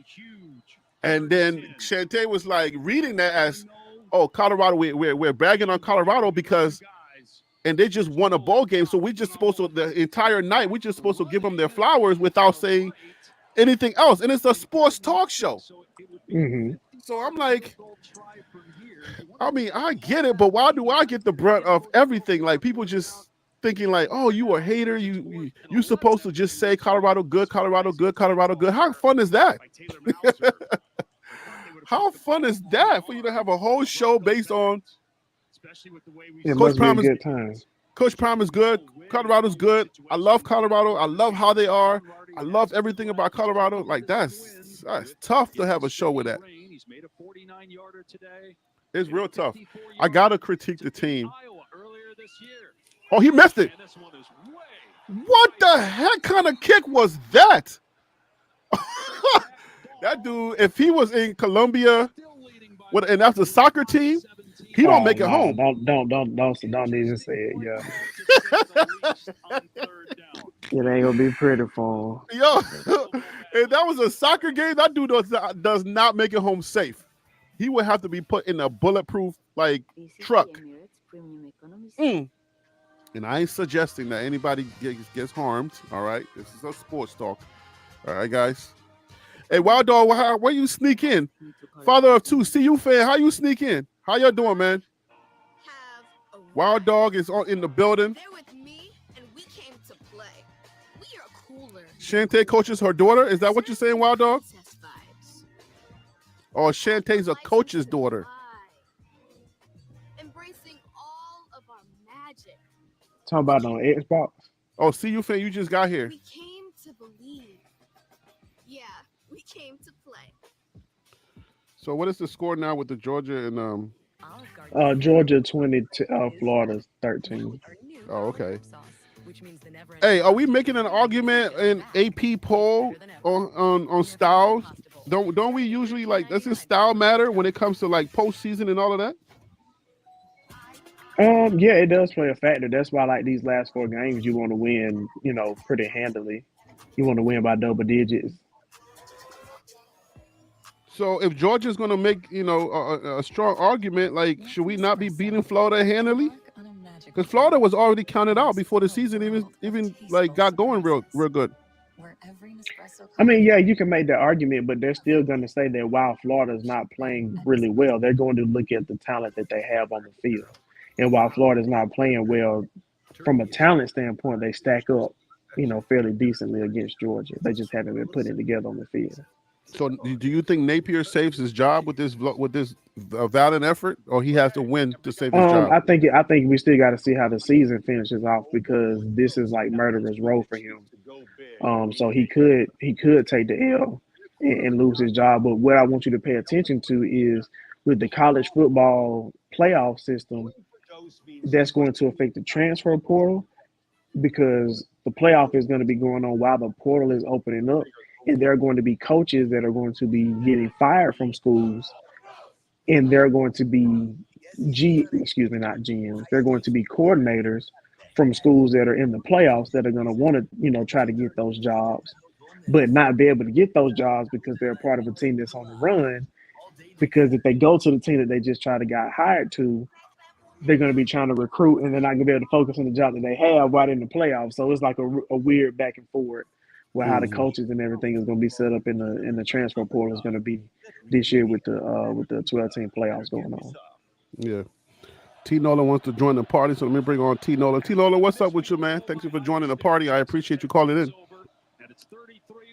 And then Shantae was like reading that as, oh, Colorado, we're bragging on Colorado because, and they just won a bowl game, so we just supposed to the entire night we just supposed to give them their flowers without saying anything else. And it's a sports talk show. So I'm like, I mean, I get it, but why do I get the brunt of everything? Like people just thinking like, oh, you a hater. You supposed to just say Colorado good, Colorado good, Colorado good. How fun is that? How fun is that for you to have a whole show based on it must be a good time. Coach Prime is good. Colorado's good. I love Colorado. I love how they are. I love everything about Colorado. Like that's tough to have a show with that. It's real tough. I gotta critique the team. Oh, he missed it. What the heck kind of kick was that? That dude, if he was in Colombia, and that's a soccer team, he don't make it home. Don't even say it. Yeah. It ain't gonna be pretty for him. Yo, if that was a soccer game, that dude does not make it home safe. He would have to be put in a bulletproof like truck. And I ain't suggesting that anybody gets harmed. All right, this is a sports talk. All right, guys. Hey, Wild Dog, where you sneak in? Father of two, CU fan, how you sneak in? How y'all doing, man? Wild Dog is in the building. Shantae coaches her daughter. Is that what you're saying, Wild Dog? Oh, Shantae's a coach's daughter. Talking about on Xbox. Oh, CU fan, you just got here. We came to believe. Yeah, we came to play. So what is the score now with the Georgia and Georgia 20, Florida 13. Oh, okay. Hey, are we making an argument in AP poll on styles? Don't we usually like doesn't style matter when it comes to like postseason and all of that? Yeah, it does play a factor. That's why like these last 4 games you want to win, pretty handily. You want to win by double digits. So if Georgia's going to make, a strong argument, like, should we not be beating Florida handily? Because Florida was already counted out before the season even like got going real good. I mean, yeah, you can make that argument, but they're still going to say that while Florida's not playing really well, they're going to look at the talent that they have on the field. And while Florida's not playing well, from a talent standpoint, they stack up, fairly decently against Georgia. They just haven't been putting it together on the field. So, do you think Napier saves his job with this valiant effort, or he has to win to save his job? I think we still got to see how the season finishes off, because this is like murderer's row for him. So he could take the L and lose his job. But what I want you to pay attention to is with the college football playoff system, that's going to affect the transfer portal, because the playoff is going to be going on while the portal is opening up. And there are going to be coaches that are going to be getting fired from schools, and they're going to be not GMs. They're going to be coordinators from schools that are in the playoffs that are going to want to, try to get those jobs, but not be able to get those jobs because they're part of a team that's on the run. Because if they go to the team that they just tried to get hired to, they're going to be trying to recruit, and they're not going to be able to focus on the job that they have right in the playoffs. So it's like a weird back and forth. Where how the coaches and everything is going to be set up in the transfer portal is going to be this year with the 12-team playoffs going on. Yeah. T. Nolan wants to join the party, so let me bring on T. Nolan. T. Nolan, what's up with you, man? Thank you for joining the party. I appreciate you calling in.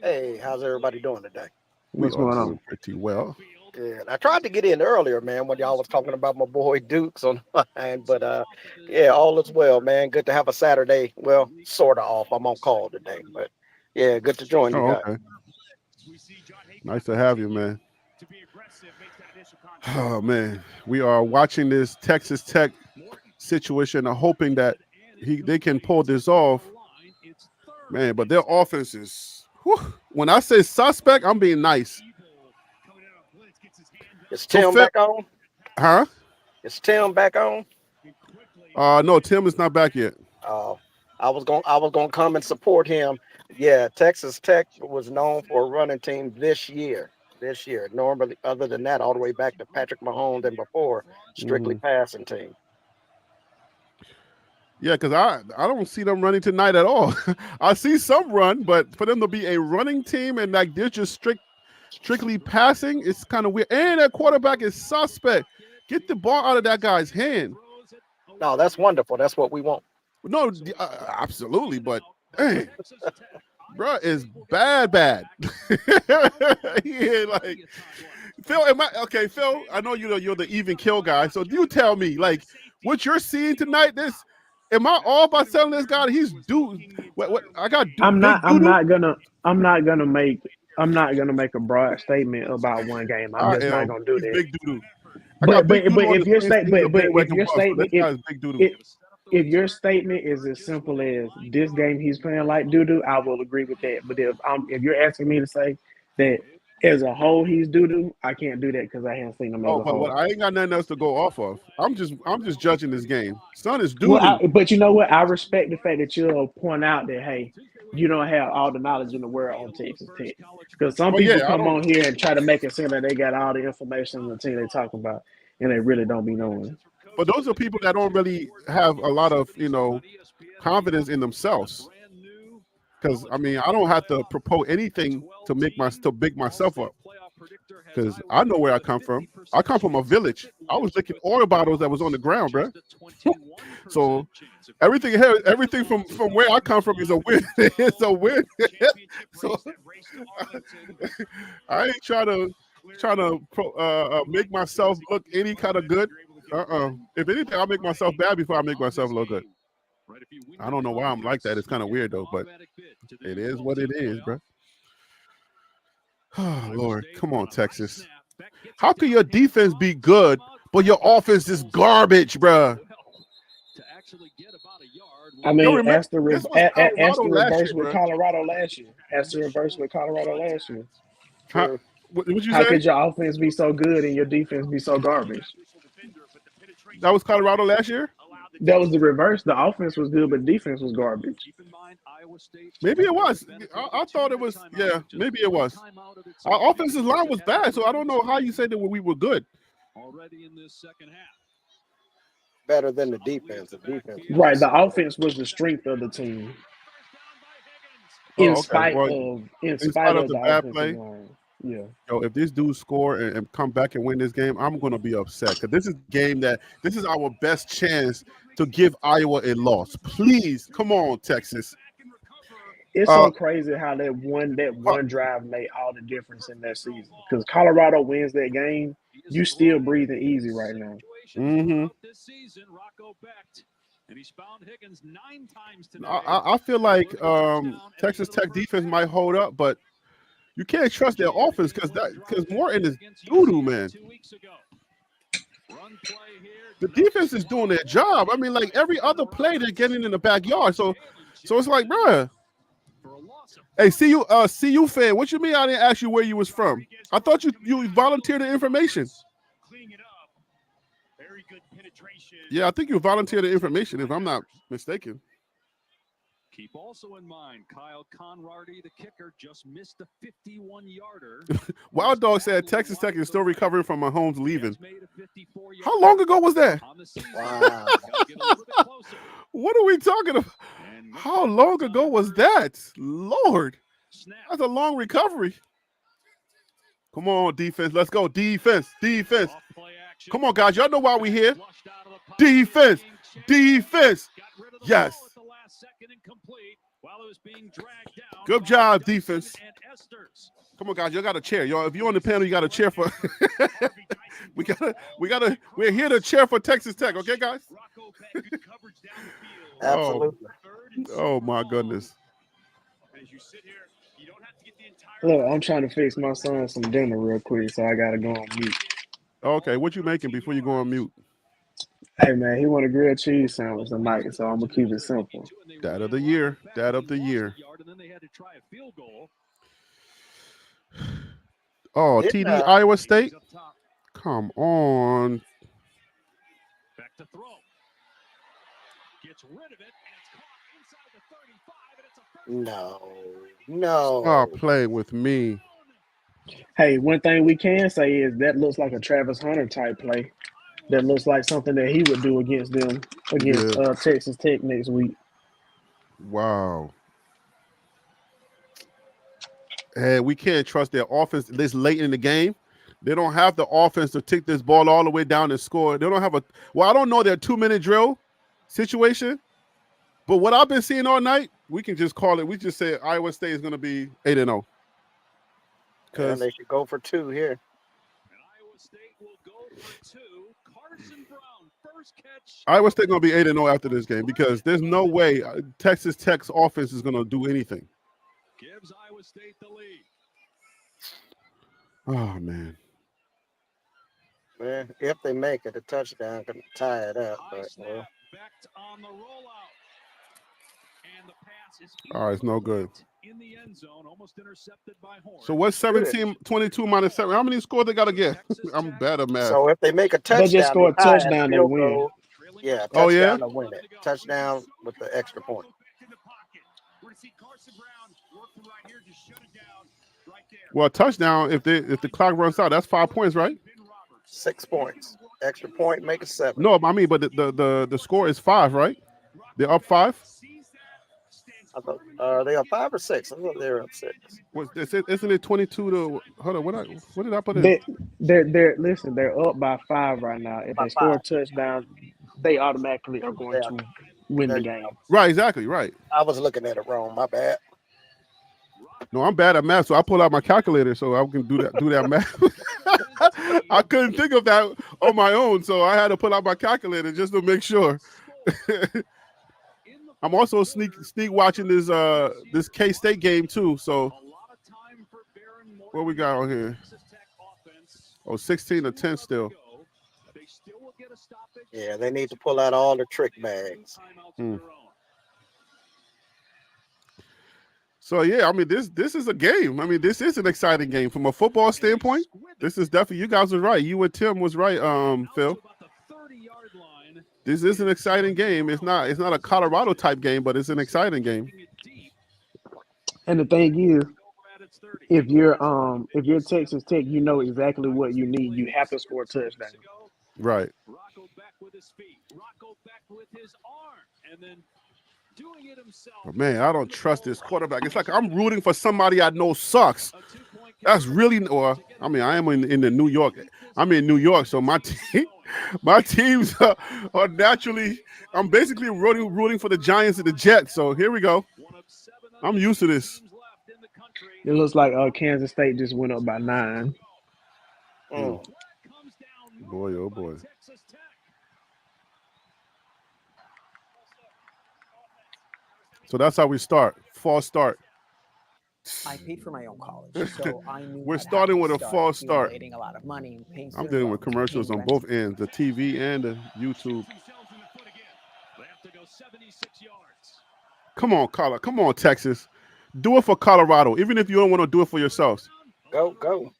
Hey, how's everybody doing today? What's going on? Pretty well. Good. I tried to get in earlier, man, when y'all was talking about my boy Dukes on the line, but yeah, all is well, man. Good to have a Saturday. Well, sort of off. I'm on call today, but. Yeah, good to join you guys. Okay. Nice to have you, man. Oh, man. We are watching this Texas Tech situation and hoping that they can pull this off. Man, but their offense is, when I say suspect, I'm being nice. Is Tim back on? Huh? Is Tim back on? No, Tim is not back yet. I was gonna come and support him. Yeah, Texas Tech was known for a running team this year. Normally, other than that, all the way back to Patrick Mahomes and before, strictly passing team. Yeah, because I don't see them running tonight at all. I see some run, but for them to be a running team and like they're just strictly passing, it's kind of weird. And that quarterback is suspect. Get the ball out of that guy's hand. No, that's wonderful. That's what we want. No, absolutely, but dang, bro is bad. Yeah, like Phil. Phil? I know you're the even kill guy. So you tell me, like, what you're seeing tonight. Am I off by telling this guy he's due? What I got? I'm not gonna make a broad statement about one game. I'm just not gonna do that. Big doo-doo. If your statement is as simple as this game he's playing like doo-doo, I will agree with that. But if you're asking me to say that as a whole he's doo-doo, I can't do that because I haven't seen him as a whole. I ain't got nothing else to go off of. I'm just judging this game. Son is doo-doo. But you know what? I respect the fact that you'll point out that, hey, you don't have all the knowledge in the world on Texas Tech. Because some people come on here and try to make it seem like they got all the information on the team they're talking about, and they really don't be knowing. But those are people that don't really have a lot of, confidence in themselves. Because I don't have to propose anything to big myself up. Because I know where I come from. I come from a village. I was licking oil bottles that was on the ground, bro. So everything from where I come from is a win. It's a win. So I ain't trying to make myself look any kind of good. If anything, I'll make myself bad before I make myself look good. I don't know why I'm like that. It's kind of weird though, but it is what it is, bro. Oh, Lord, come on, Texas. How can your defense be good, but your offense is garbage, bro? I mean, as the reverse with Colorado last year. What you say? How could your offense be so good and your defense be so garbage? That was Colorado last year? That was the reverse. The offense was good, but defense was garbage. Maybe it was. I thought it was. Yeah, maybe it was. Our offensive line was bad, so I don't know how you say that we were good. Already in this second half. Better than the defense. The defense. Right. The offense was the strength of the team. In spite of the bad offensive play. line. Yeah. Yo, if this dude score and come back and win this game, I'm gonna be upset because this is a game this is our best chance to give Iowa a loss. Please, come on, Texas. It's so crazy how that one drive made all the difference in that season. Because Colorado wins that game, you still breathing easy right now. Mm-hmm. This season, Rocco Becht, and he's found Higgins 9 times today. I feel like Texas Tech defense might hold up, but you can't trust their offense because Morton is doo-doo, man. The defense is doing their job. I mean, like every other play, they're getting in the backyard. So it's like, bruh. Hey, CU fan, what you mean I didn't ask you where you was from? I thought you volunteered the information. Yeah, I think you volunteered the information, if I'm not mistaken. Keep also in mind, Kyle Conrady, the kicker, just missed a 51-yarder. Wild Dog said Texas Tech is still recovering from Mahomes leaving. How long ago was that? Wow. What are we talking about? How long ago was that? Lord, that's a long recovery. Come on, defense. Let's go. Defense. Come on, guys. Y'all know why we're here. Defense. Yes. Good job, defense. Come on, guys. You got a chair. Yo, if you're on the panel, you got a chair for. We're here to cheer for Texas Tech. Okay, guys? Absolutely. Oh my goodness. Look, I'm trying to fix my son some dinner real quick, so I gotta go on mute. Okay, what you making before you go on mute? Hey man, he want a grilled cheese sandwich tonight, so I'm gonna keep it simple. Dad of the year. Oh, TD Iowa State? Come on. Back to throw. Gets rid of it, and it's caught inside the 35, and it's a first. No. Stop playing with me. Hey, one thing we can say is that looks like a Travis Hunter type play. That looks like something that he would do against Texas Tech next week. Wow. And we can't trust their offense this late in the game. They don't have the offense to take this ball all the way down and score. They don't have I don't know their 2-minute drill situation, but what I've been seeing all night, we can just call it. We just say Iowa State is going to be 8-0. Because they should go for 2 here. And Iowa State will go for 2. Carson Brown, first catch. Iowa State going to be 8-0 after this game because there's no way Texas Tech's offense is going to do anything. Gives Iowa State the lead. Oh, man. Man, if they make it, a touchdown can tie it up. But, well. Becht on the rollout. And the pass is All right, it's no good. in the end zone, almost intercepted by Horn. So what's 17-22 minus 7? How many scores they got to get? I'm bad at math. So if they make a touchdown, they just score a touchdown, they win. Yeah, touchdown Oh, yeah? to win it. Touchdown with the extra point. Well, touchdown, if the clock runs out, that's 5 points, right? 6 points. Extra point, make it 7. No, I mean, but the score is 5, right? They're up 5? I thought, are they up 5 or 6? I thought they were up 6. Isn't it 22 to hold on? What did I put in? They're up by 5 right now. If they score a touchdown, they automatically are going to win the game. Right, exactly, right. I was looking at it wrong. My bad. No, I'm bad at math, so I pulled out my calculator so I can do that math. I couldn't think of that on my own, so I had to pull out my calculator just to make sure. I'm also sneak watching this K-State game too. So what we got on here? Oh, 16-10 still. Yeah, they need to pull out all the trick bags. So yeah, I mean this is a game. I mean this is an exciting game from a football standpoint. This is definitely, you guys were right. You and Tim was right, Phil. This is an exciting game. It's not a Colorado type game, but it's an exciting game. And the thing is, if you're Texas Tech, you know exactly what you need. You have to score a touchdown. Right. Rocco back with his feet. Rocco back with his arm. And then doing it himself. But man, I don't trust this quarterback. It's like I'm rooting for somebody I know sucks. That's really, or I mean, I am in the New York. I'm in New York, so my teams are naturally. I'm basically rooting for the Giants and the Jets. So here we go. I'm used to this. It looks like Kansas State just went up by 9. Boy, oh boy. So that's how we start. False start. I paid for my own college, so I knew We're starting with a false start. Accumulating a lot of money and paying I'm dealing with commercials on both ends, the TV and the YouTube. Come on, Colorado. Come on, Texas. Do it for Colorado, even if you don't want to do it for yourselves. Go.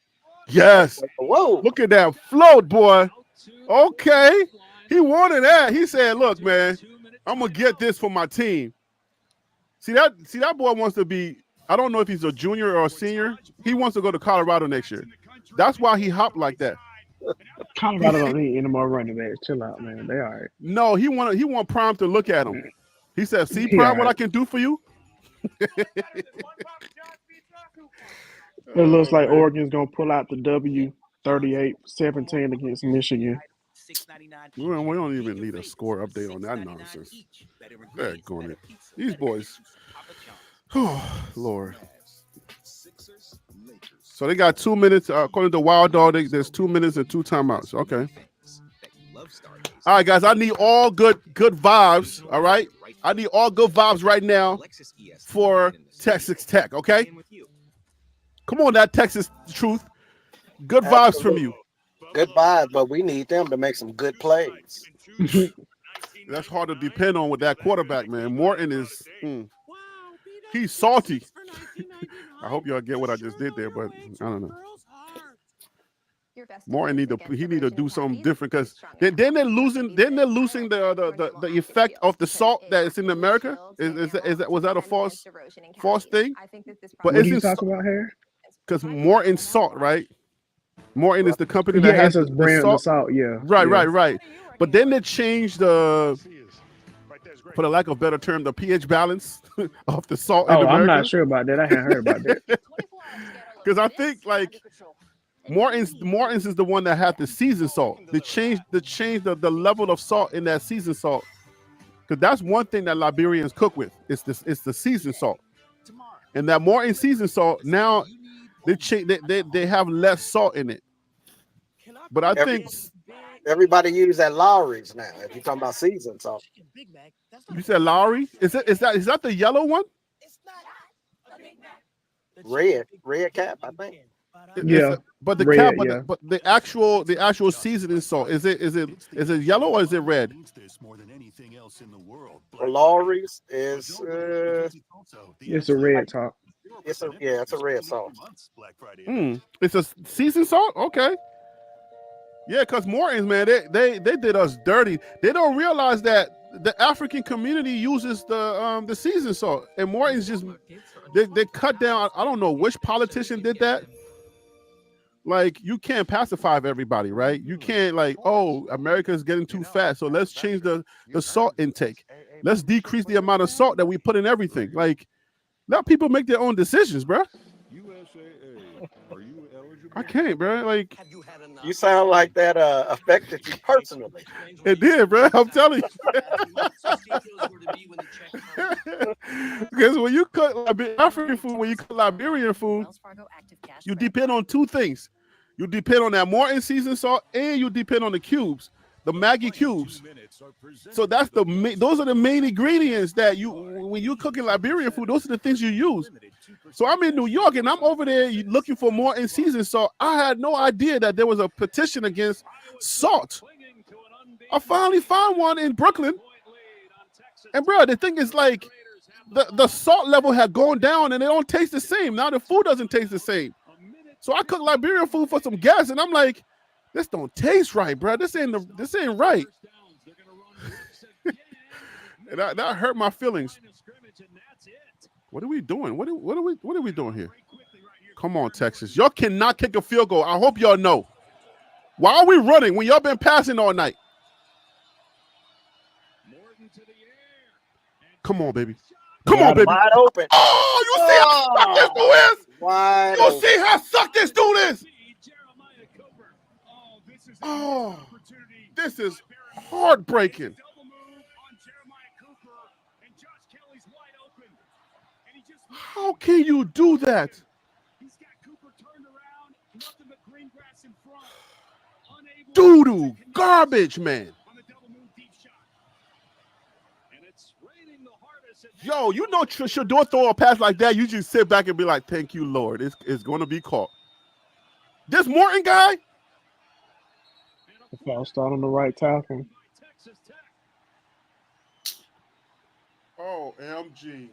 Yes. Whoa. Look at that float, boy. Okay. He wanted that. He said, look, man, I'm going to get this for my team. See that boy wants to be, I don't know if he's a junior or a senior. He wants to go to Colorado next year. That's why he hopped like that. Colorado don't need any more running backs. Chill out, man. They all right. No, he want Prime to look at him. He said, see, Prime, what I can do for you? It looks like Oregon's going to pull out the W 38-17 against Michigan. We don't even need a score update on that nonsense. Going it. These boys. Oh, Lord. So they got 2 minutes. According to Wild Dog, there's 2 minutes and 2 timeouts. Okay. All right, guys. I need all good vibes. All right. I need all good vibes right now for Texas Tech. Okay. Come on, that Texas truth. Good vibes from you. Good vibes, but we need them to make some good plays. That's hard to depend on with that quarterback, man. Morton is he's salty. I hope y'all get what I just did there, but I don't know. Morton need to do something different because then they're losing the effect of the salt that is in America. Was that a false thing? But what are you talking about here? Because Morton salt, right? Morton is the company that has the salt. Yeah. Right. But then they changed for the lack of a better term, the pH balance of the salt. Oh, I'm not sure about that. I haven't heard about that. Because I think like Morton's is the one that had the seasoned salt. They changed the level of salt in that seasoned salt. Because that's one thing that Liberians cook with. It's the seasoned salt. And that Morton seasoned salt now they have less salt in it. But I think everybody use that Lowry's now. If you're talking about seasoned salt. You said Lowry? Is that the yellow one? Red cap, I think. Yeah, but the red, cap, yeah. but the actual seasoning salt is it yellow or is it red? Lowry's is it's a red top. It's a red salt. It's a seasoned salt. Okay. Yeah, because Morton's, man, they did us dirty. They don't realize that the African community uses the seasoned salt, and Morton's just they cut down. I don't know which politician did that. Like, you can't pacify everybody, right? You can't America is getting too fat, so let's change the salt intake. Let's decrease the amount of salt that we put in everything. Like, let people make their own decisions, bro. I can't, bro. Like, you sound like that affected you personally. It did, bro. I'm telling you. Because when you cook African food, when you cook Liberian food, you depend on 2 things. You depend on that Morton seasoned salt, and you depend on the cubes, the Maggi cubes. So those are the main ingredients that when you're cooking Liberian food, those are the things you use. So I'm in New York, and I'm over there looking for Morton seasoned salt. I had no idea that there was a petition against salt. I finally found one in Brooklyn. And bro, the thing is, like, the salt level had gone down and it don't taste the same. Now the food doesn't taste the same. So I cook Liberian food for some gas, and I'm like, this don't taste right, bro. This ain't right. And that hurt my feelings. What are we doing? What are we doing here? Come on, Texas. Y'all cannot kick a field goal. I hope y'all know. Why are we running when y'all been passing all night? Come on, baby. Come on, baby. Wide open. Oh, you see how suck this dude is? Wide You open. see how suck this dude is? Oh, this is heartbreaking. How can you do that? Doo-doo, garbage, man. Yo, you know Shador throw a pass like that, you just sit back and be like, thank you, Lord. It's going to be caught. This Morton guy? The foul start on the right tackle. Oh, MG.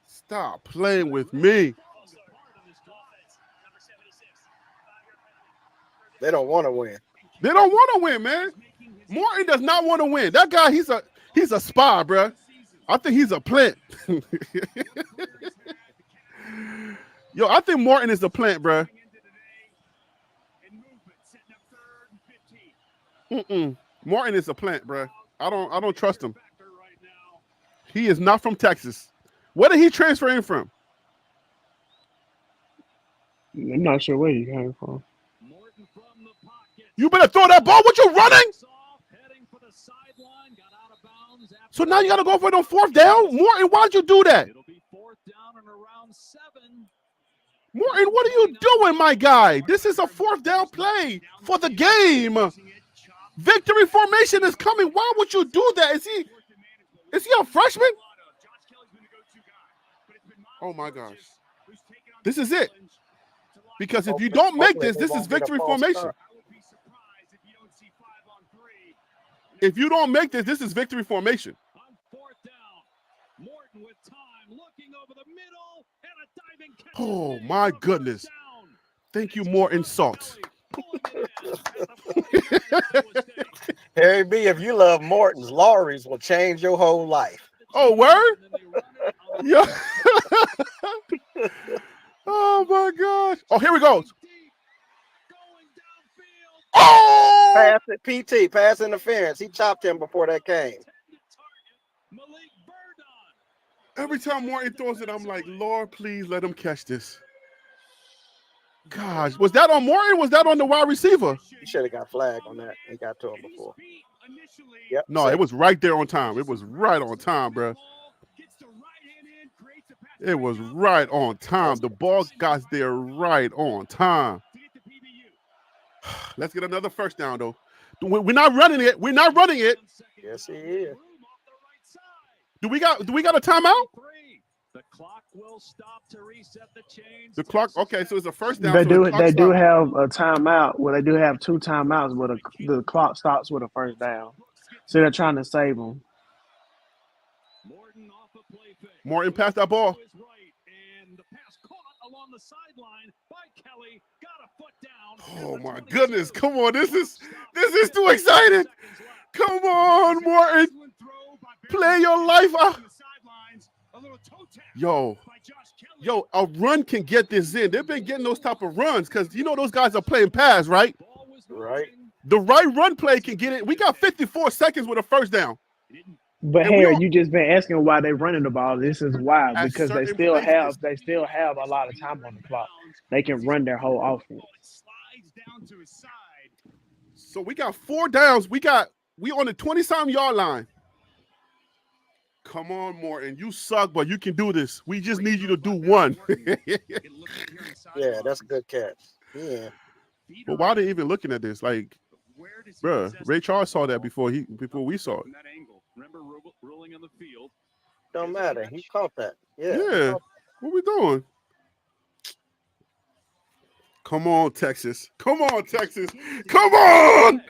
Stop playing with me. They don't want to win. They don't want to win, man. Morton does not want to win. That guy, he's a spy, bro. I think he's a plant. Yo, I think Morton is a plant, bro. Morton is a plant, bro. I don't trust him. He is not from Texas. Where did he transfer in from? I'm not sure where he came from. You better throw that ball. What you running? So now you got to go for it on fourth down? Morton, why'd you do that? Morton, what are you doing, my guy? This is a fourth down play for the game. Victory formation is coming. Why would you do that? Is he a freshman? Oh, my gosh. This is it. Because if you don't make this, this is victory formation. If you don't make this, this is victory formation. Oh, my goodness. Thank you, Morton Salt. Harry B., if you love Morton's, Laurie's will change your whole life. Oh, word? Yeah. Oh, my gosh. Oh, here we go. Oh! Pass it, PT, pass interference. He chopped him before that came. Every time Morton throws it, I'm like, Lord, please let him catch this. Gosh, was that on Morton? Was that on the wide receiver? He should have got flagged on that. He got to him before. Yep. No, it was right there on time. It was right on time, bro. It was right on time. The ball got there right on time. Let's get another first down, though. We're not running it. We're not running it. Yes, he is. Do we got a timeout? The clock will stop to reset the chains. The clock. Okay, so it's a first down. They so do the have a timeout. Well, they do have two timeouts, but the clock stops with a first down. So they're trying to save them. Morton passed that ball. Oh my goodness! Come on, this is too exciting. Come on, Morton, play your life out. Yo, a run can get this in. They've been getting those type of runs because you know those guys are playing pass, right? Right. The right run play can get it. We got 54 seconds with a first down. But Harry, you just been asking why they running the ball. This is why, At because they certain still have a lot of time on the clock. They can run their whole offense. So we got 4 downs. We on the 20-something yard line. Come on, Morton. You suck, but you can do this. We just need you to do one. Yeah, that's a good catch. Yeah. But why are they even looking at this? Like, bruh, Ray Charles saw that before we saw it. Remember ruling on the field. Don't matter. He caught that. Yeah. Yeah. What we doing? Come on, Texas. Come on, Texas. Come on.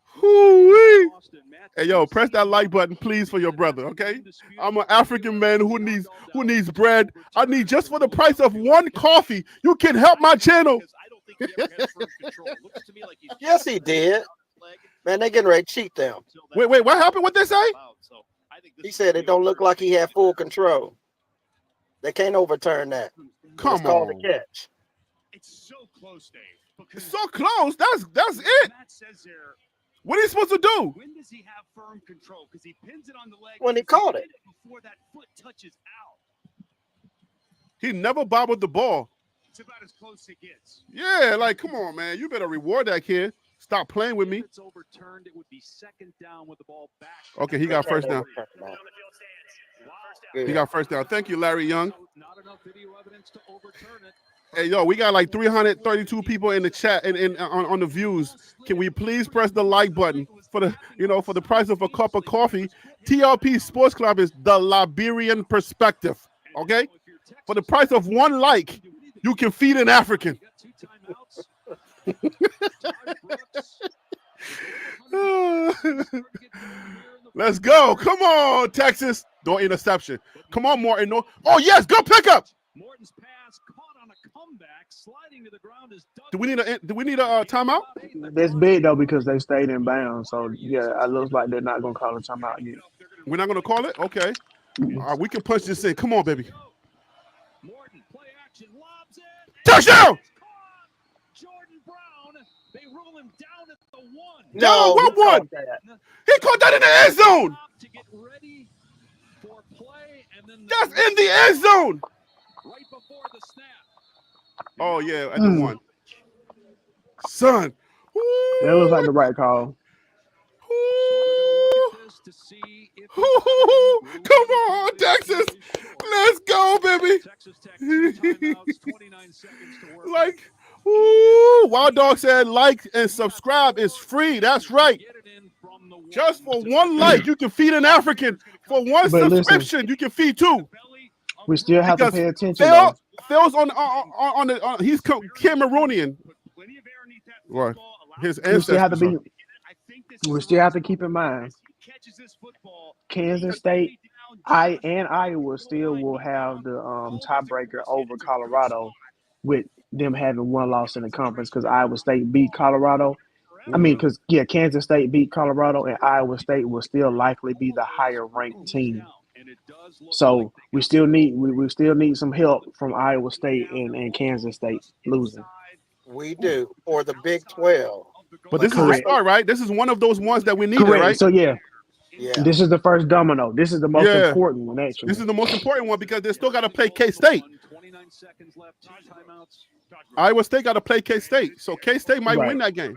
Hoo-wee. Hey, yo, press that like button, please, for your brother, okay? I'm an African man who needs bread. I need just for the price of one coffee. You can help my channel. Yes, he did. Man, they getting ready to cheat them. Wait, what happened? What they say? He said it don't look like he had full control. They can't overturn that. Come It's called on. a catch. It's so close, Dave. It's so close. That's it. Matt says there, What are you supposed to do? when does he have firm control? Because he pins it on the leg. When he He's caught hit it. before that foot touches out. He never bobbled the ball. It's about as close as it gets. Yeah, like, come on, man. You better reward that kid. Stop playing with me. If it's overturned, it would be second down with the ball back. Okay, he got first down. He got first down. Thank you, Larry Young. Not enough video evidence to overturn it. Hey, yo, we got like 332 people in the chat and on the views. Can we please press the like button for the price of a cup of coffee? TLP Sports Club is the Liberian perspective. Okay, for the price of one like, you can feed an African. Let's go. Come on, Texas. No interception. Come on, Morton. No. Oh, yes. Good pickup. Morton's pass caught on a comeback, sliding to the ground is done. Do we need a timeout? That's big though because they stayed in bounds. So yeah, it looks like they're not gonna call a timeout yet. We're not gonna call it. Okay. We can punch this in. Come on, baby. Morton play action, lobs it. Touchdown. Jordan Brown. They rule him down at the one. No, what one? He caught that in the end zone. To get ready for play, and then That's in the end zone. right before the snap. Oh yeah, at the one. Son. That looks like the right call. Come on, Texas. Let's go, baby. Like, Wild Dog said, like and subscribe is free. That's right. Just for one like, you can feed an African. For one But listen, subscription, you can feed two. We still have to Because pay attention. Though. Phil's on the he's Cameroonian. Right. His We still have to ancestors. be. We still have to keep in mind. Kansas State, and Iowa still will have the tiebreaker over Colorado, with them having one loss in the conference because Iowa State beat Colorado. I mean, because Kansas State beat Colorado, and Iowa State will still likely be the higher ranked team. So we still need some help from Iowa State and Kansas State losing. We do, or the Big 12. But this is a start, right? This is one of those ones that we needed, Correct. right? So this is the first domino. This is the most important one, actually. This is the most important one because they still got to play K-State. 29 seconds left, 2 timeouts. Iowa State got to play K-State. So K-State might Right. win that game.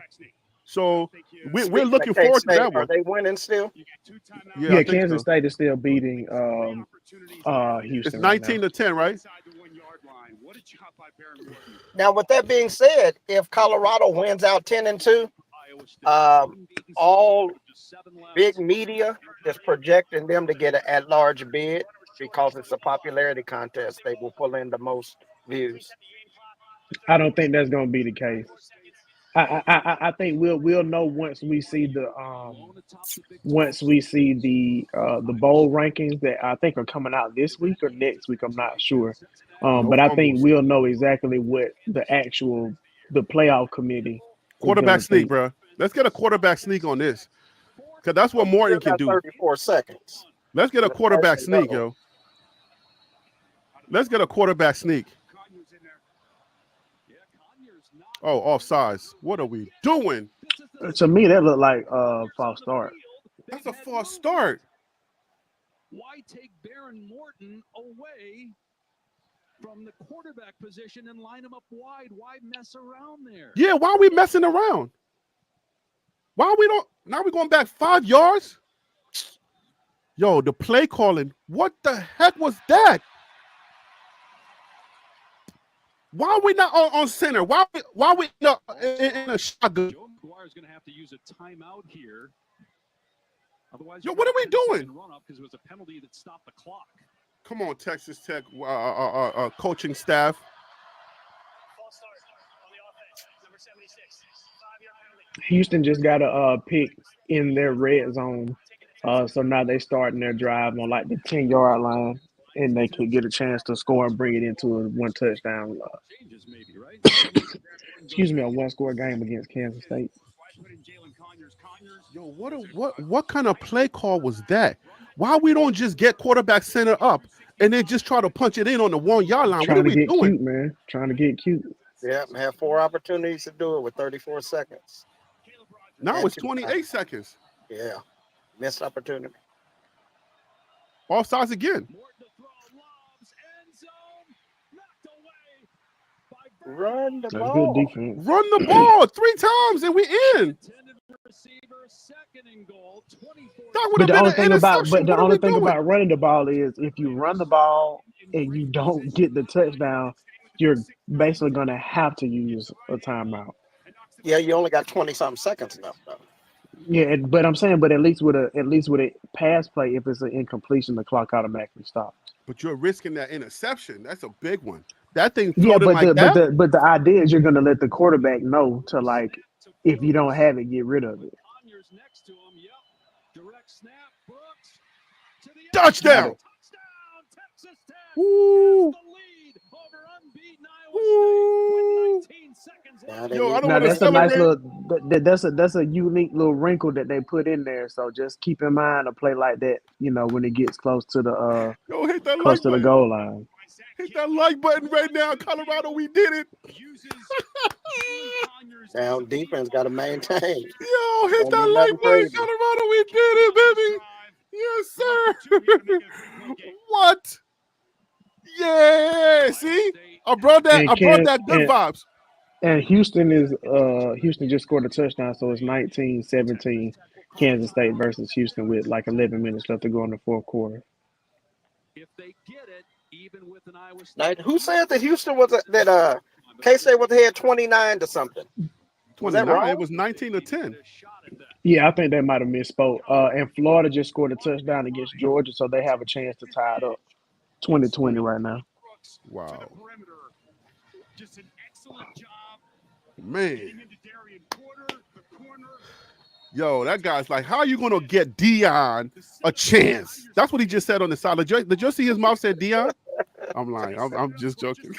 So we're Speaking looking of forward to K-State, that one. Are they winning still? Yeah, I think Kansas so. State is still beating Houston. It's right 19 to 10, right? Now, with that being said, if Colorado wins out 10-2, all big media is projecting them to get an at-large bid because it's a popularity contest. They will pull in the most views. I don't think that's going to be the case. I think we'll know once we see the bowl rankings that I think are coming out this week or next week. I'm not sure, but I think we'll know exactly what the playoff committee is Quarterback gonna sneak, think. bro. Let's get a quarterback sneak on this. Because that's what Morton can do. 34 seconds. Let's get a quarterback Let's sneak, go. yo. Let's get a quarterback sneak. Oh, offsides. What are we doing? To me, that looked like a false start. That's a false start. Why take Baron Morton away from the quarterback position and line him up wide? Why mess around there? Yeah, why are we messing around? Why we don't now we're going back 5 yards? Yo, the play calling. What the heck was that? Why are we not on center? Why we not in a shotgun? Joe McGuire is going to have to use a timeout here. Otherwise, Yo, what are we doing? Run up because it was a penalty that stopped the clock. Come on, Texas Tech coaching staff. Houston just got a pick in their red zone, so now they starting their drive on like the 10-yard line, and they could get a chance to score and bring it into a one touchdown. Excuse me, a one-score game against Kansas State. Yo, what kind of play call was that? Why we don't just get quarterback center up and then just try to punch it in on the 1 yard line. Trying what are to we get doing? cute, man. Trying to get cute. Yeah, have 4 opportunities to do it with 34 seconds. Now And it's 2 28 seconds. Yeah, missed opportunity. Offsides again. Run the That's ball. good defense. Run the ball 3 times and we in. That would But have the been only an thing about interception. the What are only we thing doing? about running the ball is if you run the ball and you don't get the touchdown, you're basically gonna have to use a timeout. Yeah, you only got 20-something seconds left, though. Yeah, but I'm saying, but at least with a pass play, if it's an incompletion, the clock automatically stops. But you're risking that interception. That's a big one. That thing Yeah, floated but like the that. but the idea is you're gonna let the quarterback know to, like, if you don't have it, get rid of it. Touchdown. Woo. Woo. Yo, I don't Now want to that's a nice celebrate. little that's a unique little wrinkle that they put in there. So just keep in mind a play like that, when it gets close to the Yo, hit that like button. goal line. Hit that like button right now, Colorado. We did it. Now defense got to maintain. Yo, hit Don't that do like nothing button, crazy. Colorado. We did it, baby. Yes, sir. What? Yeah. See, I brought that good vibes. And Houston just scored a touchdown, so it's 19-17 Kansas State versus Houston with like 11 minutes left to go in the fourth quarter. Now, who said that Houston was that K-State was ahead 29 to something? Was that 29. wrong? It was 19-10. Yeah, I think they might have misspoke. And Florida just scored a touchdown against Georgia, so they have a chance to tie it up 20-20 right now. Wow. Man. Yo, that guy's like, how are you going to get Dion a chance? That's what he just said on the side. Did you see his mouth said Dion? I'm lying. I'm just joking.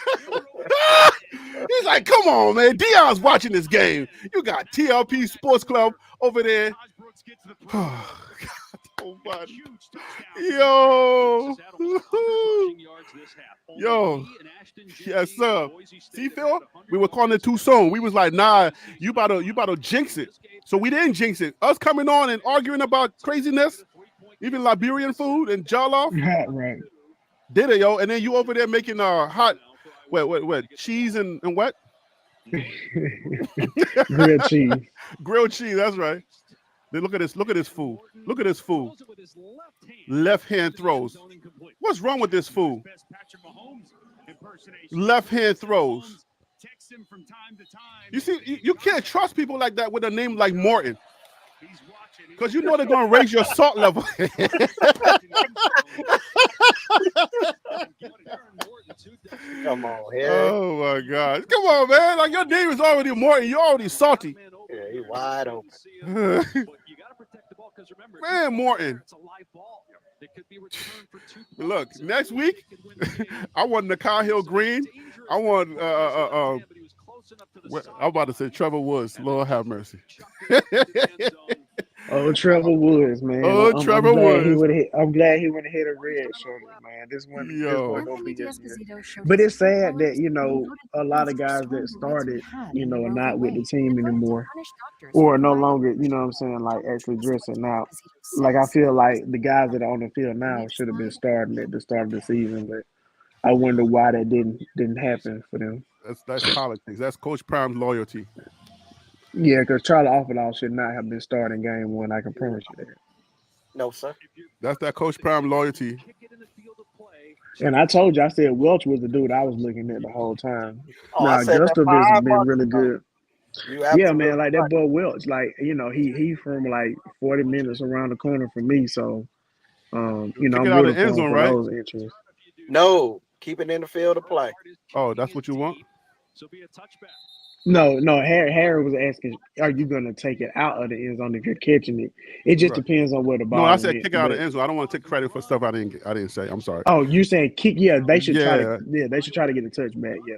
He's like, come on, man. Dion's watching this game. You got TLP Sports Club over there. Yo. Yo. Yes, sir. See, Phil? We were calling it too soon. We was like, nah, you about to jinx it. So we didn't jinx it. Us coming on and arguing about craziness, even Liberian food and jollof. Right. Did it, yo. And then you over there making hot, what, cheese and what? Grilled cheese. Grilled cheese, that's right. Then look at this food. Look at this food. Left hand throws. What's wrong with this food? Left hand throws. You see, you can't trust people like that with a name like Morton. Because you know they're going to raise your salt level. Come on, Harry. Oh, my God. Come on, man. Like, your name is already Morton. You're already salty. Yeah, he's wide open. Man, Morton. Look, next week, I want Nakai Hill Green. I want, I'm about to say Trevor Woods. Lord have mercy. Oh, Trevor Woods, man. Oh, Trevor Woods. I'm glad he went ahead of red shoulder, man. This one gonna be his year. But it's sad that, a lot of guys that started, are not with the team anymore. Or no longer, like actually dressing out. Like I feel like the guys that are on the field now should have been starting at the start of the season, but I wonder why that didn't happen for them. That's politics. That's Coach Prime's loyalty. Yeah, because Charlie Offenall should not have been starting game one. I can promise you that. No, sir. That's that Coach Prime loyalty. And I told you, I said Welch was the dude I was looking at the whole time. Oh, I said Gustav has been really good. Yeah, man, like that right. boy Welch, like, he from like 40 minutes around the corner from me. So, I'm Kick it out rooting of the end for zone, him for right? those interests. No, keep it in the field of play. Oh, that's what you want? No, Harry was asking, are you going to take it out of the end zone if you're catching it? It just Right. depends on where the ball No, I is said at, kick out of but- the end zone. I don't want to take credit for stuff I didn't say. I'm sorry. Oh, you saying kick? Yeah, they should try Yeah. to. Yeah, they should try to get a touchback. Yeah,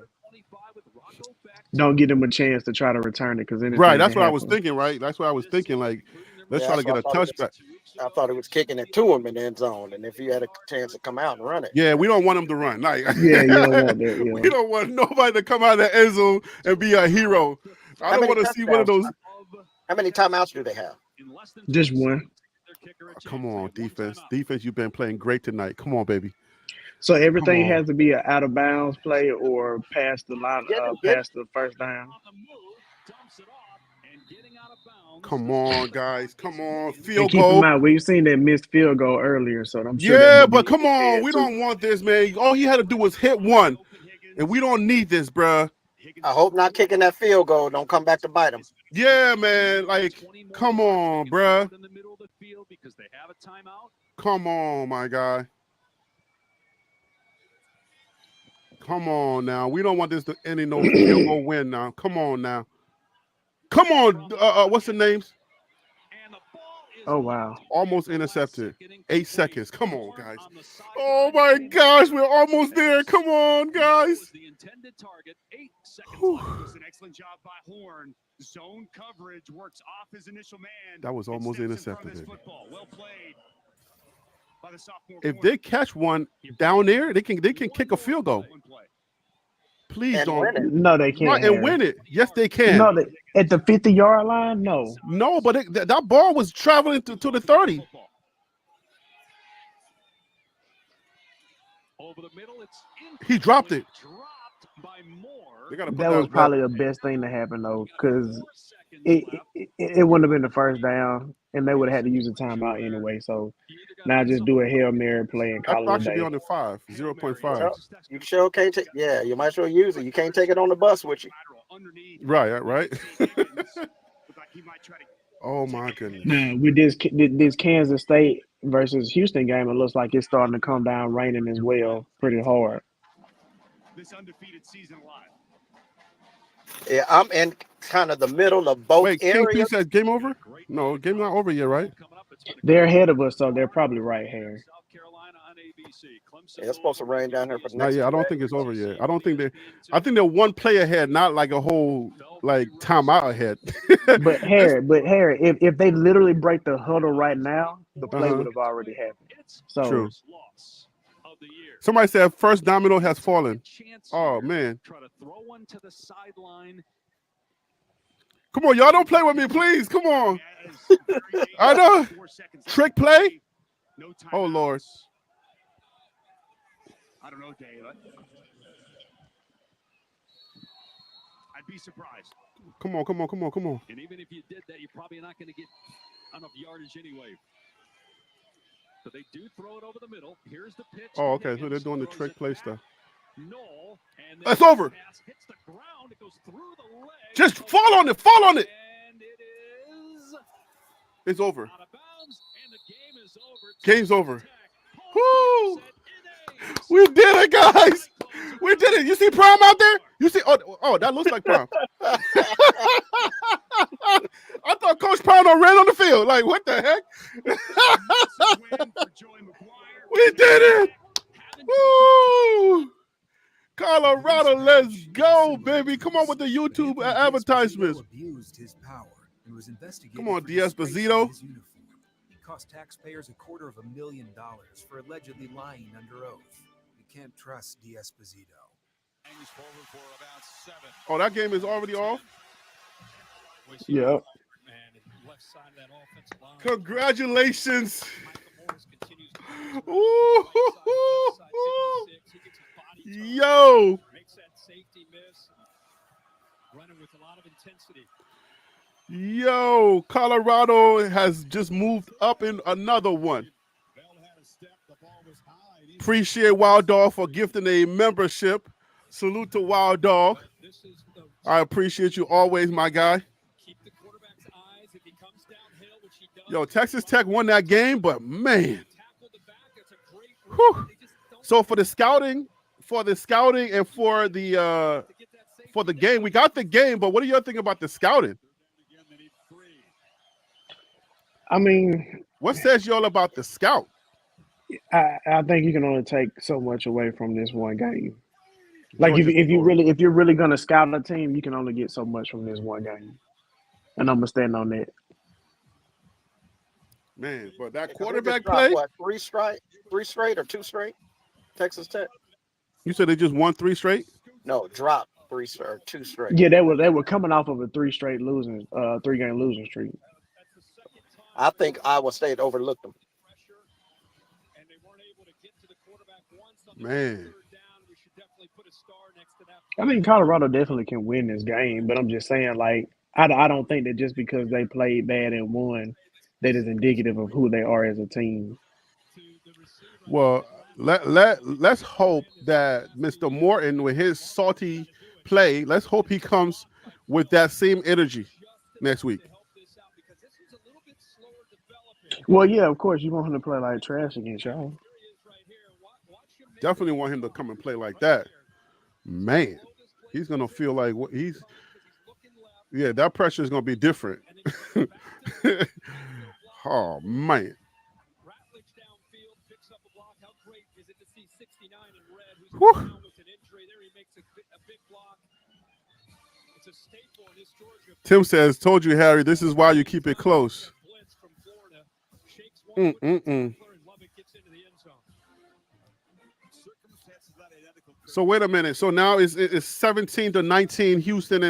don't give them a chance to try to return it because Right, that's what I was thinking, right? That's what I was thinking. Like, let's Yeah, try to that's get a what I thought. touchback. I thought it was kicking it to him in the end zone, and if he had a chance to come out and run it. Yeah, we don't want him to run. Like, Yeah, you don't want that. we don't want nobody to come out of the end zone and be a hero. I don't want to see one of those. How many timeouts do they have? Just one. Come on, defense. Defense, you've been playing great tonight. Come on, baby. So everything Come on. has to be an out of bounds play or past the line, past the first down. Come on, guys. Come on. And Field keep in goal. mind, we've seen that missed field goal earlier, so I'm sure. Yeah, that but will be come on. bad We too. don't want this, man. All he had to do was hit one, and we don't need this, bruh. I hope not kicking that field goal. Don't come back to bite him. Yeah, man. Like, come on, bruh. Come on, my guy. Come on now. We don't want this to end in no field goal win now. Come on now. Come on. What's the names? Oh, wow. Almost intercepted. 8 seconds. Come on, guys. Oh, my gosh. We're almost there. Come on, guys. Whew. Does an excellent job by Horn. Zone coverage works off his initial man. That was almost and steps in front of intercepted. his football. Well played by the sophomore. If they catch one down there, they can kick a field goal. Please And win it. don't. No, they can't. Right, and Harry. win it. Yes, they can. No, at the 50-yard line, no. No, but that ball was traveling to the 30. Over the middle, it's He dropped it. dropped by Moore. They gotta put That was probably the best thing to happen, though, because it wouldn't have been the first down, and they would have had to use a timeout anyway. So now just do a Hail Mary play and That call clock it a should be day. on the 5, 0.5. Well, you sure can't take. Yeah, you might as well use it. You can't take it on the bus with you. Right. Oh my goodness. Now, with this Kansas State versus Houston game, it looks like it's starting to come down raining as well, pretty hard. This undefeated season alive. Yeah, I'm in kind of the middle of both Wait, King P areas. says game over? No, game not over yet, right? They're ahead of us, so they're probably right, Harry. Yeah, it's supposed to rain down here for the No, next. yeah, I don't think it's over yet. I think they're one play ahead, not like a whole like timeout ahead. But Harry, if they literally break the huddle right now, the play Uh-huh. would have already happened. So True. Somebody said first domino has fallen. Oh man. Try to throw one to the sideline. Come on, y'all don't play with me, please. Come on. I know. Trick play. Oh Lord. I don't know, Dave. I'd be surprised. Come on. And even if you did that, you're probably not going to get enough yardage anyway. But they do throw it over the middle. Here's the pitch. Oh, okay. So they're doing the trick play stuff. Knoll, and It's over. pass hits the ground. It goes through the leg. Just fall on it. Fall on it. And it is It's over. out of bounds, and the game is over. Game's over. Woo! We did it, guys. We did it. You see Prime out there? You see? Oh, that looks like Prime. I thought Coach Prime ran on the field. Like, what the heck? We did it. Woo! Colorado, let's go, baby. Come on with the YouTube advertisements. Abused his power and was investigated. Come on, for disgracing D'Esposito. his uniform. He cost taxpayers $250,000 for allegedly lying under oath. You can't trust D'Esposito. Oh, that game is already off? yeah. Congratulations. Ooh, yo. Makes that safety miss. Running with a lot of intensity. Yo, Colorado has just moved up in another one. Appreciate Wild Dog for gifting a membership. Salute to Wild Dog. I appreciate you always, my guy. Yo, Texas Tech won that game, but man. Whew. So for the scouting and for the game, we got the game, but what do y'all think about the scouting? I mean, what says y'all about the scout? I think you can only take so much away from this one game. Like if you're really gonna scout a team, you can only get so much from this one game. And I'm gonna stand on that. Man, but that Because they just quarterback dropped, play. what, three straight or two straight? Texas Tech? You said they just won 3 straight. No, dropped two straight. Yeah, they were coming off of a 3-game losing streak. I think Iowa State overlooked them. Man, I mean, Colorado definitely can win this game, but I'm just saying, like, I don't think that just because they played bad and won, that is indicative of who they are as a team. well, let's hope that Mr. Morton, with his salty play, let's hope he comes with that same energy next week. Well, yeah, of course, you want him to play like trash against y'all. Definitely want him to come and play like that. Man, he's gonna feel like what he's. Yeah, that pressure is gonna be different. Oh man. Whew. Tim says, "Told you, Harry. This is why you keep it close." So wait a minute. So now it's 17-19 Houston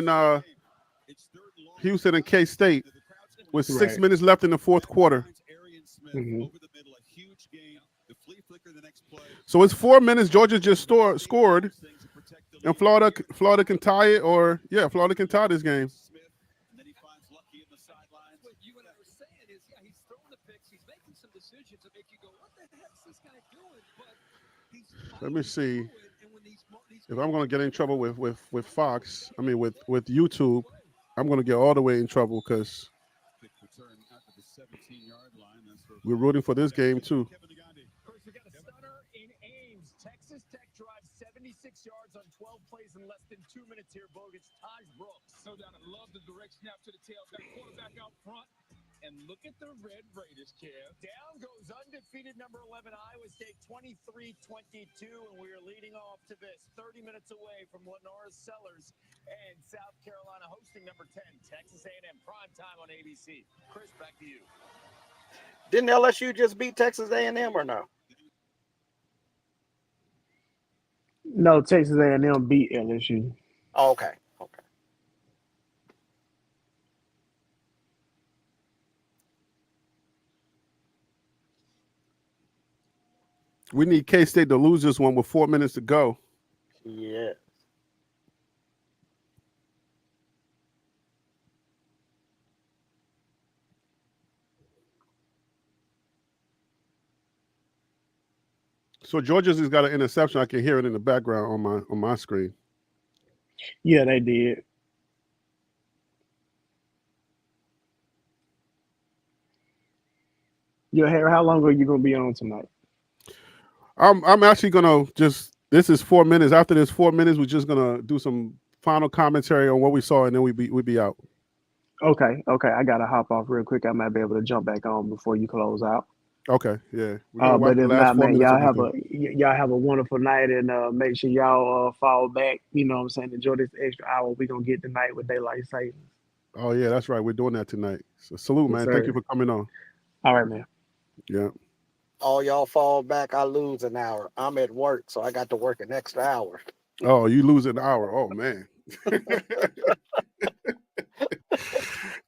and K-State with 6 minutes left in the fourth quarter. Mm-hmm. So it's 4 minutes. Georgia just scored, and Florida can tie it, or Florida can tie this game. Let me see if I'm going to get in trouble with Fox. I mean, with YouTube, I'm going to get all the way in trouble because we're rooting for this game too. Texas Tech drives 76 yards on 12 plays in less than 2 minutes here, Bogus. Taj Brooks. No doubt. I love the direct snap to the tail. Got quarterback out front. And look at the Red Raiders, Kev. Down goes undefeated number 11, Iowa State, 23-22. And we are leading off to this 30 minutes away from Lenore's Sellers and South Carolina hosting number 10, Texas A&M, prime time on ABC. Chris, back to you. Didn't LSU just beat Texas A&M or no? No, Texas A&M beat LSU. Oh, okay. We need K-State to lose this one with 4 minutes to go. Yeah. So Georgia's has got an interception. I can hear it in the background on my screen. Yeah, they did. Yo, Harry, how long are you gonna be on tonight? I'm actually gonna this is 4 minutes. After this 4 minutes, we're just gonna do some final commentary on what we saw, and then we be out. Okay. I gotta hop off real quick. I might be able to jump back on before you close out. Okay, yeah. But if not, man, y'all have a wonderful night, and make sure y'all fall back. You know what I'm saying? Enjoy this extra hour we're gonna get tonight with daylight savings. Oh yeah, that's right. We're doing that tonight. So salute, man. Yes, Thank you for coming on. All right, man. Yeah. All y'all fall back, I lose an hour. I'm at work, so I got to work an extra hour. Oh, you lose an hour. Oh man.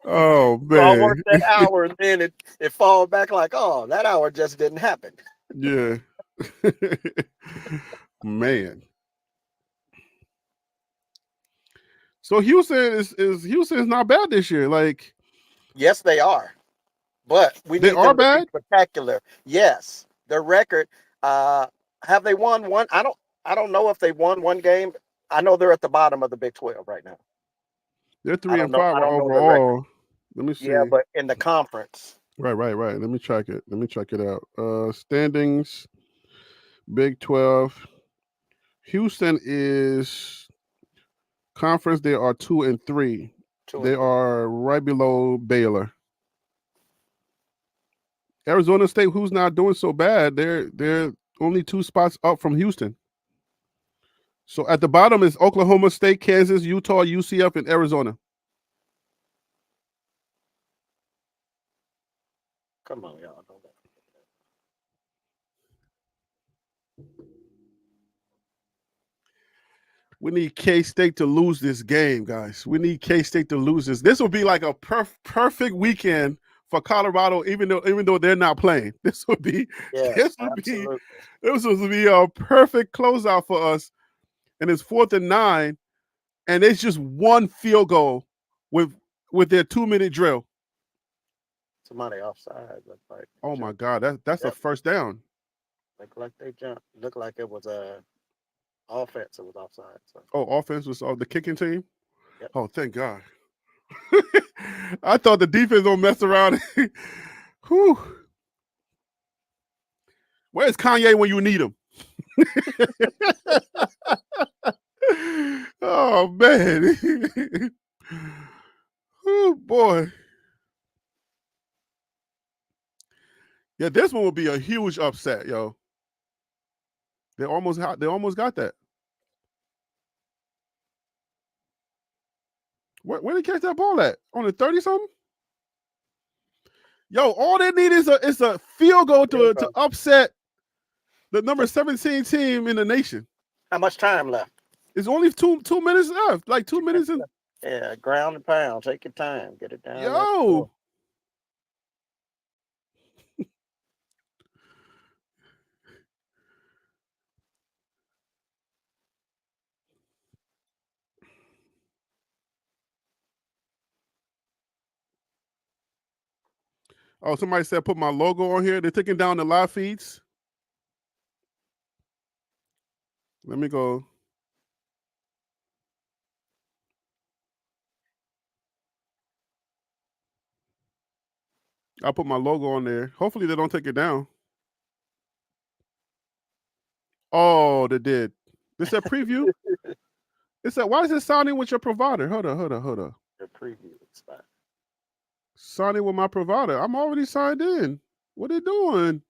Oh man. So I work that hour, and then it fall back like, oh, that hour just didn't happen. Yeah. Man. So Houston is not bad this year. Like, yes, they are. But we need them to be spectacular. Yes. Their record. Have they won one? I don't know if they won one game. I know they're at the bottom of the Big 12 right now. They're 3-5 overall. Let me see. Yeah, but in the conference. Right. Let me check it out. Standings, Big 12. Houston is conference. They are 2-3. They are right below Baylor. Arizona State, who's not doing so bad, they're only 2 spots up from Houston. So at the bottom is Oklahoma State, Kansas, Utah, UCF, and Arizona. Come on, y'all. Don't We need K-State to lose this game, guys. We need K-State to lose this. This will be like a perfect weekend for Colorado, even though they're not playing. This would be this would be a perfect closeout for us. And it's 4th and 9, and it's just one field goal with their 2-minute drill. Somebody offside. Look like. Oh my God, that's a first down. Look like they jumped. Looked like it was a offense. It was offside. So. Oh, offense was the kicking team. Yep. Oh, thank God. I thought the defense don't mess around. Whew. Where's Kanye when you need him? Oh man. Oh boy. Yeah, this one will be a huge upset, yo. They almost got that. Where did they catch that ball at? On the 30-something? Yo, all they need is a field goal to upset the number 17 team in the nation. How much time left? It's only two minutes left. Like 2 minutes and yeah, ground and pound. Take your time. Get it down. Yo. Oh, somebody said put my logo on here. They're taking down the live feeds. Let me go. I'll put my logo on there. Hopefully they don't take it down. Oh, they did. This that preview? It's that. Why is it signing with your provider? Hold on. The preview spot. Signing with my provider. I'm already signed in. What are they doing?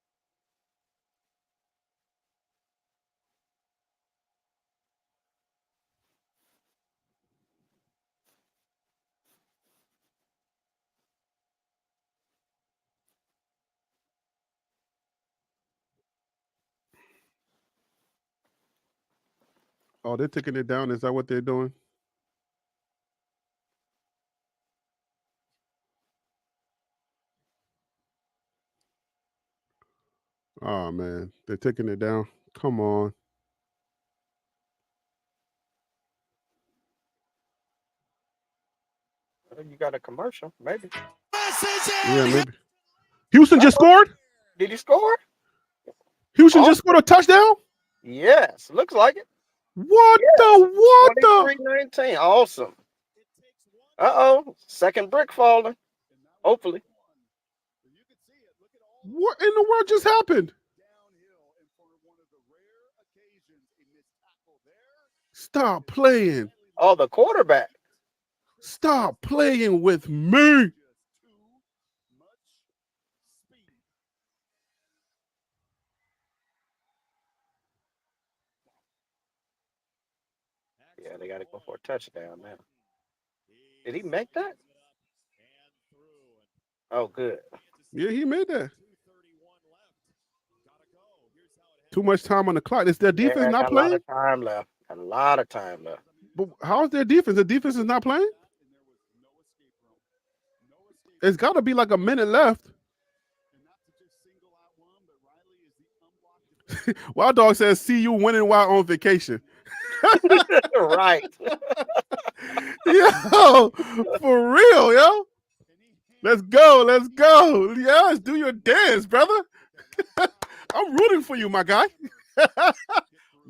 Oh, they're taking it down. Is that what they're doing? Oh, man. They're taking it down. Come on. You got a commercial, maybe. Yeah, maybe. Houston just scored? Did he score? Houston just scored a touchdown? Yes, looks like it. What the? 23-19. Awesome. Uh-oh. Second brick falling. Hopefully. What in the world just happened? Stop playing. Oh, the quarterback. Stop playing with me. Yeah, they got to go for a touchdown now. Did he make that? Oh, good. Yeah, he made that. Too much time on the clock. Is their defense not playing? A lot of time left. A lot of time left. But how is their defense? The defense is not playing? It's got to be like a minute left. Wild Dog says, see you winning while on vacation. Right. Yo, for real, yo. Let's go. Yes, do your dance, brother. I'm rooting for you, my guy.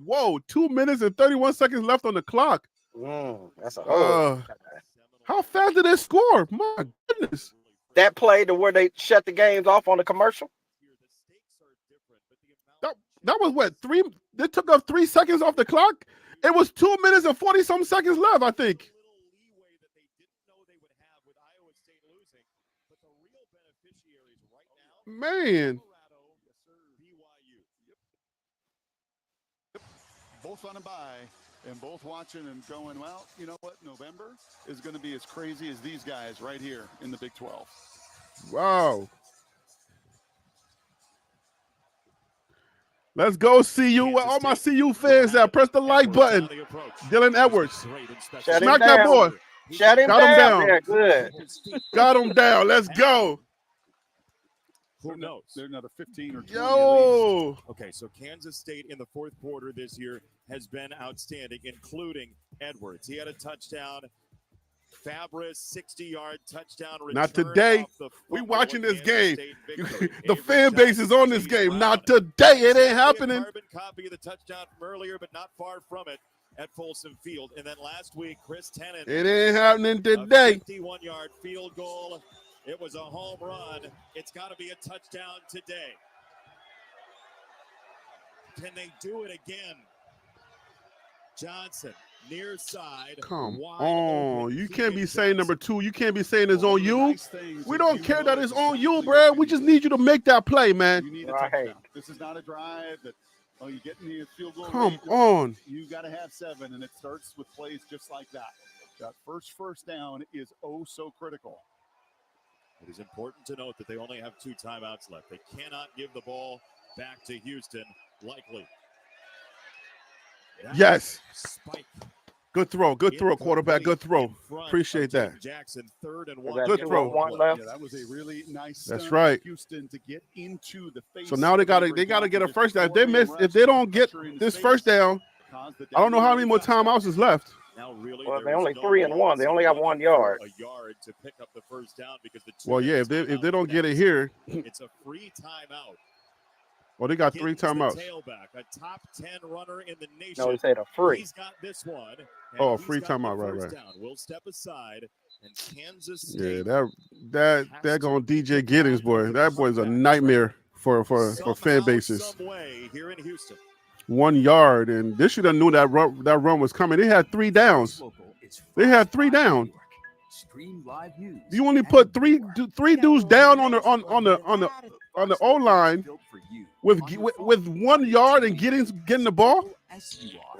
Whoa, 2 minutes and 31 seconds left on the clock. That's a whole. How fast did they score? My goodness. That play to where they shut the games off on the commercial? That was what, 3? They took up 3 seconds off the clock? It was 2 minutes and 40-some seconds left, I think. Man. Both running by and both watching and going, well, you know what? November is going to be as crazy as these guys right here in the Big 12. Wow. Let's go, CU. Where all my CU fans at? Press the like button. Dylan Edwards. Shut him Smack that down. boy. Shut him Got him down. down. Yeah, good. Got him down. Let's go. Who knows? They're another 15 or 20 Yo. at least. Okay, so Kansas State in the fourth quarter this year has been outstanding, including Edwards. He had a touchdown. Fabris 60-yard touchdown return. Not today. Off the We fumble watching this Kansas game. State victory. The fan base is on this game. Not today. It ain't happening. Carbon copy of the touchdown from earlier, but not far from it at Folsom Field. And then last week, Chris Tennant. It ain't happening today. 51-yard field goal. It was a home run. It's got to be a touchdown today. Can they do it again? Johnson, near side. Come wide on. open. You can't be saying number 2. You can't be saying it's on you. We don't care that it's on you, bro. We just need you to make that play, man. You need a touchdown. This is not a drive that, oh, you get in the field goal. Come range. on. You got to have 7, and it starts with plays just like that. That first down is oh so critical. It is important to note that they only have 2 timeouts left. They cannot give the ball back to Houston likely. Yes. Spike. Good throw. Good throw, quarterback. Good throw. Appreciate that. Jackson, 3rd and 1. Good throw. Yeah, that was a really nice That's stunt right. for Houston to get into the face. So now they gotta get a first down. If they don't get this first down, I don't know how many more timeouts is left. Now really, Well, they're only 3 and 1. They only have 1 yard. A yard to pick up the first down because the Well, yeah, if they don't get it here, it's a free timeout. well, they got 3 timeouts. Tailback, a top 10 runner in the nation. No, he said a free. He's got this one. and Oh, he's free got the timeout, right, first right. down. We'll step aside, and Kansas Yeah, State that going DJ Giddings, boy. That boy's a nightmare for fan bases. some way here in Houston. 1 yard, and they should have knew that run was coming. They had 3 downs. They had 3 down. Stream live news. You only put three dudes down on the O line with 1 yard and getting the ball.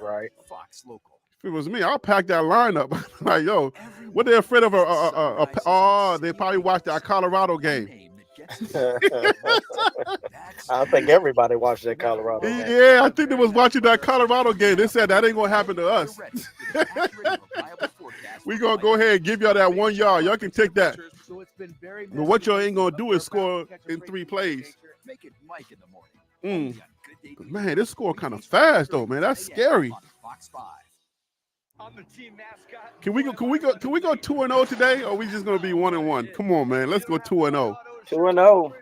Right. Fox Local. If it was me, I'll pack that line up. Like, yo, what they afraid of? They probably watched that Colorado game. I think everybody watched that Colorado game. Yeah, I think they was watching that Colorado game. They said that ain't gonna happen to us. We gonna go ahead and give y'all that 1 yard. Y'all can take that. But what y'all ain't gonna do is score in 3 plays. Make it Mike in the morning. Man, this score kind of fast though, man. That's scary. Fox 5. Can we go 2-0 today, or are we just gonna be 1-1? Come on, man. Let's go 2-0. 2-0.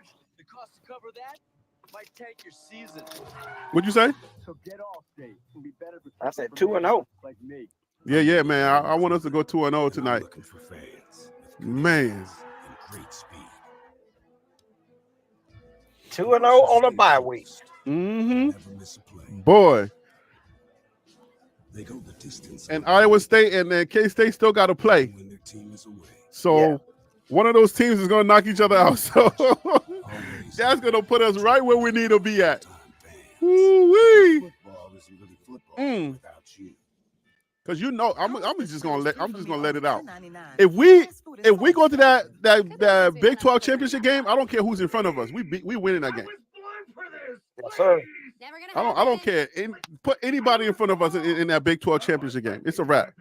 What'd you say? I said 2-0. Yeah, man. I want us to go 2-0 tonight. Man. 2-0 on a bye week. Mm-hmm. Boy. And Iowa State and K-State still got to play. So one of those teams is going to knock each other out. So that's going to put us right where we need to be at. Woo-wee. Because I'm just gonna let it out. If we go to that Big 12 championship game, I don't care who's in front of us. We winning that game. Yes, sir. I don't care. Put anybody in front of us in that Big 12 championship game. It's a wrap.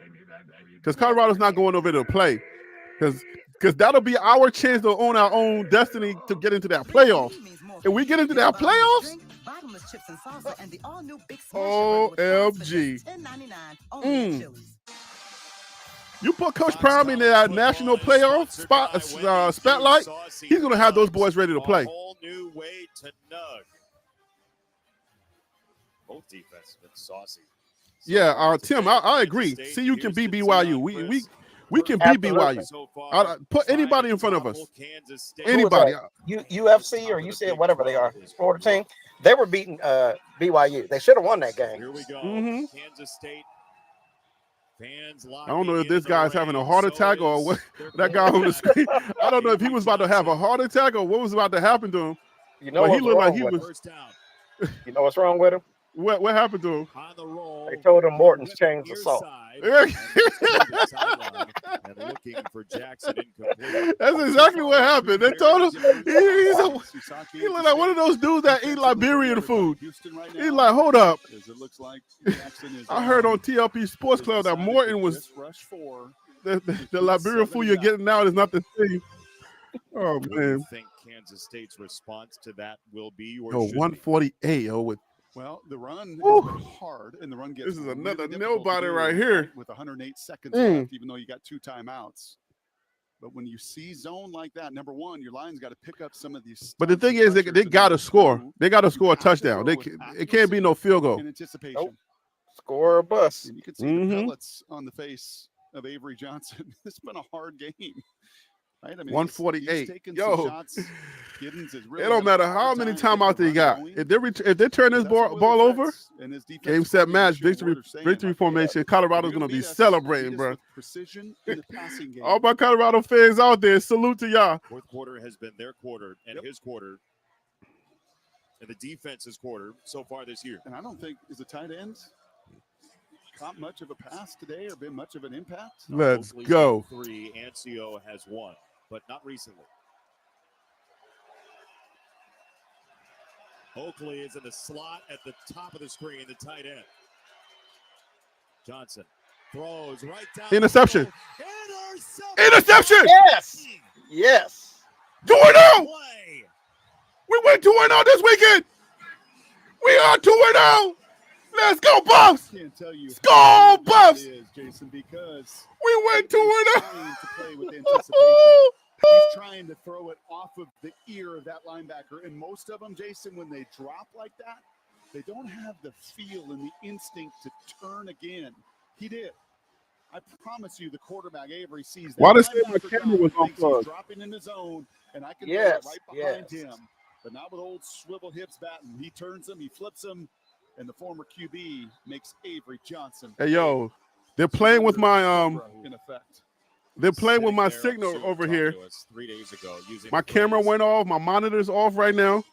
Because Colorado's not going over there to play. Because that'll be our chance to own our own destiny to get into that playoff. If we get into that playoffs, OMG. You put Coach Prime in that national playoff spotlight, he's going to have those boys ready to play. Whole new way to nug. Both defenses been saucy. Yeah, Tim, I agree. See, you can beat BYU. We can beat BYU. Put anybody in front of us. Anybody. UFC or UCF, whatever they are, Florida team. They were beating BYU. They should have won that game. Here we go. Mm-hmm. Kansas State. Fans I don't know if this guy's having a heart attack or what. That guy on the screen. I don't know if he was about to have a heart attack or what was about to happen to him. You know, he looked like he was. You know what's wrong with him? What happened to him? They told him Morton's changed the salt. And and looking for Jackson incomplete. That's exactly what happened. They told him he looked like one of those dudes that eat Liberian food. He's like, hold up. It looks like Jackson is I heard on TLP Sports Club that Morton was the Liberian food you're getting now is not the thing. Oh What do man. you think Kansas State's response to that will be? Or Yo, should be? 148, yo, with Well, the run Woo. has been hard, and the run gets This is really another difficult to nobody do right here. with 108 seconds Mm. left, even though you got 2 timeouts. But when you see zone like that, number one, your line's got to pick up some of these. But the thing is, they got to score. They got to score a touchdown. It can't be no field goal. in anticipation. Score or bust. And you can see Mhm. the pellets on the face of Avery Johnson. It's been a hard game. Right? I mean, 148. He's taken Yo. some shots. Giddens is really It don't had a matter how hard many time timeouts getting they the got. run going. If they turn this That's what ball Willie over, Fritz and his defensive game set match, coordinator victory were saying, victory like, formation. Colorado's you're gonna be beat us celebrating, bro. with precision in the passing game. All my Colorado fans out there, salute to y'all. Fourth quarter has been their quarter and his quarter, and the defense's quarter so far this year. And I don't think is a tight end caught much of a pass today or been much of an impact. Let's Oakley's go. got 3, Ancio has 1, but not recently. Oakley is in the slot at the top of the screen, the tight end. Johnson throws right down. Interception. the middle. Interception. Yes. Yes. 2-0. We went 2-0 this weekend. We are 2-0. Let's go, Buffs. Can't tell you Skull how good Buffs. it is, Jason, because We went 2-0. trying to play with anticipation. He's trying to throw it off of the ear of that linebacker. And most of them, Jason, when they drop like that, they don't have the feel and the instinct to turn again. He did. I promise you, the quarterback, Avery, sees that. Why they say my linebacker camera was guy on thinks plug? he's dropping in his zone, and I can Yes, throw it right behind yes. him. But not with old swivel hips batting. He turns them, he flips them, and the former QB makes Avery Johnson. Hey, yo, they're playing with my in effect. They're playing with my Sitting there, signal Sue over talked here. to us 3 days ago using My the camera phrase, went off. My monitor's off right now.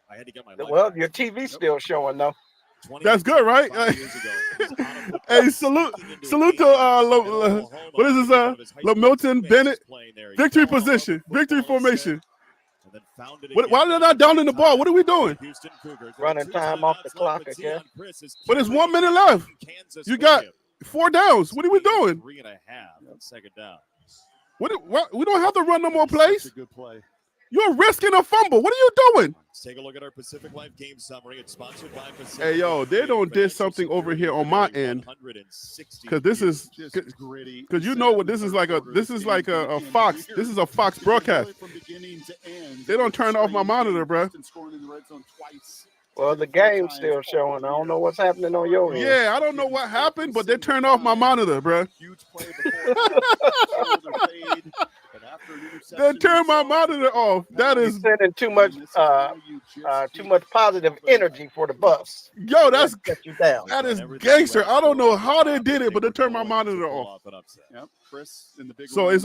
I had to get my light Well, back. your TV's still showing though. 20 That's good, right? 5 years ago, he was out of football, Hey, salute sneaking into to a game, and Oklahoma, what is this? one of his high school Milton teammates Bennett. was playing there. He Victory fell off the position, victory football formation. instead, and then found it Why again. are they not down in the ball? What are we doing? Houston Cougars. Running time off the clock, I guess. But it's 1 minute left. You got 4 downs. What are we doing? 3.5 on second down. What? We don't have to run no more plays. Such a good play. You're risking a fumble. What are you doing? Let's take a look at our Pacific Life game summary. It's sponsored by Pacific Hey, yo, Life. they don't did something over here on my end. Because this is Just gritty. because you know what this is like a Fox. This is a Fox broadcast. From beginning to end. They don't turn off my monitor, bro. Houston scoring in the red zone twice. Well, the game's still showing. I don't know what's happening on your end. Yeah, I don't know what happened, but they turned off my monitor, bro. Huge play before shoulder fade, but after an They interception turned my himself, monitor off. That You're is, sending too much positive energy for the Buffs. yo, that's Get you down. that is gangster. I don't know how they did it, but they turned my monitor off. Yep, Chris in the big So one. it's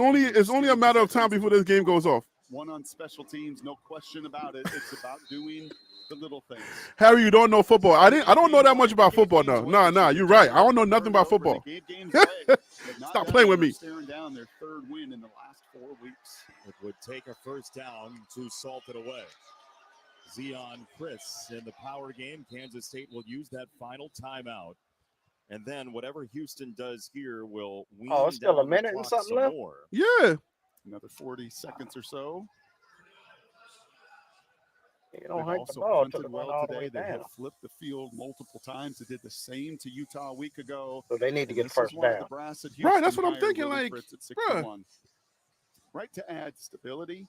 only a matter of time before this game goes off. One on special teams, no question about it. It's about doing the little things. Harry, you don't know football. I don't know that much about football, though. Nah, you're right. I don't know nothing about football. They gave games away, but not Stop that playing they with were me. Staring down their third win in the last 4 weeks. It would take a first down to salt it away. Zion Chris in the power game. Kansas State will use that final timeout. And then whatever Houston does here will wean Oh, it's still a down the minute and clock something some left? more. Yeah. Another 40 seconds or so. You don't They've hike the also ball to punted the well run all the today. way They down. have flipped the field multiple times. They did the same to Utah a week ago. So they need to And get this is first why down. the brass at Right, that's Houston what I'm hired thinking, Willie like, Fritz at bruh. 61. Right to add stability,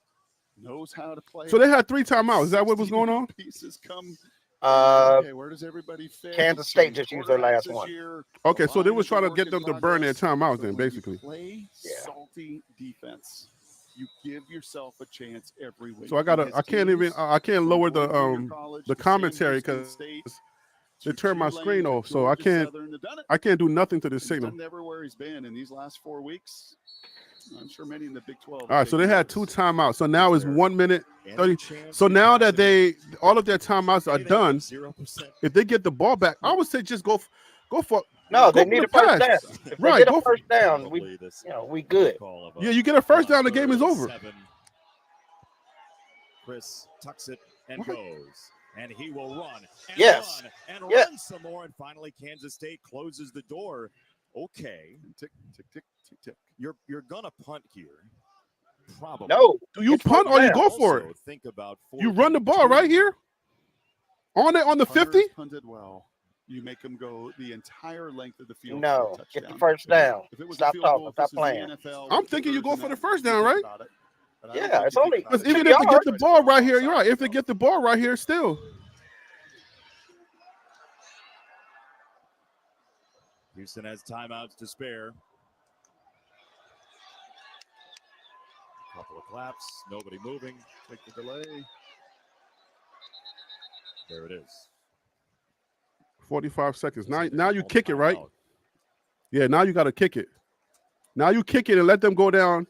knows how to play. So they had 3 timeouts. Is that what was going on? Pieces come. Uh, Where does everybody fit? Kansas State just used their last Quarterbacks one. this year, Okay, the so they line was is a trying to work get in them to burn their progress. timeouts So then, when you basically. play salty defense, you give yourself a chance every week. So I gotta, I can't lower the commentary because they turned my screen off. So I can't do nothing to this signal. Done everywhere he's been in these last 4 weeks. I'm sure many in the Big 12. All right, so they had 2 timeouts. So now it's 1 minute 30. So now that all of their timeouts are done, if they get the ball back, I would say just go for No, they Go for need the a first down. pass. If they Right, get go a for- first down, we good. Yeah, you get a first down, the game is over. Chris tucks it and goes. And he will run and Yes. run and Yeah. run some more. And finally, Kansas State closes the door. Okay. Tick, tick, tick, tick, tick. You're gonna punt here. Probably. No. Do you It's punt or first you down. go for it? Also, think about You run the ball right here on the 50. Punters punted well. You make them go the entire length of the field. No, for a get the touchdown. first down. If it was a Stop field talking. goal, Stop this is the playing. NFL, I'm thinking you go kickers for the and first that, down, you right? think about it. But I don't Yeah, think it's you only think about Because it. even 2 if they get yards. the ball right here, you're right. If they get the ball right here, still. Houston has timeouts to spare. Couple of claps, nobody moving. Take the delay. There it is. 45 seconds. Now you kick it, right? Yeah, now you got to kick it. Now you kick it and let them go down.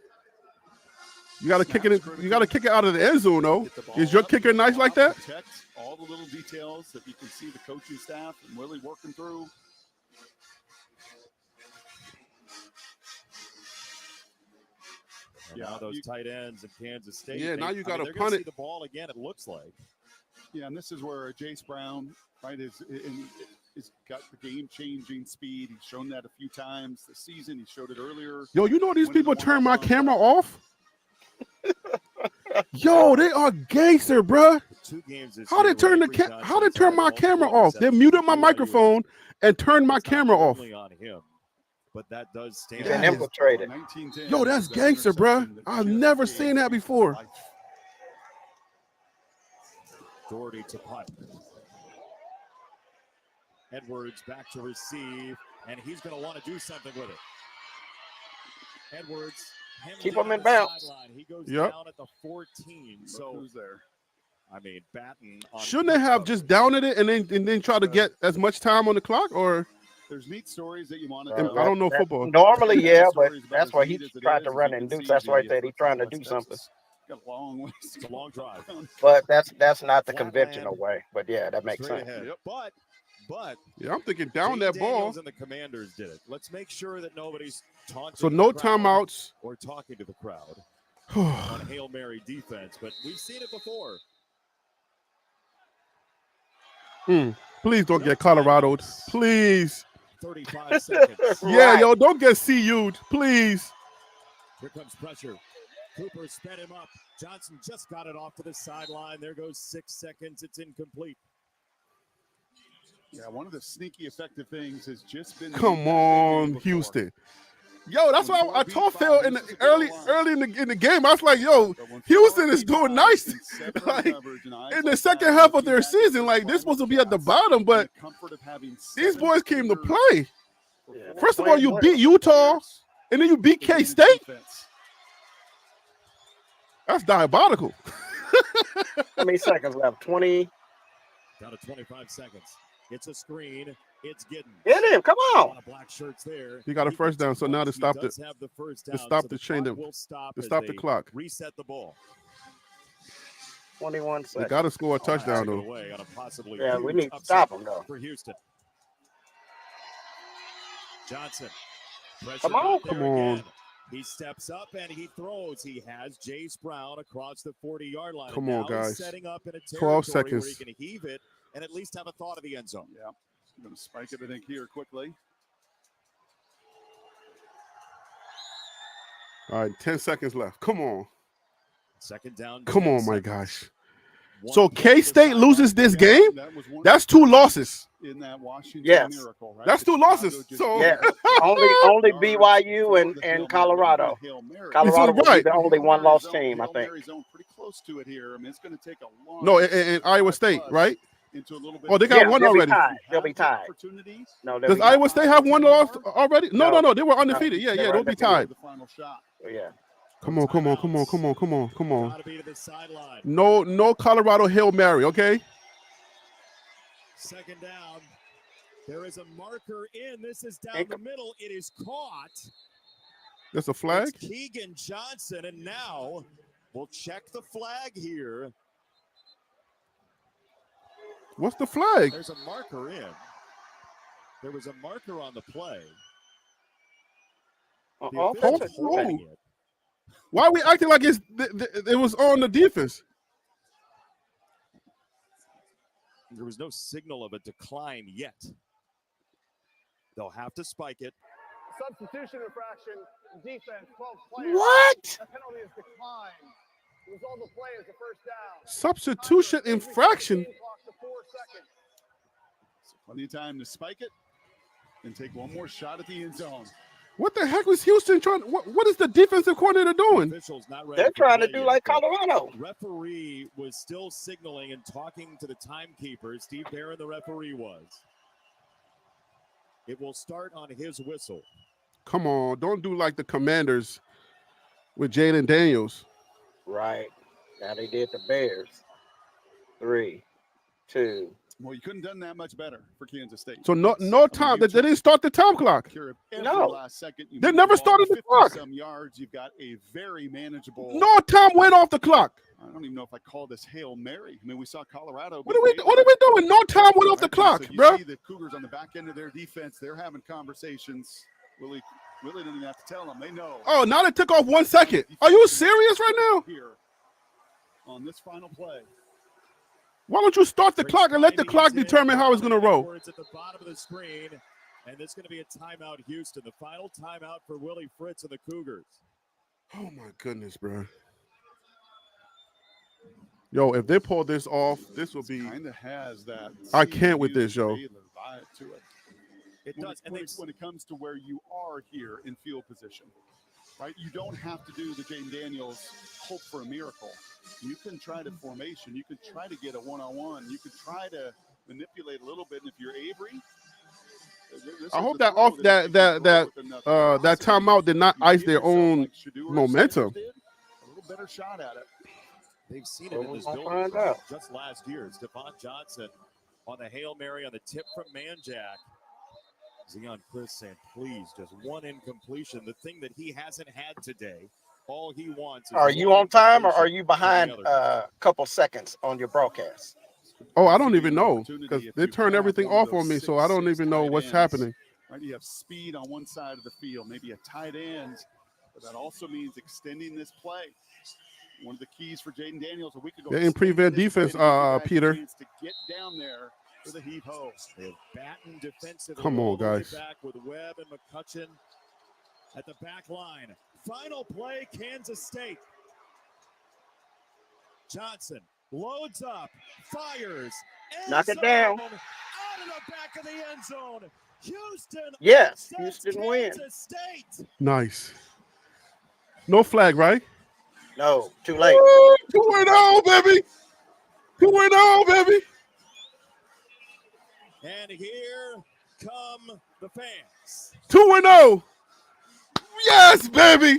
You got to kick it. You got to kick it out of the end zone, though. Get the ball Is your up, kicker nice like that? Protect all the little details that you can see the coaching staff and really working through. And Yeah, now those you- tight ends in Kansas State. Yeah, now you gotta they're punt gonna it. see the ball again. It looks like. Yeah, and this is where Jace Brown, right, is got the game-changing speed. He's shown that a few times this season. He showed it earlier. Yo, you know these Winning people the turn my one-on-one. camera off? Yo, they are gangster, bruh. 2 games this How year they turn where the Avery how they Johnson's turn had my multiple camera off? They interceptions. muted my BYU microphone and turned my It's not camera off. only on him, but that does stand Been out. infiltrated. 19-10 Yo, that's is that gangster, bruh. interception that I've just never gave seen that before. life. Doherty to punt. Edwards back to receive, and he's going to want to do something with it. Edwards. Keep down him in the bounds. sideline. He goes Yep. down at the 14. Look So, who's there. I mean, Batten on Shouldn't they have just downed it and then try to get as much time on the clock? Or There's neat stories that you want to I tell. don't know football. Normally, yeah, but Stories about that's as why he neat as it tried is, to as run you and can induce. see, That's why I JD, said he's for trying to West do something. Texas. Got a long ways to It's a go. long drive. But that's not the Flatland. conventional way. But yeah, that makes Straight sense. ahead. But yeah, I'm thinking down Jay that ball. Daniels and the Commanders did it. Let's make sure that nobody's taunting So the no crowd timeouts. or talking to the crowd on Hail Mary defense, but we've seen it before. Please don't get Colorado'd. Please. 35 seconds. Yeah, Right. yo, don't get CU'd. Please. Here comes pressure. Cooper sped him up. Johnson just got it off to the sideline. There goes 6 seconds. It's incomplete. Yeah, one of the sneaky effective things has just been. Come on, Houston. Yo, that's why I told Phil in the early in the game. I was like, yo, Houston is doing nice. Like in the second half of their season, like they're supposed to be at the bottom, but these boys came to play. First of all, you beat Utah, and then you beat K-State. That's diabolical. How many seconds left? 20. Down to 25 seconds. It's a screen. It's getting. Get him. Come A on. lot of black shirts there. He got a first down, so now to stop He the does have the first to down, stop so the chain clock to will stop to as stop the they clock. Reset the ball. 21 They seconds. got to score a Touchdown touchdown though. away on a possibly Yeah, we huge need to upset stop him, though. for Houston. Johnson. Pressure Come on. out there Come on. again. He steps up and he throws. He has Jace Brown across the 40-yard line. Come And on, now he's guys. setting up in a 12 territory where seconds. he can heave it and at least have a thought of the end zone. Yeah, I'm going to spike it, I think, here quickly. All right, 10 seconds left. Come on. Second down. Come 10 on, my seconds. gosh. One So play to K-State the loses this game? That was one That's 2 losses. in that Washington Yes. miracle, right? That's 2 Chicago losses. just So Yeah. only BYU and Colorado. Colorado will be right. the only one-loss team, I Hail think. Mary zone pretty close to it here. I mean, it's going to take a long no, in Iowa State, right? into a little bit Oh, they of- got Yeah, one they'll be already. tied. They'll be tied. Opportunities. No, they'll Does be tied. Iowa State have one loss already? No, No. They were undefeated. Yeah, They yeah, were they'll be undefeated. tied. The final shot. Yeah. Come on. Come on. Gotta be to the sideline. No Colorado Hail Mary, okay? Second down. There is a marker in. This is down Hey, the middle. It is caught. That's a flag? It's Keegan Johnson, and now we'll check the flag here. What's the flag? There's a marker in. There was a marker on the play. The Offensive officials holding flag. it. Why are we acting like it was on the defense? There was no signal of a decline yet. They'll have to spike it. Substitution infraction, defense, 12 players. What? That penalty is declined. It was all the players, the first down. Substitution infraction. Clock to 4 seconds. So plenty of time to spike it and take one more shot at the end zone. What the heck was Houston trying? What is the defensive coordinator doing? Officials not ready They're for trying to play do yet, like but Colorado. Referee was still signaling and talking to the timekeeper. Steve Barron, the referee, was. It will start on his whistle. Come on, don't do like the Commanders with Jaden Daniels. Right. Now they did the Bears. 3, 2. Well, you couldn't have done that much better for Kansas State. So no time. They didn't start the time clock. Every No. last second, you They move never the ball started the 50 clock. Some yards. You've got a very manageable. No time went off the clock. I don't even know if I call this Hail Mary. I mean, we saw Colorado. What are we doing? No time went off the clock, so you bro. see the Cougars on the back end of their defense. They're having conversations. Willie didn't even have to tell them. They know. Oh, now they took off 1 second. Are you serious right now? Here on this final play. Why don't you start the clock and let the clock determine how it's going to roll? It's at the bottom of the screen, and it's going to be a timeout, Houston. The final timeout for Willie Fritz and the Cougars. Oh my goodness, bro. Yo, if they pull this off, this will be. Kind of has that. I can't with this, yo. Vibe to it. It when does, It, when it comes to where you are here in field position, right? You don't have to do the Jaden Daniels hope for a miracle. You can try to formation. You can try to get a one-on-one. You can try to manipulate a little bit. And if you're Avery, I hope that timeout did not ice their own momentum. A little better shot at it. They've seen it in this We'll building find out. just last year. Stephon Johnson on the Hail Mary on the tip from Manjack. Zion Chris saying, please, just one incompletion. The thing that he hasn't had today, all he wants is. Are you on time or are you behind a couple seconds on your broadcast? Oh, I don't even know because they turned everything off on me, so I don't even know what's happening. Right, you have speed on one side of the field, maybe a tight end, but that also means extending this play. One of the keys for Jaden Daniels a week ago. They're in prevent defense, Peter. To get down there for the heave ho. They have Batten defensive. Come on, guys. Back with Webb and McCutcheon at the back line. Final play, Kansas State. Johnson loads up, fires. Knock it down. Out of the back of the end zone. Houston. Yes, Houston wins. Kansas State. Nice. No flag, right? No, too late. 2-0, baby. 2-0, baby. And here come the fans. 2-0. Yes, baby.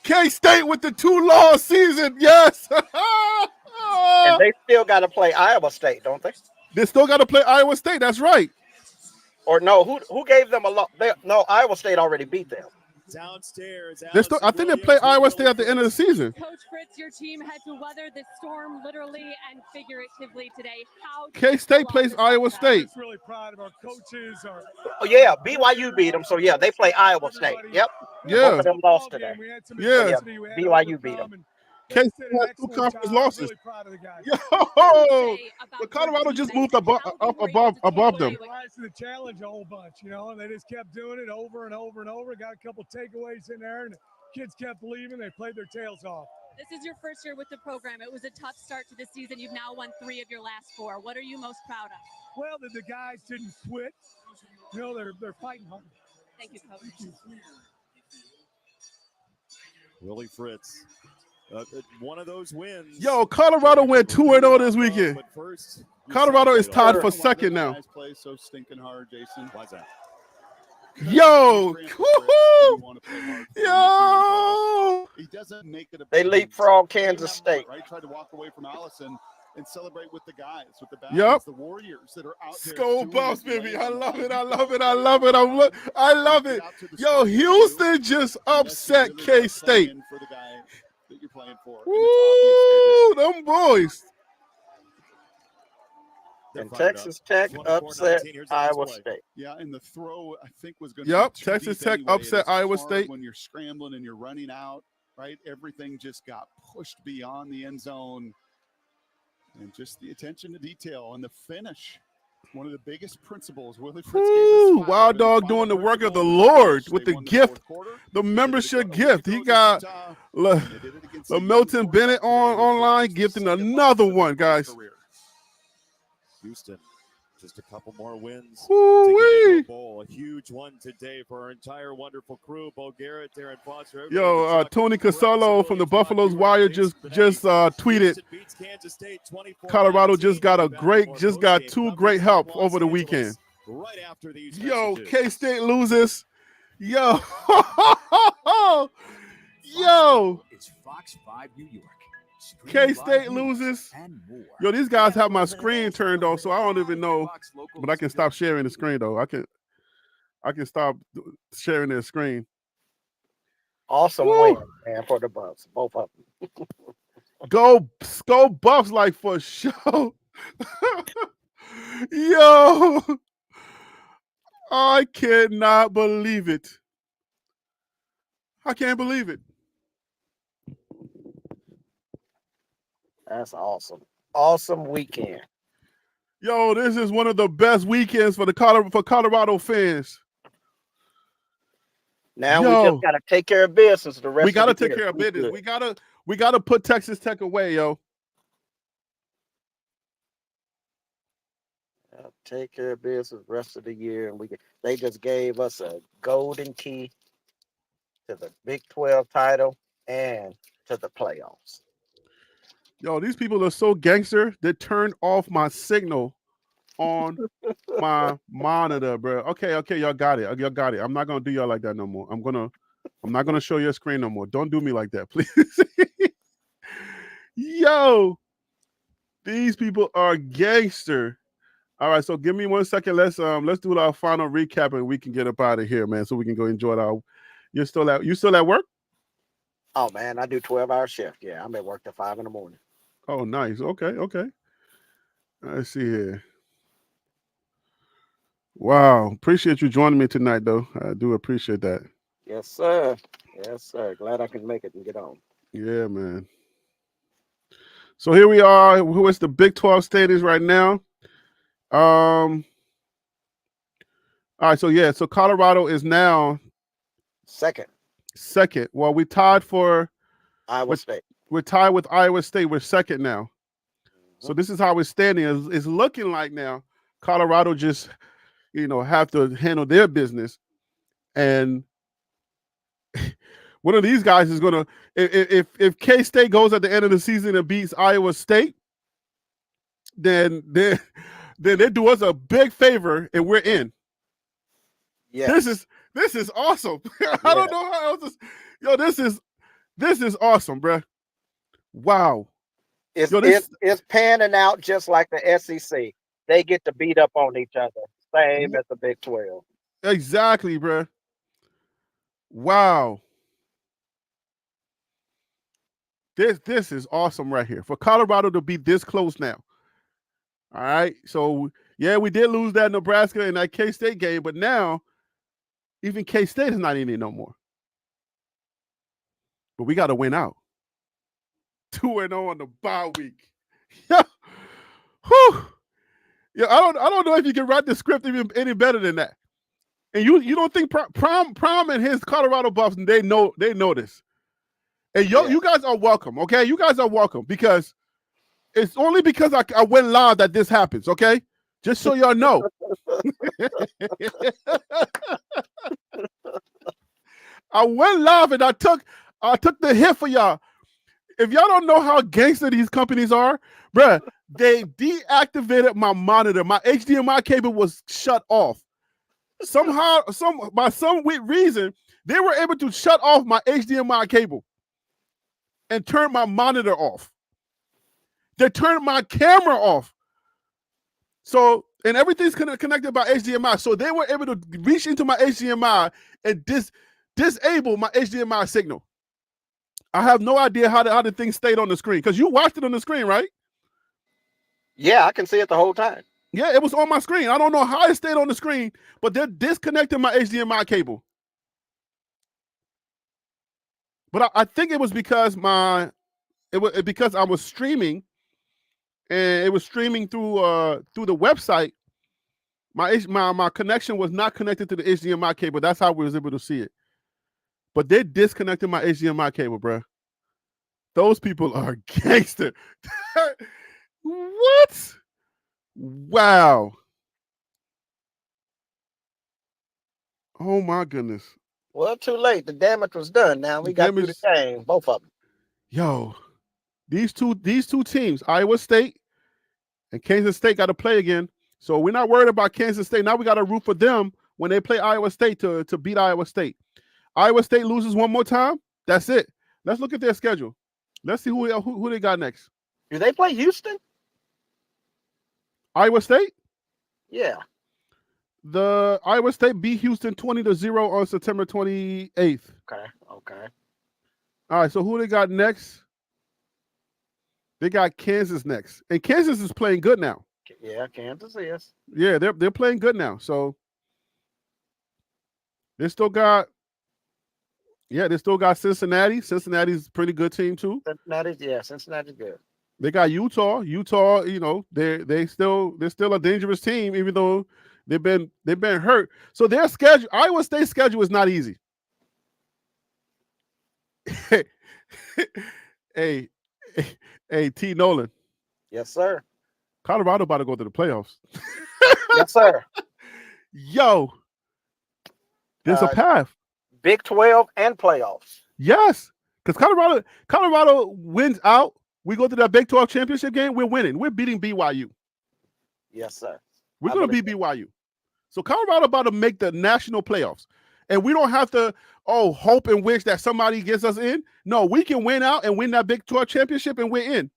K-State with the 2-loss season. Yes. And they still got to play Iowa State, don't they? They still got to play Iowa State. That's right. Or no, who gave them a lot? No, Iowa State already beat them. Downstairs. They still, I think they play Iowa State at the end of the season. Coach Fritz, your team had to weather the storm literally and figuratively today. How K-State plays Iowa State. I'm really proud of our coaches. Oh yeah, BYU beat them. So yeah, they play Iowa State. Yep. Yeah. Both of them lost today. Yeah. BYU beat them. K-State has 2 conference losses. Yo, but Colorado just moved above them. Rise to the challenge a whole bunch, and they just kept doing it over and over and over. Got a couple takeaways in there, and the kids kept believing. They played their tails off. This is your first year with the program. It was a tough start to the season. You've now won 3 of your last 4. What are you most proud of? Well, that the guys didn't quit. They're fighting hard. Thank you, Coach. Willie Fritz. One of those wins. Yo, Colorado went 2-0 this weekend. But first, Colorado is tied for second now. Guys play so stinking hard, Jason. Why's that? Yo, woo-hoo! Yo, he doesn't make it a. They leapfrog Kansas State. Right, tried to walk away from Allison and celebrate with the guys, with the backs, Yep. the Warriors that are out there. Skull Buffs, baby. I love it. I love it. I love it. I love it. Yo, Houston just upset K-State. For the guy that you're playing for. Woo, them boys. And Texas Tech upset Iowa State. Yeah, and the throw I think was going to. Yep, be too Texas deep Tech anyway. upset It's Iowa hard State. when you're scrambling and you're running out, right? Everything just got pushed beyond the end zone, and just the attention to detail and the finish. One of the biggest principles. Willie Fritz Ooh, gave us Wild Dog doing the work of the Lord with the gift, the membership gift. He got Milton Bennett online gifting another one, guys. Houston, just a couple more wins Ooh-wee. to get into a bowl. A huge one today for our entire wonderful crew. Bo Garrett, Darren Foster. Yo, Tony Casello from the Buffalo's Wire just tweeted. Colorado just got two great help over the weekend. Right after these Yo, messages. K-State loses. Yo, yo. It's Fox 5 New York. K-State loses. Yo, these guys have my screen turned off, so I don't even know. But I can stop sharing the screen though. I can stop sharing their screen. Awesome win, man, for the Buffs, both of them. Go Buffs like for sure. Yo, I cannot believe it. I can't believe it. That's awesome. Awesome weekend. Yo, this is one of the best weekends for Colorado fans. Now we just gotta take care of business. The rest we gotta of the take year. care of business. We gotta put Texas Tech away, yo. Take care of business the rest of the year, and they just gave us a golden key to the Big 12 title and to the playoffs. Yo, these people are so gangster. They turned off my signal on my monitor, bro. Okay, y'all got it. I'm not gonna do y'all like that no more. I'm not gonna show your screen no more. Don't do me like that, please. Yo, these people are gangster. All right, so give me 1 second. Let's do our final recap and we can get up out of here, man. So we can go enjoy our. You still at work? Oh man, I do 12-hour shift. Yeah, I'm at work till 5 a.m. Oh, nice. Okay. Let's see here. Wow. Appreciate you joining me tonight, though. I do appreciate that. Yes, sir. Glad I can make it and get on. Yeah, man. So here we are. Who is the Big 12 status right now? All right. So Colorado is now second. Well, we tied for Iowa State. We're tied with Iowa State. We're second now. So this is how we're standing. It's looking like now Colorado just, have to handle their business. And one of these guys is going to, if K-State goes at the end of the season and beats Iowa State, then they do us a big favor and we're in. Yeah. This is awesome. I don't know how else this is awesome, bro. Wow. It's panning out just like the SEC. They get to beat up on each other, same as the Big 12. Exactly, bro. Wow. This is awesome right here. For Colorado to be this close now. All right. So, yeah, we did lose that Nebraska and that K-State game, but now even K-State is not in it no more. But we got to win out. 2-0 on the bye week. Yeah. Whew. Yeah, I don't know if you can write the script even any better than that. And you don't think Prom and his Colorado Buffs, they know this. And you guys are welcome, okay? You guys are welcome because it's only because I went live that this happens, okay? Just so y'all know. I went live and I took the hit for y'all. If y'all don't know how gangster these companies are, bruh, they deactivated my monitor. My HDMI cable was shut off. Somehow, by some weird reason, they were able to shut off my HDMI cable and turn my monitor off. They turned my camera off. So, and everything's connected by HDMI. So they were able to reach into my HDMI and disable my HDMI signal. I have no idea how the thing stayed on the screen because you watched it on the screen, right? Yeah, I can see it the whole time. Yeah, it was on my screen. I don't know how it stayed on the screen, but they're disconnecting my HDMI cable. But I think it was because because I was streaming, and it was streaming through the website. My connection was not connected to the HDMI cable. That's how we was able to see it. But they disconnected my HDMI cable, bro. Those people are gangster. What? Wow. Oh my goodness. Well, too late. The damage was done. Now we got through the game, both of them. Yo, these two teams, Iowa State and Kansas State, got to play again. So we're not worried about Kansas State. Now we got to root for them when they play Iowa State to beat Iowa State. Iowa State loses one more time. That's it. Let's look at their schedule. Let's see who they got next. Do they play Houston? Iowa State? Yeah. The Iowa State beat Houston 20-0 on September 28th. Okay. All right, so who they got next? They got Kansas next. And Kansas is playing good now. Yeah, Kansas is. Yeah, they're playing good now. So they still got Cincinnati. Cincinnati's a pretty good team too. Cincinnati's good. They got Utah. Utah, they're still a dangerous team, even though they've been hurt. So their schedule, Iowa State's schedule is not easy. Hey, T. Nolan. Yes, sir. Colorado about to go to the playoffs. Yes, sir. Yo, there's a path. Big 12 and playoffs. Yes, because Colorado wins out. We go to that Big 12 championship game. We're winning. We're beating BYU. Yes, sir. We're going to beat BYU. So Colorado about to make the national playoffs. And we don't have to, hope and wish that somebody gets us in. No, we can win out and win that Big 12 championship, and we're in.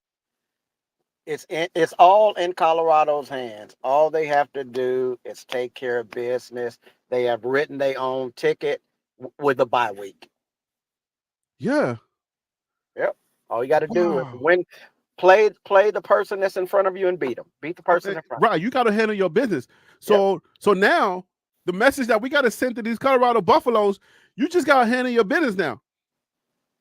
It's all in Colorado's hands. All they have to do is take care of business. They have written their own ticket with a bye week. Yeah. Yep. All you got to do is play the person that's in front of you and beat them. Beat the person in front. Right. You got to handle your business. So now the message that we got to send to these Colorado Buffaloes, you just got to handle your business now.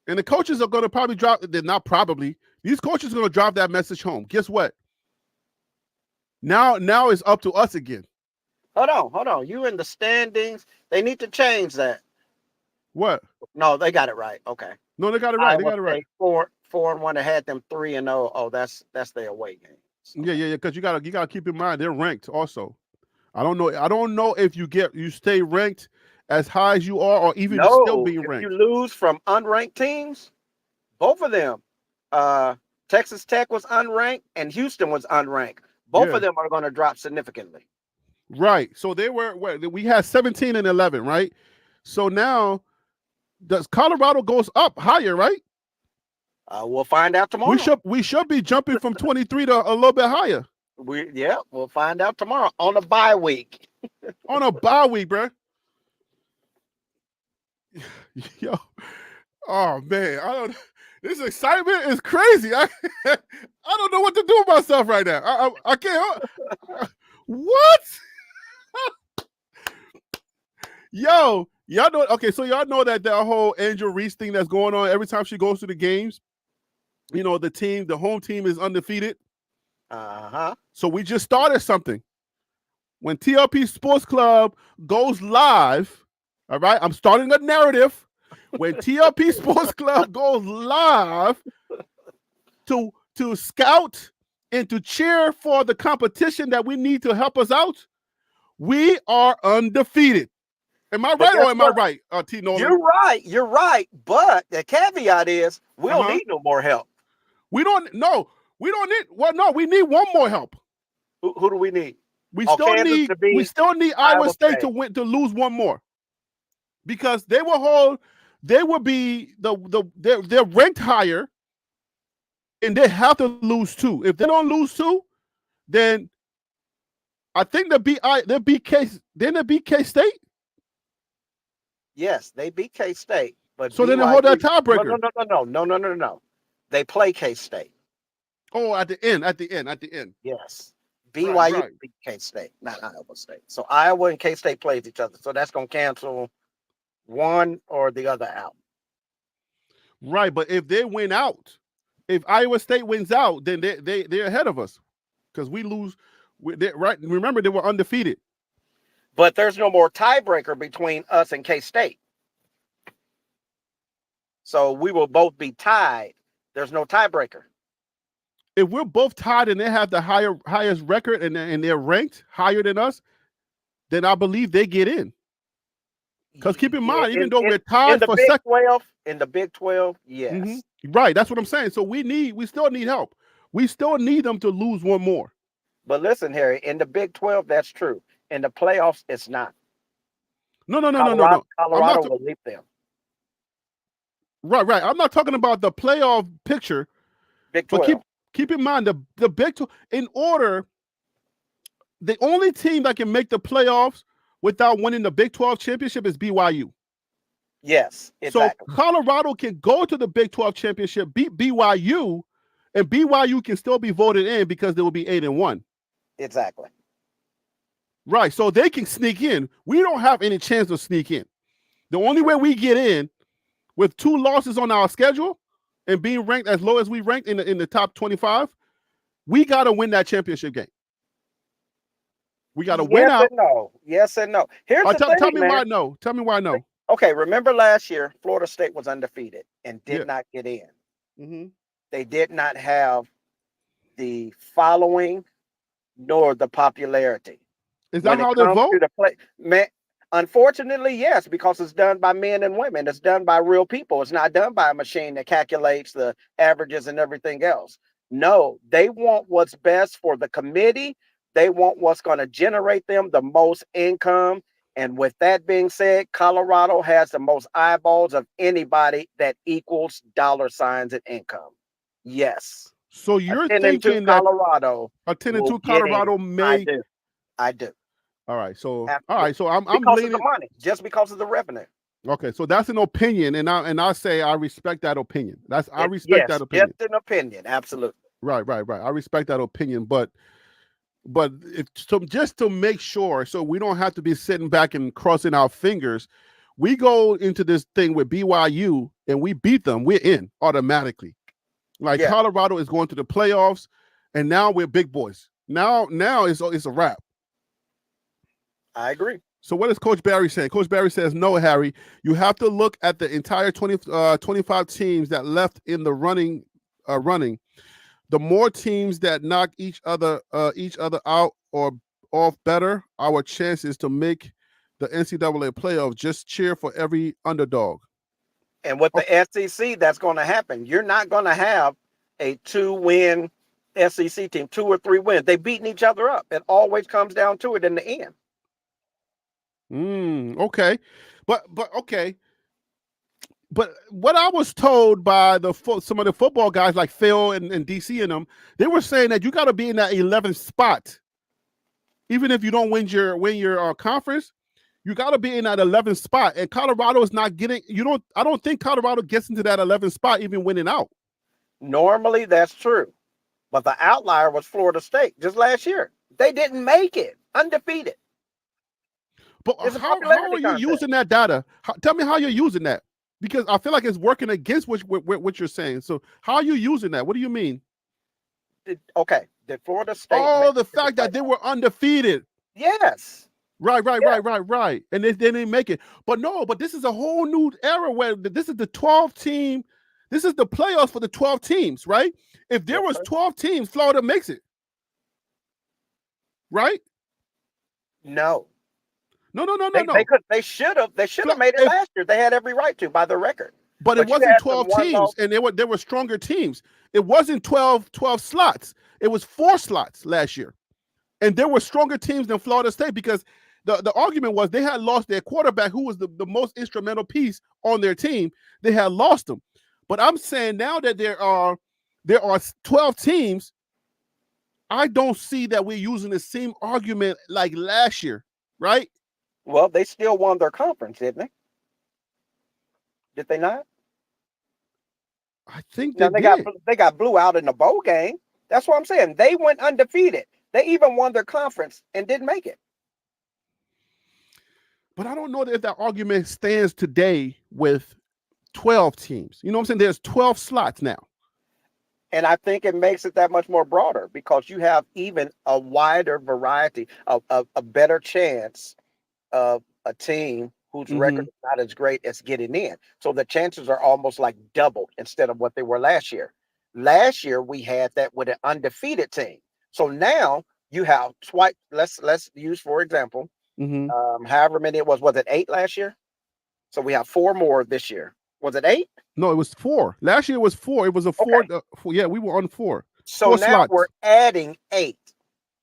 And the coaches are going to probably drop. They're not probably. These coaches are going to drop that message home. Guess what? Now it's up to us again. Hold on. You in the standings. They need to change that. What? No, they got it right. Okay. No, they got it right. They got it right. 4-1. They had them 3-0. Oh, that's their away game. So. Yeah. Because you gotta keep in mind they're ranked also. I don't know if you stay ranked as high as you are, or even still being ranked. If you lose from unranked teams, both of them, Texas Tech was unranked and Houston was unranked. Both of them are going to drop significantly. Right. So we had 17 and 11, right? So now does Colorado goes up higher, right? We'll find out tomorrow. We should be jumping from 23 to a little bit higher. We'll find out tomorrow on a bye week. On a bye week, bro. Yo, oh man, this excitement is crazy. I don't know what to do with myself right now. I can't. What? Yo, y'all know. Okay, so y'all know that whole Angel Reese thing that's going on every time she goes to the games. The home team is undefeated. So we just started something. When TLP Sports Club goes live, all right, I'm starting a narrative. When TLP Sports Club goes live to scout and to cheer for the competition that we need to help us out, we are undefeated. Am I right or am I right, T. Nolan? You're right. But the caveat is we don't need no more help. We don't need. Well, no, we need one more help. Who do we need? We still need Iowa State to lose one more, because they're ranked higher, and they have to lose two. If they don't lose two, then I think they'll beat K-State. Yes, they beat K-State, but so then they hold that tiebreaker. No. They play K-State. Oh, at the end. Yes. BYU right. beat K-State, not Iowa State. So Iowa and K-State plays each other. So that's going to cancel one or the other out. Right, but if they win out, if Iowa State wins out, then they're ahead of us because we lose. Right, remember they were undefeated. But there's no more tiebreaker between us and K-State. So we will both be tied. There's no tiebreaker. If we're both tied and they have the highest record and they're ranked higher than us, then I believe they get in. Because keep in mind, even though we're tied for second, in the Big 12, yes, right. That's what I'm saying. So we still need help. We still need them to lose one more. But listen, Harry, in the Big 12, that's true. In the playoffs, it's not. No. Colorado will leap them. Right. I'm not talking about the playoff picture. Big 12. But keep in mind the Big 12. In order, the only team that can make the playoffs without winning the Big 12 championship is BYU. Yes, exactly. So Colorado can go to the Big 12 championship, beat BYU, and BYU can still be voted in because they will be 8-1. Exactly. Right. So they can sneak in. We don't have any chance to sneak in. The only way we get in with 2 losses on our schedule and being ranked as low as we ranked in the top 25, we got to win that championship game. We got to win out. Yes and no. Here's the thing, tell me man. why no. Tell me why no. Okay, remember last year, Florida State was undefeated and did not get in. Mm-hmm. They did not have the following nor the popularity. Is that how they vote? Unfortunately, yes, because it's done by men and women. It's done by real people. It's not done by a machine that calculates the averages and everything else. No, they want what's best for the committee. They want what's going to generate them the most income. And with that being said, Colorado has the most eyeballs of anybody that equals dollar signs and income. Yes. So you're thinking that Colorado, a 10-2 Colorado may. I do. All right. So absolutely. all right. So I'm because leaning of the money, just because of the revenue. Okay, so that's an opinion, and I say I respect that opinion. I respect that opinion. Just an opinion, absolutely. Right. I respect that opinion, but just to make sure, so we don't have to be sitting back and crossing our fingers, we go into this thing with BYU and we beat them, we're in automatically. Colorado is going to the playoffs, and now we're big boys. Now it's a wrap. I agree. So what is Coach Barry saying? Coach Barry says, no, Harry, you have to look at the entire 25 teams that left in the running. The more teams that knock each other out or off better, our chances to make the NCAA playoffs. Just cheer for every underdog. And with the SEC, that's going to happen. You're not going to have a 2-win SEC team, 2 or 3 wins. They're beating each other up. It always comes down to it in the end. Okay. But okay. But what I was told by some of the football guys like Phil and DC and them, they were saying that you got to be in that 11th spot. Even if you don't win your conference, you got to be in that 11th spot. And Colorado is not getting. I don't think Colorado gets into that 11th spot even winning out. Normally, that's true, but the outlier was Florida State just last year. They didn't make it, undefeated. But how are you using that data? Tell me how you're using that. Because I feel like it's working against what you're saying. So how are you using that? What do you mean? Did Florida State? Oh, the fact that they were undefeated. Yes. Right. And they didn't make it. But this is a whole new era where this is the 12 team. This is the playoffs for the 12 teams, right? If there was 12 teams, Florida makes it. Right? No. No. They should have made it last year. They had every right to by the record. But it wasn't 12 teams, and there were stronger teams. It wasn't 12 slots. It was 4 slots last year. And there were stronger teams than Florida State because the argument was they had lost their quarterback, who was the most instrumental piece on their team. They had lost him. But I'm saying now that there are 12 teams, I don't see that we're using the same argument like last year, right? Well, they still won their conference, didn't they? Did they not? I think they got blew out in the bowl game. That's what I'm saying. They went undefeated. They even won their conference and didn't make it. But I don't know if that argument stands today with 12 teams. You know what I'm saying? There's 12 slots now. And I think it makes it that much more broader because you have even a wider variety of a better chance of a team whose record is not as great as getting in. So the chances are almost like doubled instead of what they were last year. Last year, we had that with an undefeated team. So now you have twice. Let's use, for example, however many it was it 8 last year? So we have 4 more this year. Was it 8? No, it was 4. Last year it was 4. It was a 4. Yeah, we were on 4. So 4 now slots. we're adding 8.